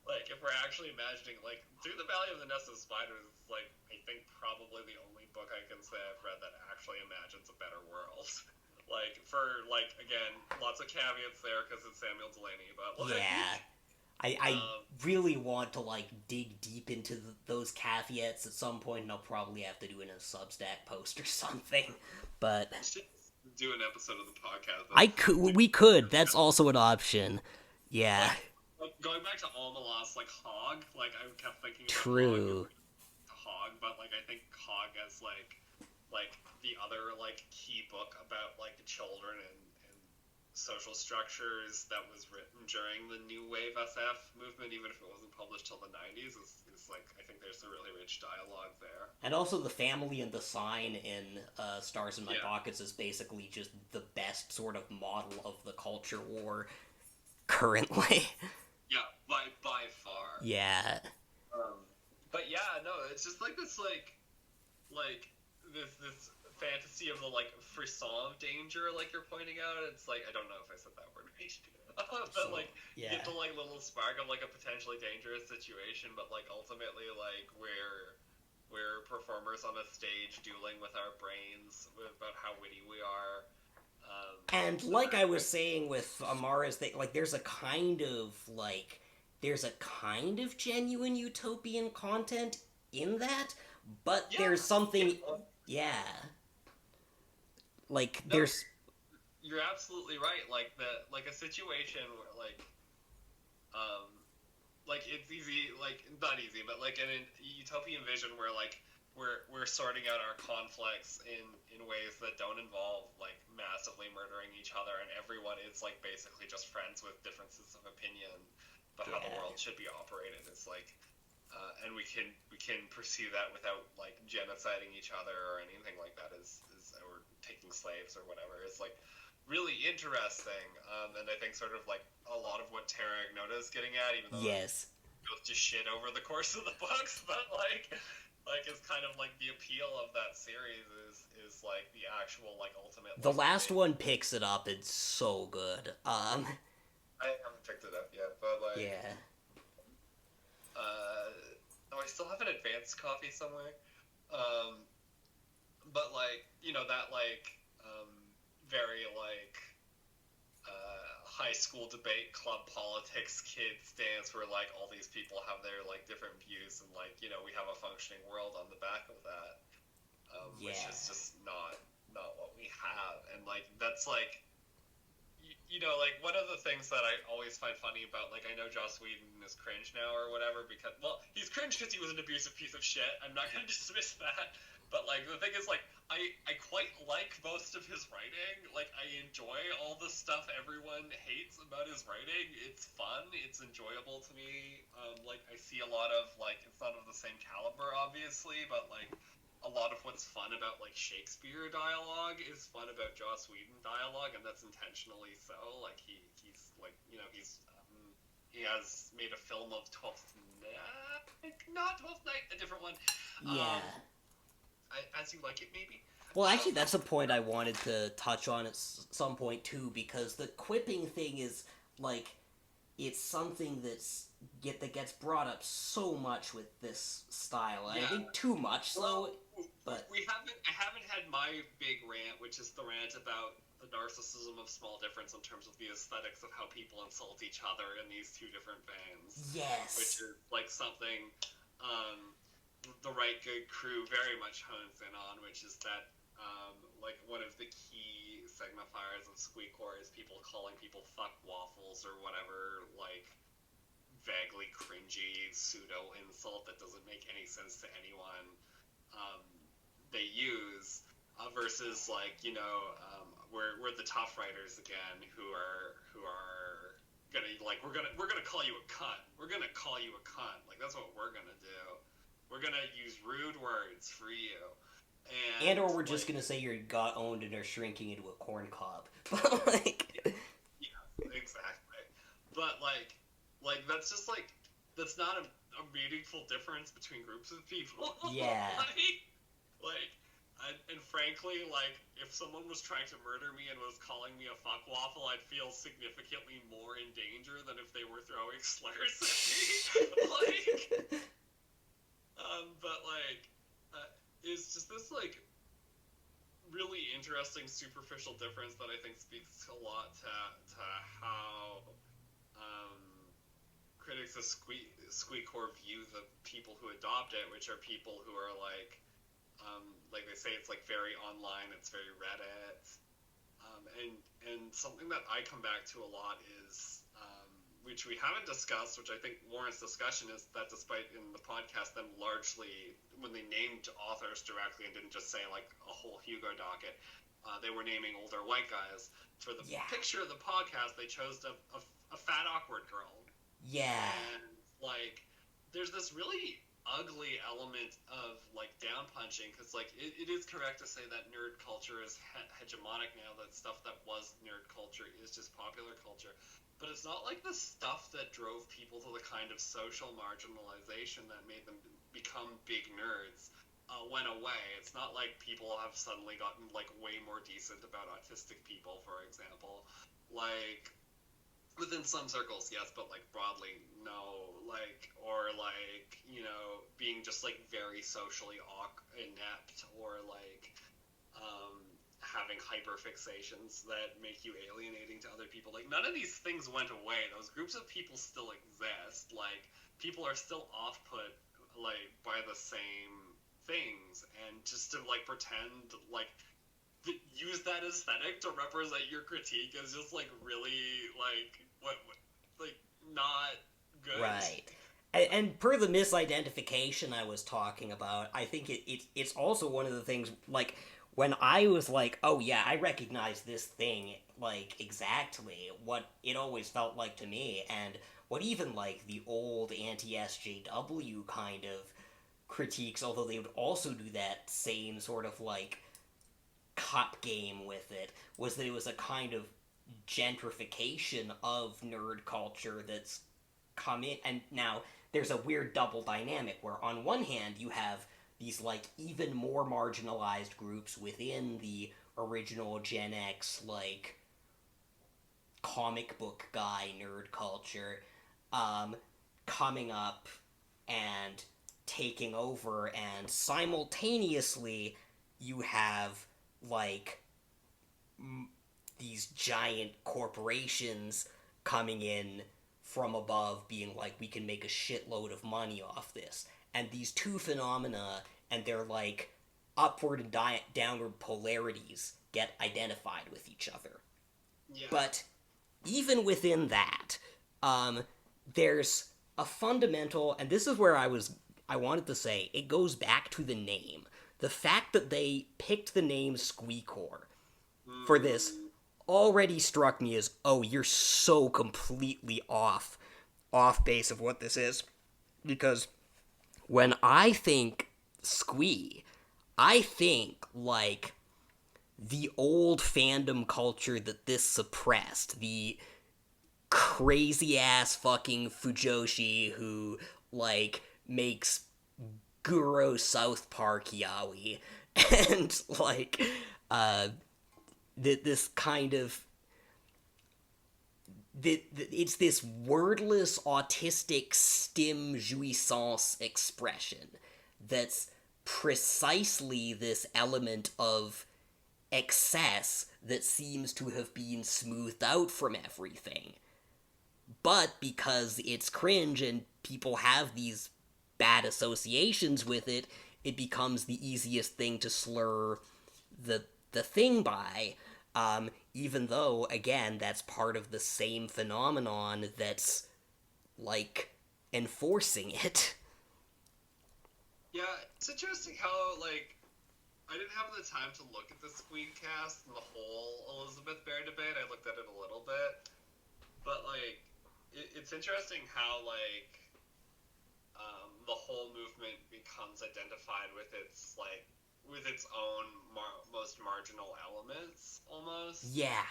Like, if we're actually imagining, like, Through the Valley of the Nest of Spiders, like, I think probably the only book I can say I've read that actually imagines a better world. Like, for, like, again, lots of caveats there because it's Samuel Delaney, but, like... Yeah. I really want to, like, dig deep into those caveats at some point, and I'll probably have to do it in a Substack post or something, but... I should do an episode of the podcast. We could. That's also an option. Yeah. Like, going back to Almalas, like, Hog, like, I kept thinking about True. Cog, but like I think Cog as like the other like key book about like children and social structures that was written during the New Wave SF movement, even if it wasn't published till the 90s, is like, I think there's a really rich dialogue there. And also the family and the sign in Stars in My Pockets is basically just the best sort of model of the culture war currently. Yeah, by far. Yeah. But yeah, no, it's just like this this fantasy of the like frisson of danger, like you're pointing out. It's like, I don't know if I said that word right. But like you get the like little spark of like a potentially dangerous situation, but like ultimately like we're performers on a stage dueling with our brains about how witty we are. And like I was saying with Amara's thing, like there's a kind of genuine utopian content in that, but there's something like there's you're absolutely right. Like a situation where like it's easy, like not easy, but like in a utopian vision where like we're sorting out our conflicts in ways that don't involve like massively murdering each other, and everyone is like basically just friends with differences of opinion about how the world should be operated. It's like and we can pursue that without like genociding each other or anything like that, or taking slaves or whatever. It's like really interesting, and I think sort of like a lot of what Terra Ignota is getting at, even though it goes to shit over the course of the books, but like it's kind of like the appeal of that series is like the actual like ultimate. The last one picks it up. It's so good. I haven't picked it up yet, but like I still have an advanced copy somewhere. But like, you know, that like very like high school debate club politics kid stance where like all these people have their like different views, and like, you know, we have a functioning world on the back of that, which is just not what we have. And like that's like, you know, like one of the things that I always find funny about, like, I know Joss Whedon is cringe now or whatever because, well, he's cringe because he was an abusive piece of shit. I'm not going to dismiss that. But, like, the thing is, like, I quite like most of his writing. Like, I enjoy all the stuff everyone hates about his writing. It's fun. It's enjoyable to me. Like, I see a lot of, like, it's not of the same caliber, obviously, but, like, a lot of what's fun about like Shakespeare dialogue is fun about Joss Whedon dialogue, and that's intentionally so. Like he's like, you know, he has made a film of 12th Night, not 12th Night, a different one. As You Like It, maybe. Well, actually, that's a point I wanted to touch on at some point too, because the quipping thing is like, it's something that gets brought up so much with this style. I think too much so. But I haven't had my big rant, which is the rant about the narcissism of small difference in terms of the aesthetics of how people insult each other in these two different bands. Yes. Which is like something the Rite Gud crew very much hones in on, which is that like one of the key signifiers of Squeecore is people calling people fuck waffles or whatever, like vaguely cringy pseudo insult that doesn't make any sense to anyone. They use versus like, you know, we're the tough writers again who are gonna like we're gonna call you a cunt. We're gonna call you a cunt. Like that's what we're gonna do. We're gonna use rude words for you. And or we're just gonna say you're got owned and are shrinking into a corn cob. Like yeah, exactly. But like that's just like that's not a meaningful difference between groups of people. Yeah. And frankly, like, if someone was trying to murder me and was calling me a fuck waffle, I'd feel significantly more in danger than if they were throwing slurs at me. But like, it's just this like really interesting superficial difference that I think speaks a lot to how critics of Squeecore view the people who adopt it, which are people who are like they say it's like very online, it's very Reddit, and something that I come back to a lot is which we haven't discussed, which I think warrants discussion, is that despite in the podcast them largely, when they named authors directly and didn't just say like a whole Hugo docket, they were naming older white guys. For the picture of the podcast, they chose a fat awkward girl. Yeah. And like, there's this really ugly element of like down punching, because like it is correct to say that nerd culture is hegemonic now, that stuff that was nerd culture is just popular culture, but it's not like the stuff that drove people to the kind of social marginalization that made them become big nerds went away. It's not like people have suddenly gotten like way more decent about autistic people, for example. Like, within some circles, yes, but like broadly, no. Like, or like, you know, being just like very socially inept, or like having hyperfixations that make you alienating to other people. Like, none of these things went away. Those groups of people still exist. Like, people are still off-put like by the same things, and just to like pretend like use that aesthetic to represent your critique is just like really like what like not good. Right. And per the misidentification I was talking about, I think it's also one of the things, like, when I was like, oh yeah, I recognize this thing, like, exactly what it always felt like to me, and what even, like, the old anti-SJW kind of critiques, although they would also do that same sort of, like, cup game with it, was that it was a kind of gentrification of nerd culture that's come in, and now there's a weird double dynamic where on one hand you have these like even more marginalized groups within the original Gen X like comic book guy nerd culture coming up and taking over, and simultaneously you have like these giant corporations coming in from above being like, we can make a shitload of money off this. And these two phenomena and their like upward and downward polarities get identified with each other. Yeah. But even within that, there's a fundamental, and this is where I wanted to say, it goes back to the name. The fact that they picked the name Squeecore for this already struck me as, oh, you're so completely off base of what this is. Because when I think Squee, I think, like, the old fandom culture that this suppressed. The crazy-ass fucking Fujoshi who, like, makes Guro South Park yaoi. And, like, this kind of... it's this wordless, autistic stim jouissance expression that's precisely this element of excess that seems to have been smoothed out from everything. But because it's cringe and people have these bad associations with it, it becomes the easiest thing to slur the thing by, even though, again, that's part of the same phenomenon that's, like, enforcing it. Yeah, it's interesting how, like, I didn't have the time to look at the Squeedcast and the whole Elizabeth Bear debate. I looked at it a little bit. But, like, it's interesting how, like, the whole movement becomes identified with its, like, with its own most marginal elements, almost. Yeah.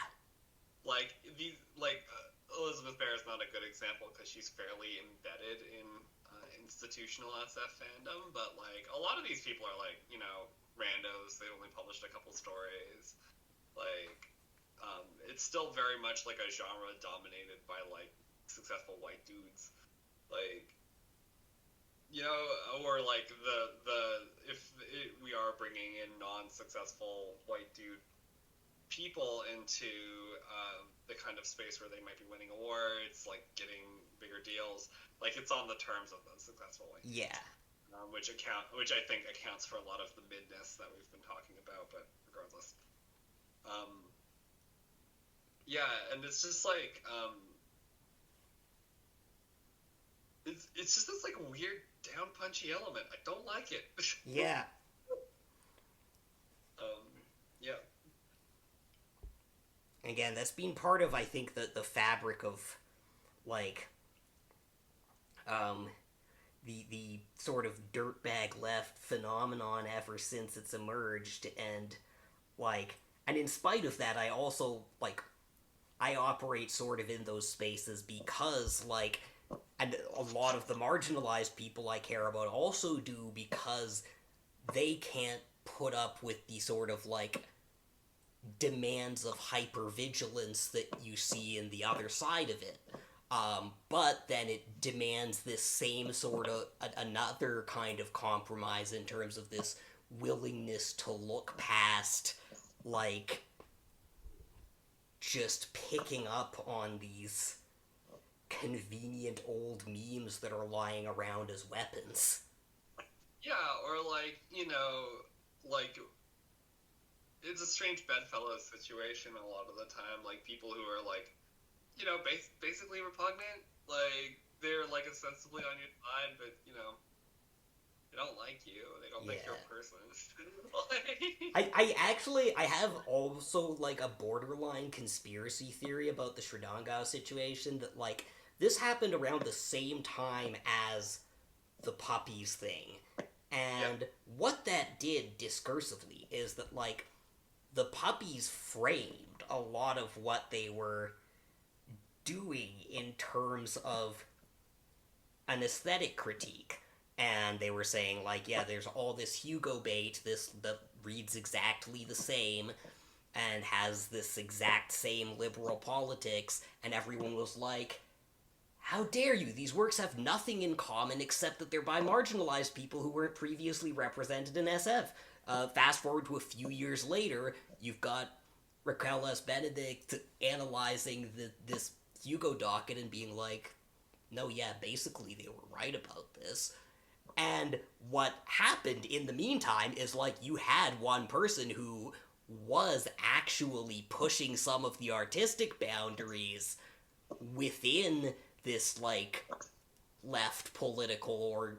Like, Elizabeth Bear is not a good example because she's fairly embedded in institutional SF fandom, but, like, a lot of these people are, like, you know, randos. They only published a couple stories. Like, it's still very much, like, a genre dominated by, like, successful white dudes. Like, you know, or, like, we are bringing in non-successful white dude people into the kind of space where they might be winning awards, like, getting bigger deals. Like, it's on the terms of those successful white dudes. Yeah. Which I think accounts for a lot of the midness that we've been talking about, but regardless. Yeah, and it's just like, it's just this like weird down punchy element. I don't like it. Yeah. Yeah. Again, that's been part of, I think, the fabric of, like, the sort of dirtbag left phenomenon ever since it's emerged, and, like, and in spite of that, I also, like, I operate sort of in those spaces because, like, and a lot of the marginalized people I care about also do, because they can't put up with the sort of, like, demands of hypervigilance that you see in the other side of it. But then it demands this same sort of another kind of compromise in terms of this willingness to look past, like, just picking up on these convenient old memes that are lying around as weapons. Yeah, or like, like, it's a strange bedfellows situation a lot of the time. Like, people who are, like, basically repugnant. Like, they're, like, ostensibly on your side, but, they don't like you. They don't think you're a person. I have also, like, a borderline conspiracy theory about the Sridangao situation, that, like, this happened around the same time as the puppies thing. And what that did discursively is that, like, the puppies framed a lot of what they were doing in terms of an aesthetic critique. And they were saying, like, yeah, there's all this Hugo bait, this that reads exactly the same and has this exact same liberal politics, and everyone was like, how dare you? These works have nothing in common except that they're by marginalized people who weren't previously represented in SF. Fast forward to a few years later, you've got Raquel S. Benedict analyzing this Hugo docket and being like, no, yeah, basically they were right about this. And what happened in the meantime is, like, you had one person who was actually pushing some of the artistic boundaries within this, like, left political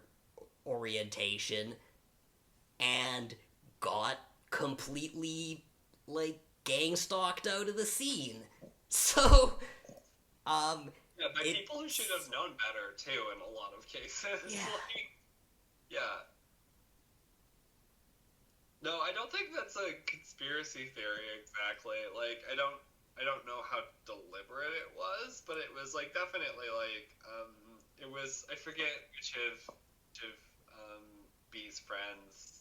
orientation, and got completely, like, gang-stalked out of the scene. So, yeah, by people who should have known better, too, in a lot of cases. Yeah. Like, yeah. No, I don't think that's a conspiracy theory exactly. Like, I don't know how deliberate it was, but it was, like, definitely, like, it was, I forget which of B's friends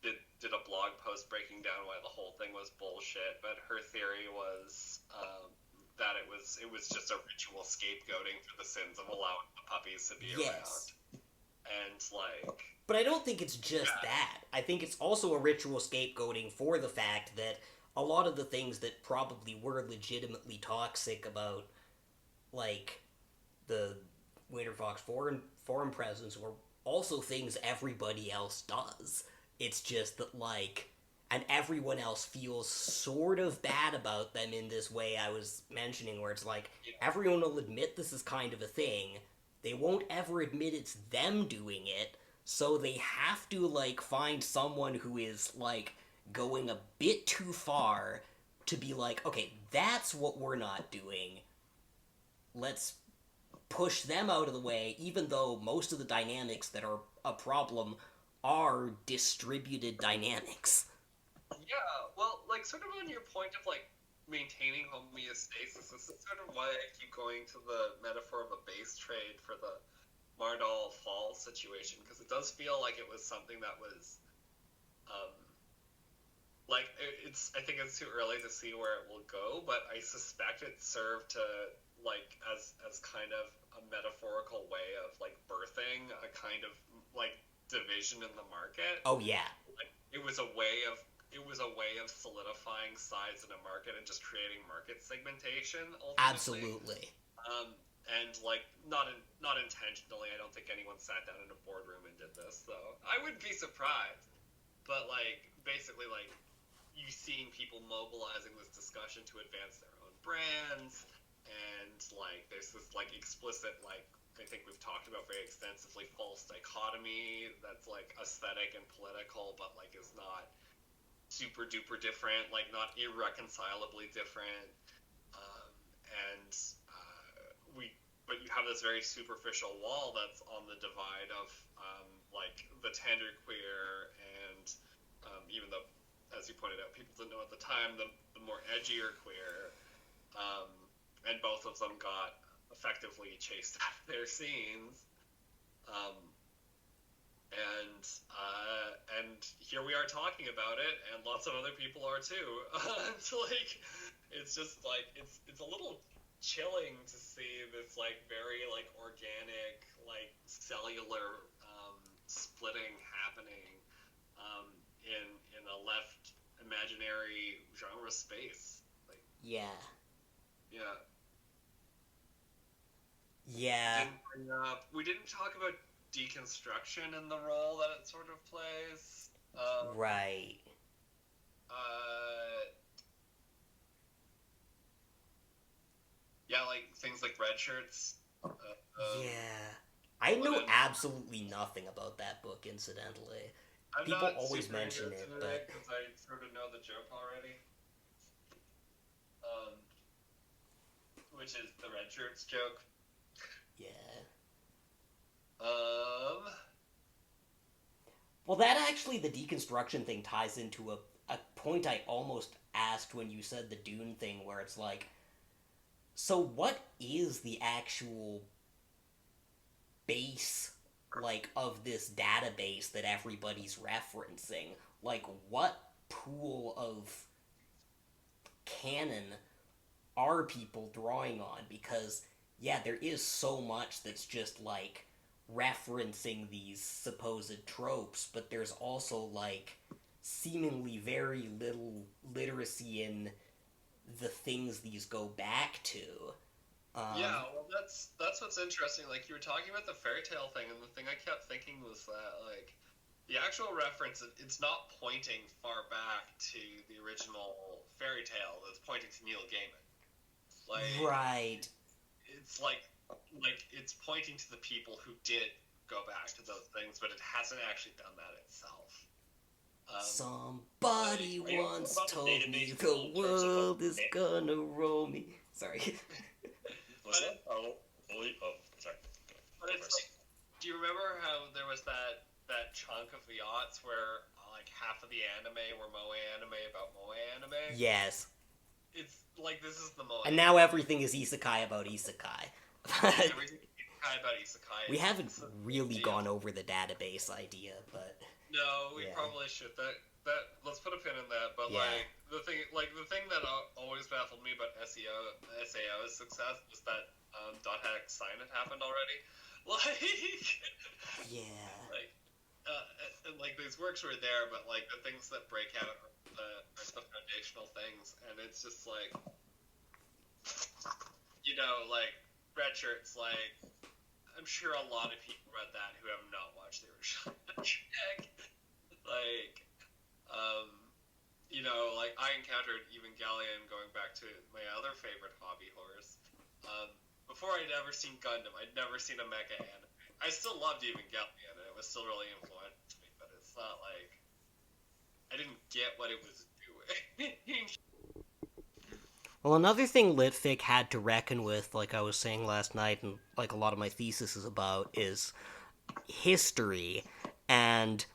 did a blog post breaking down why the whole thing was bullshit, but her theory was that it was just a ritual scapegoating for the sins of allowing the puppies to be around. And, like... But I don't think it's just that. I think it's also a ritual scapegoating for the fact that a lot of the things that probably were legitimately toxic about, like, the Winter Fox forum presence were also things everybody else does. It's just that, like... And everyone else feels sort of bad about them in this way I was mentioning, where it's like, everyone will admit this is kind of a thing. They won't ever admit it's them doing it, so they have to, like, find someone who is, like, going a bit too far to be like, okay, that's what we're not doing. Let's push them out of the way, even though most of the dynamics that are a problem are distributed dynamics. Yeah, well, like, sort of on your point of, like, maintaining homeostasis, this is sort of why I keep going to the metaphor of a base trade for the Mardoll Fall situation, because it does feel like it was something that was, like, I think it's too early to see where it will go, but I suspect it served to, like, as kind of a metaphorical way of, like, birthing a kind of, like, division in the market. Oh, yeah. Like, it was a way of solidifying sides in a market and just creating market segmentation, ultimately. Absolutely. And, like, not intentionally. I don't think anyone sat down in a boardroom and did this, though. I wouldn't be surprised. But, like, basically, like, you've seen people mobilizing this discussion to advance their own brands, and like there's this like explicit like I think we've talked about very extensively false dichotomy that's like aesthetic and political, but like is not super duper different, like not irreconcilably different, and but you have this very superficial wall that's on the divide of like the tender queer and even though, as you pointed out, people didn't know at the time, the more edgier queer, and both of them got effectively chased out of their scenes. And here we are talking about it, and lots of other people are too. So like, it's just like it's a little chilling to see this like very like organic like cellular splitting happening in a left imaginary genre space. Like, Yeah. yeah. Yeah. We didn't talk about deconstruction and the role that it sort of plays. Right. Yeah, like things like red shirts. Yeah. I know absolutely nothing about that book, incidentally. I'm People not always super mention into it, but because I sort of know the joke already. Which is the red shirts joke. yeah. Well, that actually, the deconstruction thing ties into a point I almost asked when you said the Dune thing, where it's like, so what is the actual base, like, of this database that everybody's referencing? Like, what pool of canon are people drawing on? Because, yeah, there is so much that's just, like, referencing these supposed tropes, but there's also, like, seemingly very little literacy in the things these go back to. Yeah, well, that's what's interesting. Like, you were talking about the fairy tale thing, and the thing I kept thinking was that, like, the actual reference, it's not pointing far back to the original fairy tale. It's pointing to Neil Gaiman. Like, right. It's like it's pointing to the people who did go back to those things, but it hasn't actually done that itself. Somebody once told me the world is gonna roll me. Sorry. What's that? Oh, sorry. But it's like, do you remember how there was that chunk of the aughts where like half of the anime were moe anime about moe anime? Yes. It's like this is the moe. And now everything is isekai about isekai. Everything is isekai about isekai. We haven't really gone over the database idea, but no, we probably should. That let's put a pin in that. But like the thing that always baffled me about SAO's success was that .hack sign it happened already. Like and like these works were there, but like the things that break out are the foundational things, and it's just like like red shirts. Like I'm sure a lot of people read that who have not watched the original Jack. Like like I encountered Evangelion going back to my other favorite hobby horse. Before I'd ever seen Gundam, I'd never seen a mecha anime. I still loved Evangelion, and it was still really influential to me, but it's not like I didn't get what it was doing. Well, another thing Litfic had to reckon with, like I was saying last night, and like a lot of my thesis is about, is history. And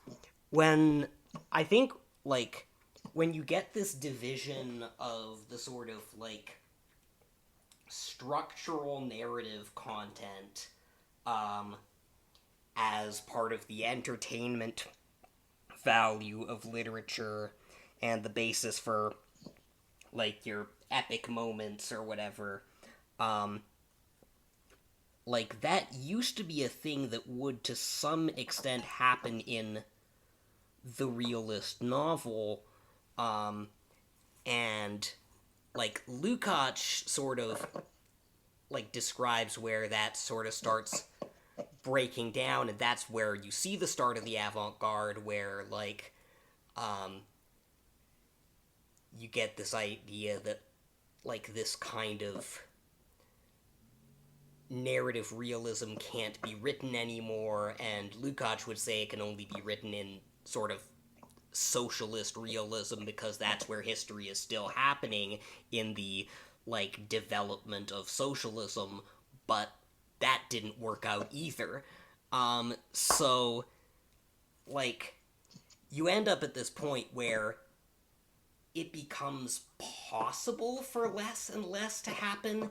when I think, like, when you get this division of the sort of, like, structural narrative content as part of the entertainment value of literature and the basis for, like, your epic moments or whatever, like, that used to be a thing that would, to some extent, happen in the realist novel, and, like, Lukács sort of, like, describes where that sort of starts breaking down, and that's where you see the start of the avant-garde, where, like, you get this idea that, like, this kind of narrative realism can't be written anymore, and Lukács would say it can only be written in sort of socialist realism because that's where history is still happening in the, like, development of socialism, but that didn't work out either. So, like, you end up at this point where it becomes possible for less and less to happen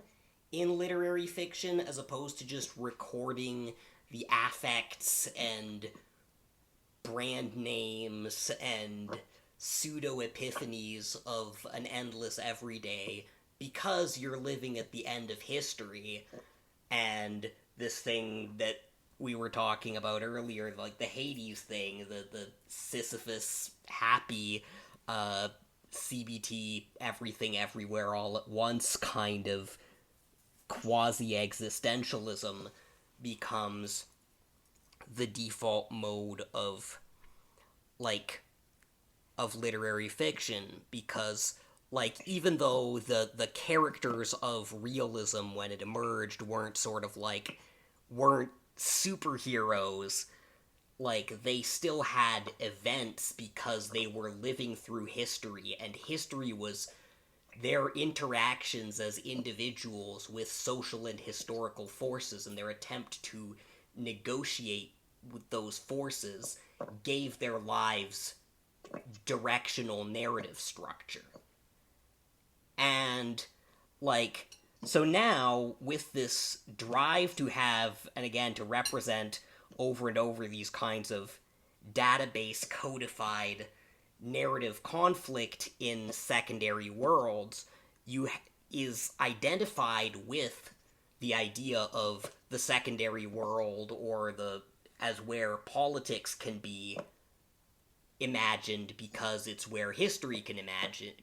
in literary fiction as opposed to just recording the affects and brand names and pseudo-epiphanies of an endless everyday because you're living at the end of history. And this thing that we were talking about earlier, like the Hades thing, the Sisyphus happy CBT everything everywhere all at once kind of quasi-existentialism becomes the default mode of, like, of literary fiction, because, like, even though the characters of realism when it emerged weren't sort of, like, weren't superheroes, like, they still had events because they were living through history, and history was their interactions as individuals with social and historical forces, and their attempt to negotiate with those forces gave their lives directional narrative structure. And, like, so now, with this drive to have, and again, to represent over and over these kinds of database codified narrative conflict in secondary worlds, is identified with the idea of the secondary world, or as where politics can be imagined because it's where history can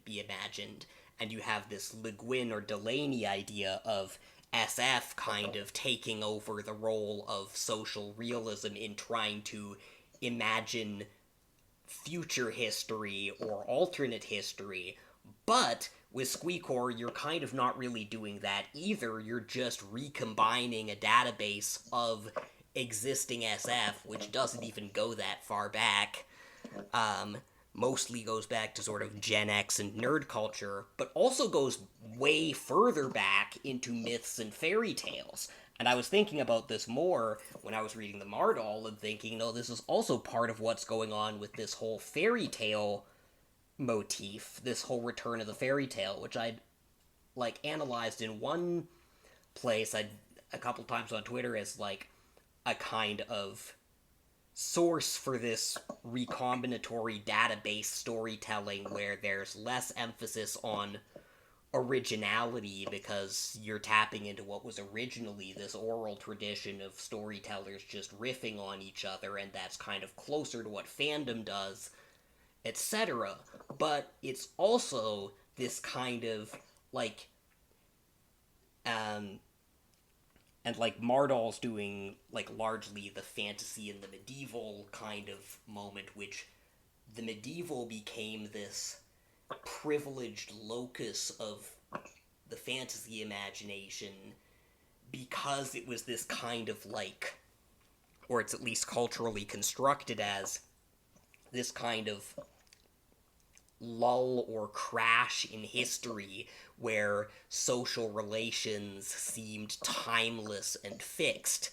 be imagined, and you have this Le Guin or Delaney idea of SF kind of taking over the role of social realism in trying to imagine future history or alternate history. But with Squeecore, you're kind of not really doing that either. You're just recombining a database of existing SF, which doesn't even go that far back. Mostly goes back to sort of Gen X and nerd culture, but also goes way further back into myths and fairy tales. And I was thinking about this more when I was reading the Mardoll, and thinking, no, this is also part of what's going on with this whole fairy tale motif, this whole return of the fairy tale, which I'd, like, analyzed in one place a couple times on Twitter as, like, a kind of source for this recombinatory database storytelling where there's less emphasis on originality because you're tapping into what was originally this oral tradition of storytellers just riffing on each other, and that's kind of closer to what fandom does, etc. But it's also this kind of, like, and, like, Mardoll's doing, like, largely the fantasy and the medieval kind of moment, which the medieval became this privileged locus of the fantasy imagination because it was this kind of, like, or it's at least culturally constructed as this kind of lull or crash in history where social relations seemed timeless and fixed.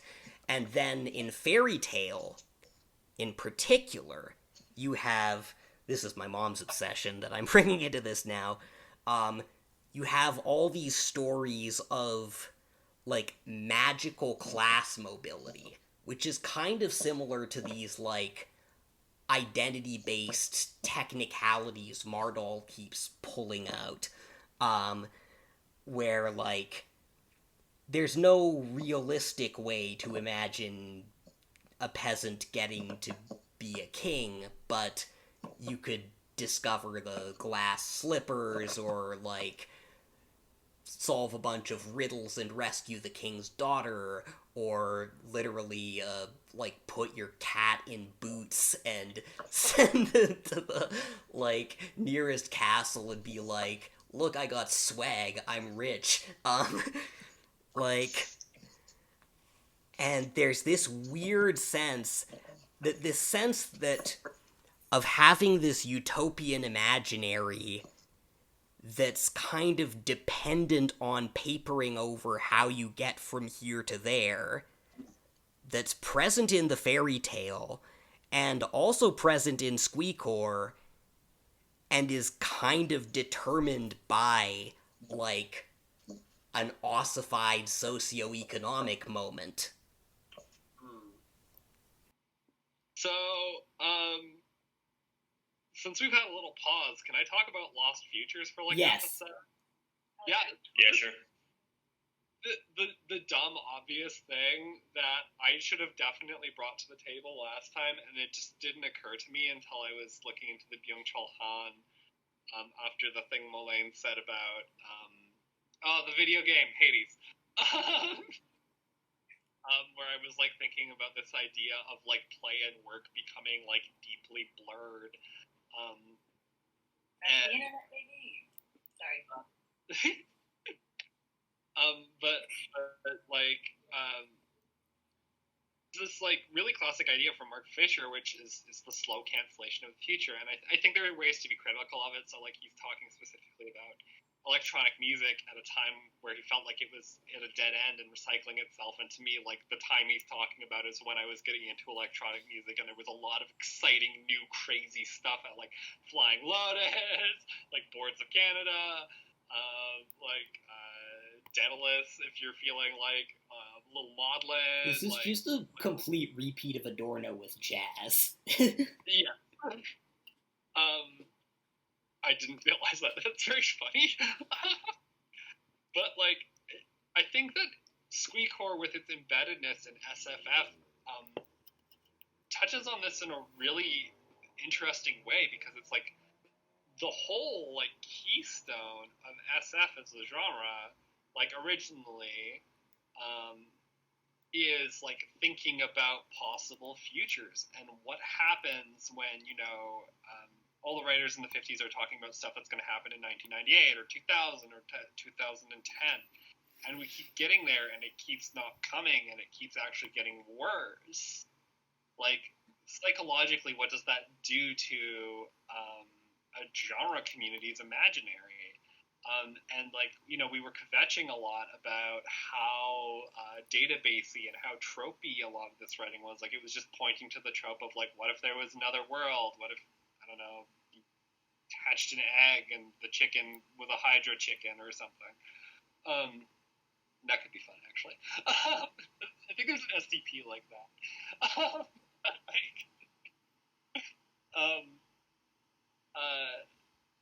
And then in fairy tale, in particular, you have, this is my mom's obsession that I'm bringing into this now, you have all these stories of, like, magical class mobility, which is kind of similar to these, like, identity-based technicalities Mardoll keeps pulling out, where, like, there's no realistic way to imagine a peasant getting to be a king, but you could discover the glass slippers, or, like, solve a bunch of riddles and rescue the king's daughter, or literally, like, put your cat in boots and send it to the, like, nearest castle and be like, look, I got swag, I'm rich. Like, And there's this weird sense that of having this utopian imaginary that's kind of dependent on papering over how you get from here to there, that's present in the fairy tale, and also present in Squeecore, and is kind of determined by, like, an ossified socioeconomic moment. So, since we've had a little pause, can I talk about Lost Futures for like Yes. half a sec? Yeah. Yeah, sure. The dumb obvious thing that I should have definitely brought to the table last time, and it just didn't occur to me until I was looking into the Byung-Chul Han after the thing Molain said about the video game Hades. Where I was like thinking about this idea of like play and work becoming like deeply blurred. That's the internet, baby. Sorry. But like this like really classic idea from Mark Fisher, which is the slow cancellation of the future, and I think there are ways to be critical of it. So like he's talking specifically about electronic music at a time where he felt like it was at a dead end and recycling itself, and to me like the time he's talking about is when I was getting into electronic music and there was a lot of exciting new crazy stuff at like Flying Lotus, like Boards of Canada, Daedalus, if you're feeling like a little maudlin. This is just a complete repeat of Adorno with jazz. Yeah. I didn't realize that. That's very funny. But, like, I think that Squeecore, with its embeddedness in SFF, touches on this in a really interesting way, because it's, like, the whole, like, keystone of SF as a genre, like, originally, is, like, thinking about possible futures and what happens when, you know, all the writers in the 50s are talking about stuff that's going to happen in 1998 or 2000 or 2010. And we keep getting there, and it keeps not coming, and it keeps actually getting worse. Like, psychologically, what does that do to a genre community's imaginary? And, like, you know, we were kvetching a lot about how databasey and how tropey a lot of this writing was. Like, it was just pointing to the trope of, like, what if there was another world? What if, I don't know, you hatched an egg and the chicken was a Hydra chicken or something? That could be fun, actually. I think there's an SDP like that.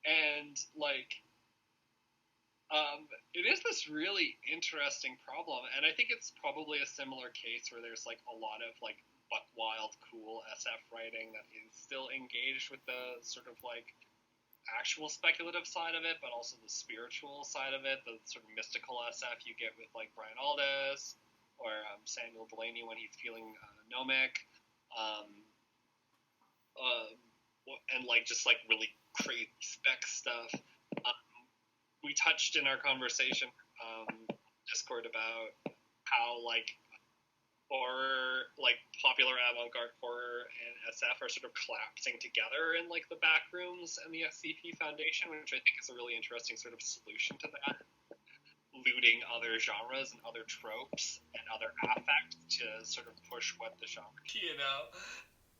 And, like, it is this really interesting problem, and I think it's probably a similar case where there's, like, a lot of, like, buck wild, cool SF writing that is still engaged with the sort of, like, actual speculative side of it, but also the spiritual side of it, the sort of mystical SF you get with, like, Brian Aldiss or Samuel Delaney when he's feeling gnomic, and, like, just, like, really crazy spec stuff. We touched in our conversation Discord about how, like, horror, like, popular avant-garde horror and SF are sort of collapsing together in, like, the back rooms and the SCP Foundation, which I think is a really interesting sort of solution to that, looting other genres and other tropes and other affects to sort of push what the genre, you know.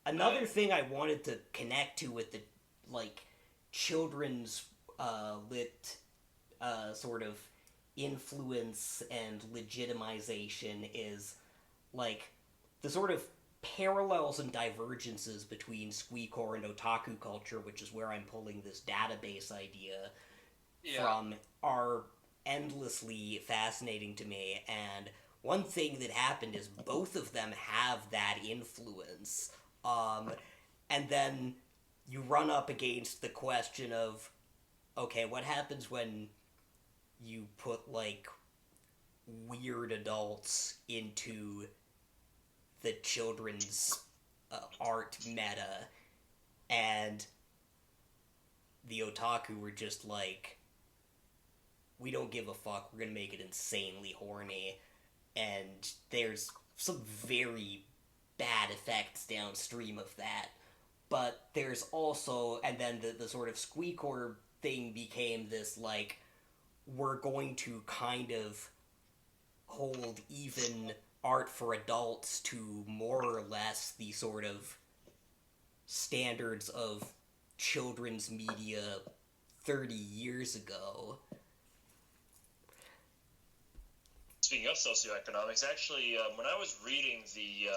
Another thing I wanted to connect to with the, like, children's lit sort of influence and legitimization is, like, the sort of parallels and divergences between Squeecore and otaku culture, which is where I'm pulling this database idea from, are endlessly fascinating to me. And one thing that happened is both of them have that influence. And then you run up against the question of, okay, what happens when you put, like, weird adults into the children's art meta, and the otaku were just like, we don't give a fuck, we're gonna make it insanely horny. And there's some very bad effects downstream of that. But there's also, and then the sort of Squeecore thing became this, like, we're going to kind of hold even art for adults to more or less the sort of standards of children's media 30 years ago. Speaking of socioeconomics, actually, when I was reading the,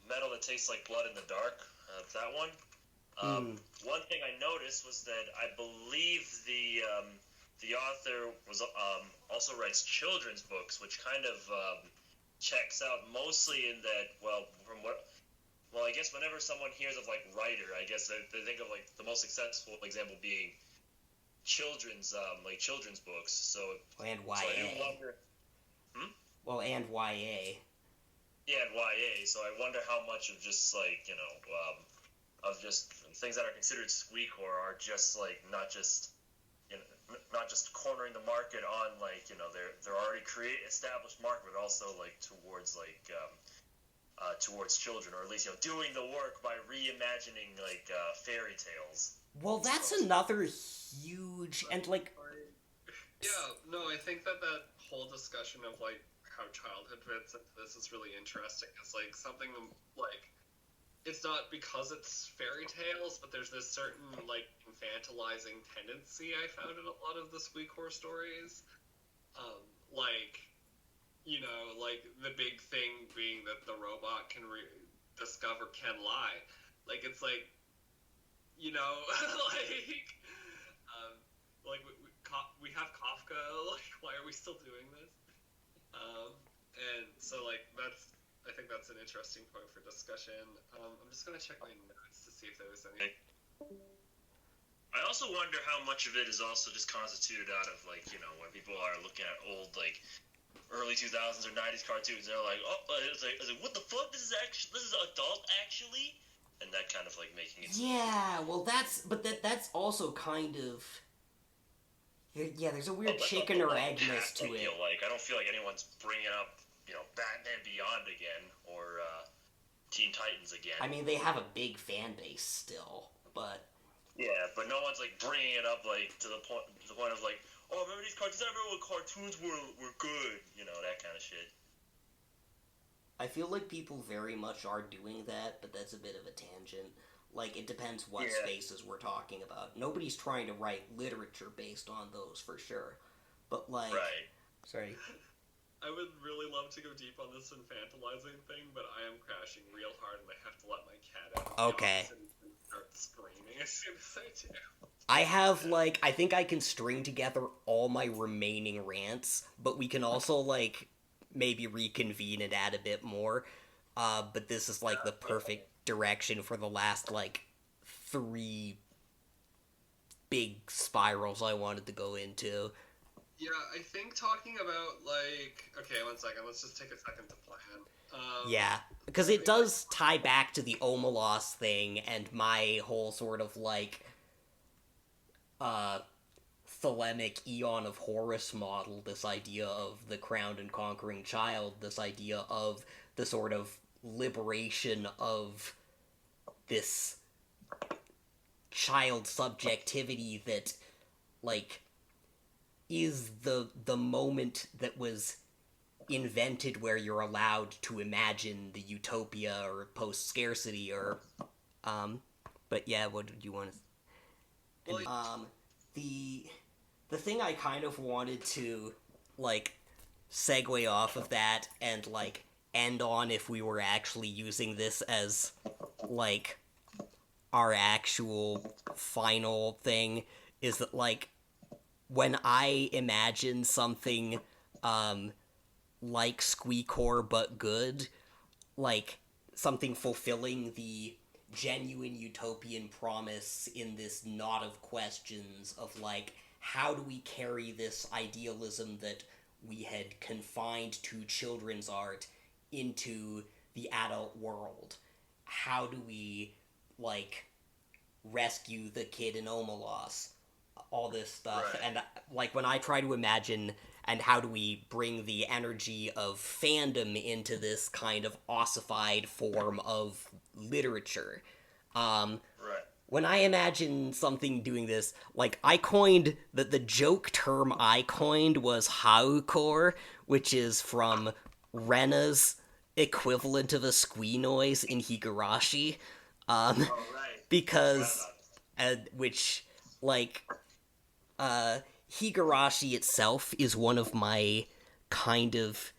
Metal That Tastes Like Blood in the Dark, that one, one thing I noticed was that I believe the author was also writes children's books, which kind of checks out mostly in that, I guess whenever someone hears of, like, writer, I guess they think of, like, the most successful example being children's books. So And YA. So I do wonder. Well, and YA. Yeah, and YA. So I wonder how much of just, like, of just things that are considered Squeecore are just, like, not just cornering the market on, like, they're already established market, but also, like, towards, like, towards children, or at least, doing the work by reimagining, like, fairy tales. Well, that's another huge, and, like... Yeah, no, I think that whole discussion of, like, how childhood fits into this is really interesting. It's, like, something, like, it's not because it's fairy tales, but there's this certain, like, infantilizing tendency I found in a lot of the Squeecore stories. Like, like, the big thing being that the robot can discover can lie. Like, it's like, we have Kafka, like, why are we still doing this? And so, like, I think that's an interesting point for discussion. I'm just going to check my notes to see if there was any... I also wonder how much of it is also just constituted out of, like, when people are looking at old, like, early 2000s or 90s cartoons, they're like, it's like, what the fuck? This is adult, actually? And that kind of, like, making it... Yeah, well, that's also kind of... Yeah, there's a weird chicken or eggness to it. Like, I don't feel like anyone's bringing up, Batman Beyond again, or Teen Titans again. I mean, they have a big fan base still, but... Yeah, but no one's, like, bringing it up, like, to the point of, like, oh, remember these cartoons? I remember when cartoons were good, that kind of shit. I feel like people very much are doing that, but that's a bit of a tangent. Like, it depends what spaces we're talking about. Nobody's trying to write literature based on those, for sure. But, like... Right. Sorry. I would really love to go deep on this infantilizing thing, but I am crashing real hard, and I have to let my cat out. Okay. And start screaming as soon as I do. I have, like... I think I can string together all my remaining rants, but we can also, like, maybe reconvene and add a bit more. But this is, like, the perfect direction for the last, like, 3 big spirals I wanted to go into. Yeah, I think talking about, like... Okay, one second. Let's just take a second to plan. Yeah, because it does tie back to the Omelos thing and my whole sort of, like, thelemic Eon of Horus model, this idea of the crowned and conquering child, this idea of the sort of liberation of this child subjectivity that, like, is the moment that was invented where you're allowed to imagine the utopia or post-scarcity or, but yeah, what did you want to... The thing I kind of wanted to, like, segue off of that and, like, end on if we were actually using this as, like, our actual final thing is that, like, when I imagine something, like Squeecore but good, like, something fulfilling the genuine utopian promise in this knot of questions of, like, how do we carry this idealism that we had confined to children's art into the adult world? How do we, like, rescue the kid in Omelos? All this stuff. Right. And, like, when I try to imagine and how do we bring the energy of fandom into this kind of ossified form of literature. Right. When I imagine something doing this, like, I coined, the joke term I coined was Hauuucore, which is from Rena's equivalent of a squee noise in Higurashi. Oh, right. Because, which, like, Higurashi itself is one of my kind of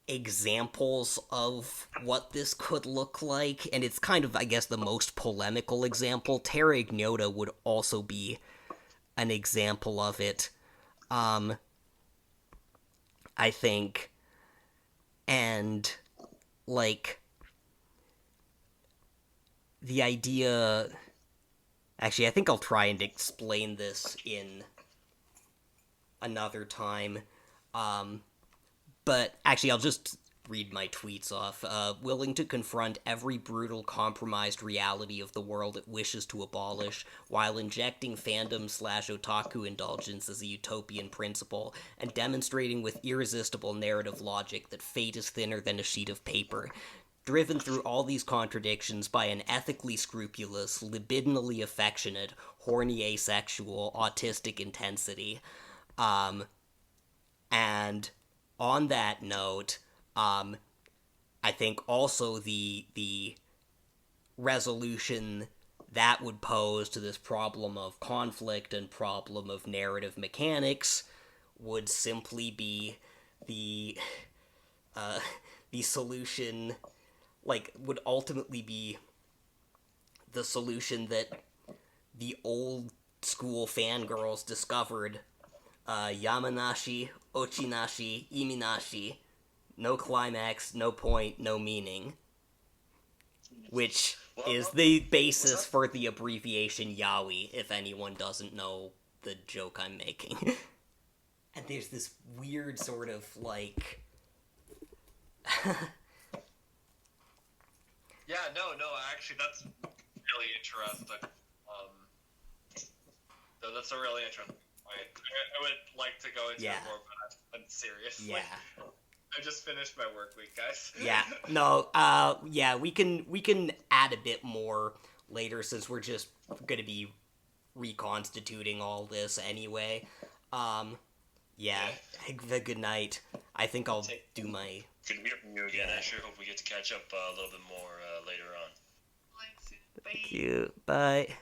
examples of what this could look like, and it's kind of, I guess, the most polemical example. Terra Ignota would also be an example of it, I think, and, like, the idea... Actually, I think I'll try and explain this in another time, but actually, I'll just read my tweets off. Willing to confront every brutal, compromised reality of the world it wishes to abolish, while injecting fandom/otaku indulgence as a utopian principle, and demonstrating with irresistible narrative logic that fate is thinner than a sheet of paper. Driven through all these contradictions by an ethically scrupulous, libidinally affectionate, horny asexual, autistic intensity. And on that note, I think also the resolution that would pose to this problem of conflict and problem of narrative mechanics would simply be the solution, like, would ultimately be the solution that the old school fangirls discovered. Yamanashi, Ochinashi, Iminashi. No climax, no point, no meaning. Which is the basis for the abbreviation Yaoi, if anyone doesn't know the joke I'm making. And there's this weird sort of, like... Yeah, no, actually, that's really interesting. So that's a really interesting point. I would like to go into it more, but I'm serious. Yeah. I just finished my work week, guys. Yeah. No, yeah, we can add a bit more later, since we're just gonna be reconstituting all this anyway. Yeah. Good night. I think I'll do my... Good to hear from you again. I sure hope we get to catch up a little bit more later on. Thanks. Bye. Thank you. Bye.